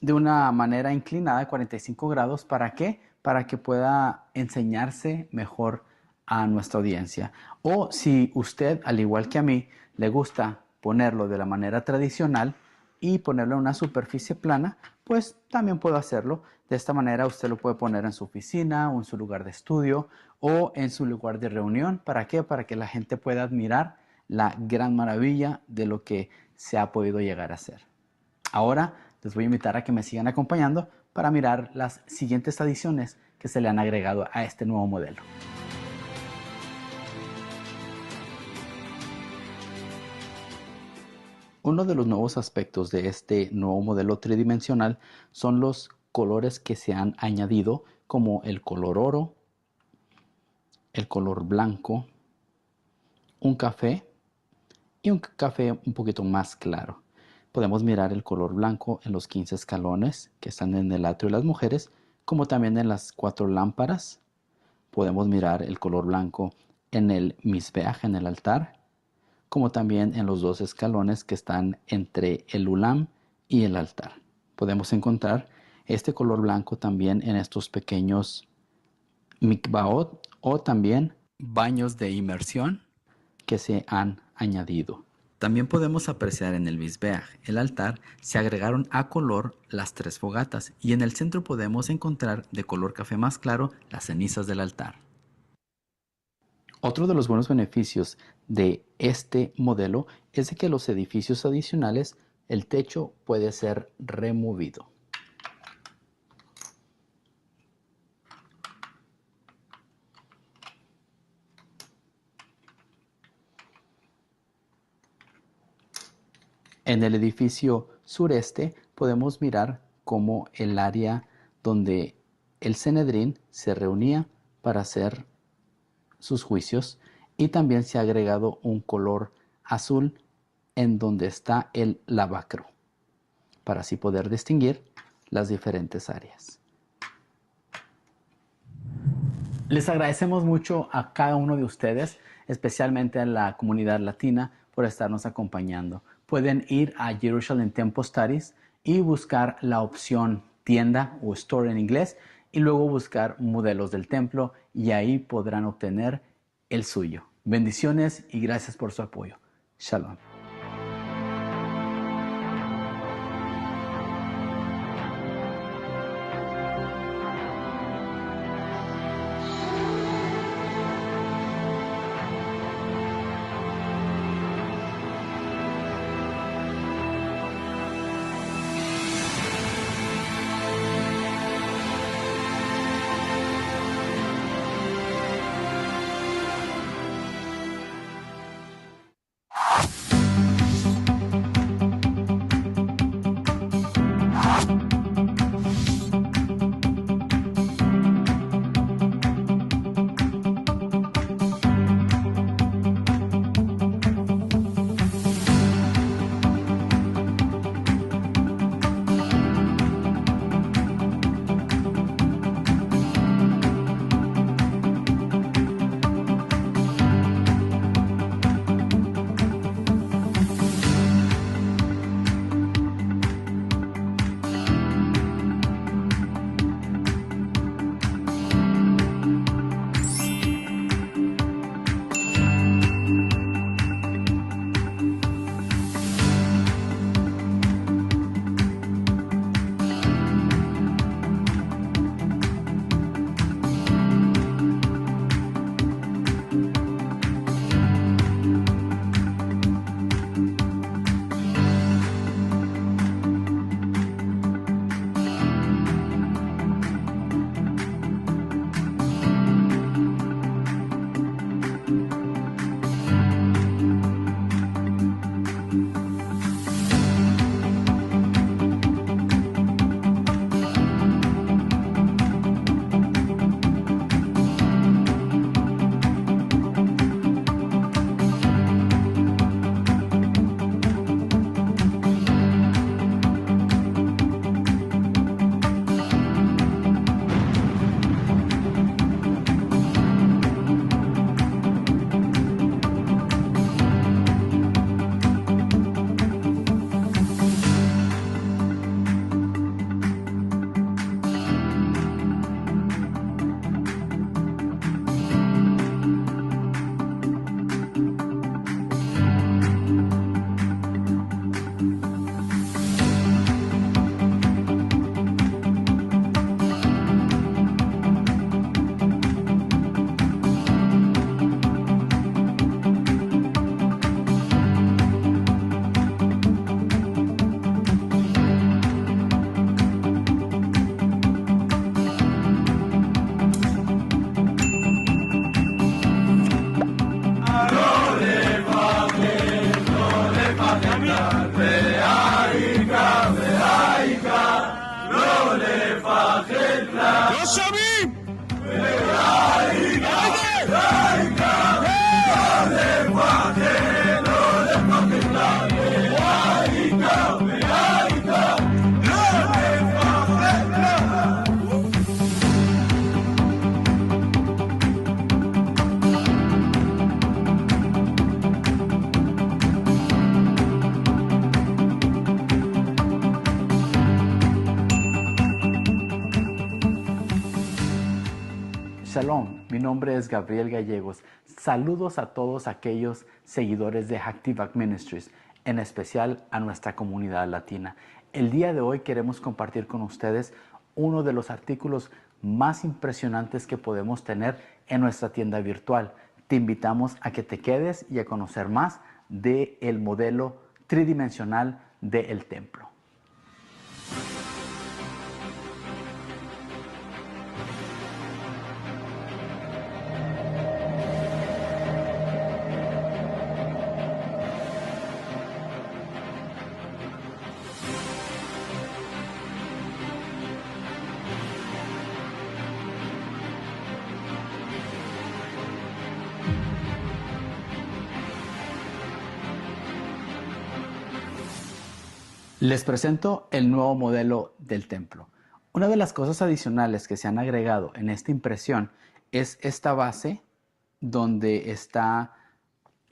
de una manera inclinada, 45 grados. ¿Para qué? Para que pueda enseñarse mejor a nuestra audiencia. O si usted, al igual que a mí, le gusta ponerlo de la manera tradicional y ponerlo en una superficie plana, pues también puedo hacerlo. De esta manera usted lo puede poner en su oficina o en su lugar de estudio o en su lugar de reunión. ¿Para qué? Para que la gente pueda admirar la gran maravilla de lo que se ha podido llegar a hacer. Ahora les voy a invitar a que me sigan acompañando para mirar las siguientes adiciones que se le han agregado a este nuevo modelo. Uno de los nuevos aspectos de este nuevo modelo tridimensional son los colores que se han añadido, como el color oro, el color blanco, un café y un café un poquito más claro. Podemos mirar el color blanco en los 15 escalones que están en el atrio de las mujeres, como también en las 4 lámparas. Podemos mirar el color blanco en el misbeaj, en el altar, como también en los 2 escalones que están entre el ulam y el altar. Podemos encontrar este color blanco también en estos pequeños mikvaot o también baños de inmersión que se han añadido. También podemos apreciar en el misbeaj, el altar, se agregaron a color las 3 fogatas y en el centro podemos encontrar de color café más claro las cenizas del altar. Otro de los buenos beneficios de este modelo es de que los edificios adicionales, el techo puede ser removido. En el edificio sureste podemos mirar cómo el área donde el Sanedrín se reunía para hacer sus juicios, y también se ha agregado un color azul en donde está el lavacro para así poder distinguir las diferentes áreas. Les agradecemos mucho a cada uno de ustedes, especialmente a la comunidad latina, por estarnos acompañando. Pueden ir a Jerusalem Temple Studies y buscar la opción tienda o store en inglés y luego buscar modelos del templo y ahí podrán obtener el suyo. Bendiciones y gracias por su apoyo. Shalom. شميم. Shalom, mi nombre es Gabriel Gallegos. Saludos a todos aquellos seguidores de Active Ministries, en especial a nuestra comunidad latina. El día de hoy queremos compartir con ustedes uno de los artículos más impresionantes que podemos tener en nuestra tienda virtual. Te invitamos a que te quedes y a conocer más del modelo tridimensional del templo. Les presento el nuevo modelo del templo. Una de las cosas adicionales que se han agregado en esta impresión es esta base donde está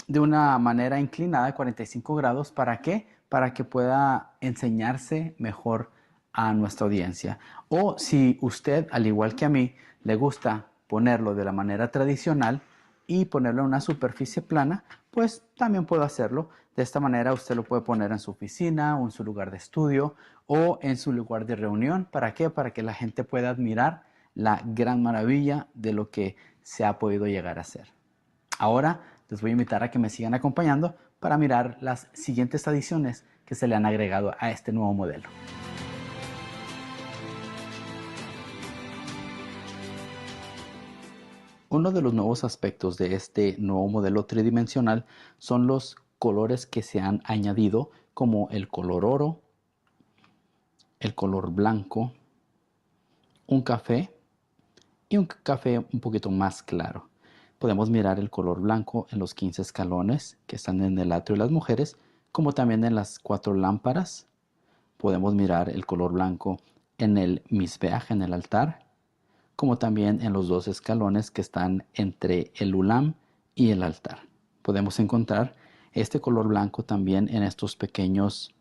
de una manera inclinada, 45 grados. ¿Para qué? Para que pueda enseñarse mejor a nuestra audiencia. O si usted, al igual que a mí, le gusta ponerlo de la manera tradicional y ponerlo en una superficie plana, pues también puedo hacerlo. De esta manera usted lo puede poner en su oficina o en su lugar de estudio o en su lugar de reunión. ¿Para qué? Para que la gente pueda admirar la gran maravilla de lo que se ha podido llegar a hacer. Ahora les voy a invitar a que me sigan acompañando para mirar las siguientes adiciones que se le han agregado a este nuevo modelo. Uno de los nuevos aspectos de este nuevo modelo tridimensional son los colores que se han añadido, como el color oro, el color blanco, un café y un café un poquito más claro. Podemos mirar el color blanco en los 15 escalones que están en el atrio de las mujeres, como también en las 4 lámparas. Podemos mirar el color blanco en el misbeaj, en el altar, como también en los 2 escalones que están entre el ulam y el altar. Podemos encontrar este color blanco también en estos pequeños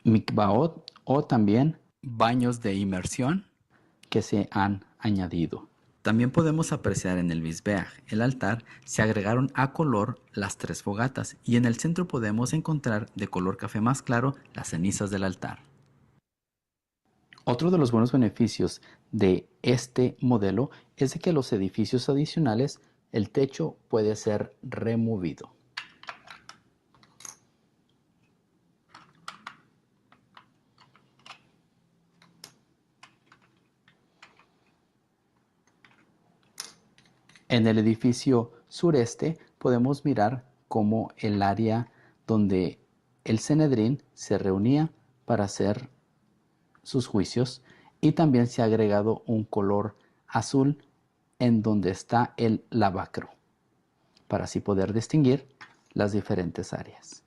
mikvaot o también baños de inmersión que se han añadido. También podemos apreciar en el misbeaj, el altar, se agregaron a color las 3 fogatas y en el centro podemos encontrar de color café más claro las cenizas del altar. Otro de los buenos beneficios de este modelo es de que los edificios adicionales, el techo puede ser removido. En el edificio sureste podemos mirar cómo el área donde el Sanedrín se reunía para hacer sus juicios, y también se ha agregado un color azul en donde está el lavacro para así poder distinguir las diferentes áreas.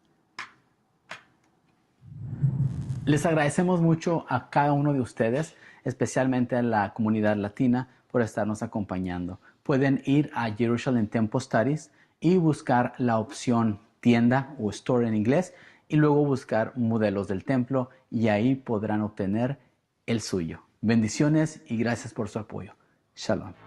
Les agradecemos mucho a cada uno de ustedes, especialmente a la comunidad latina, por estarnos acompañando. Pueden ir a Jerusalem Temple Studies y buscar la opción tienda o store en inglés y luego buscar modelos del templo y ahí podrán obtener el suyo. Bendiciones y gracias por su apoyo. Shalom.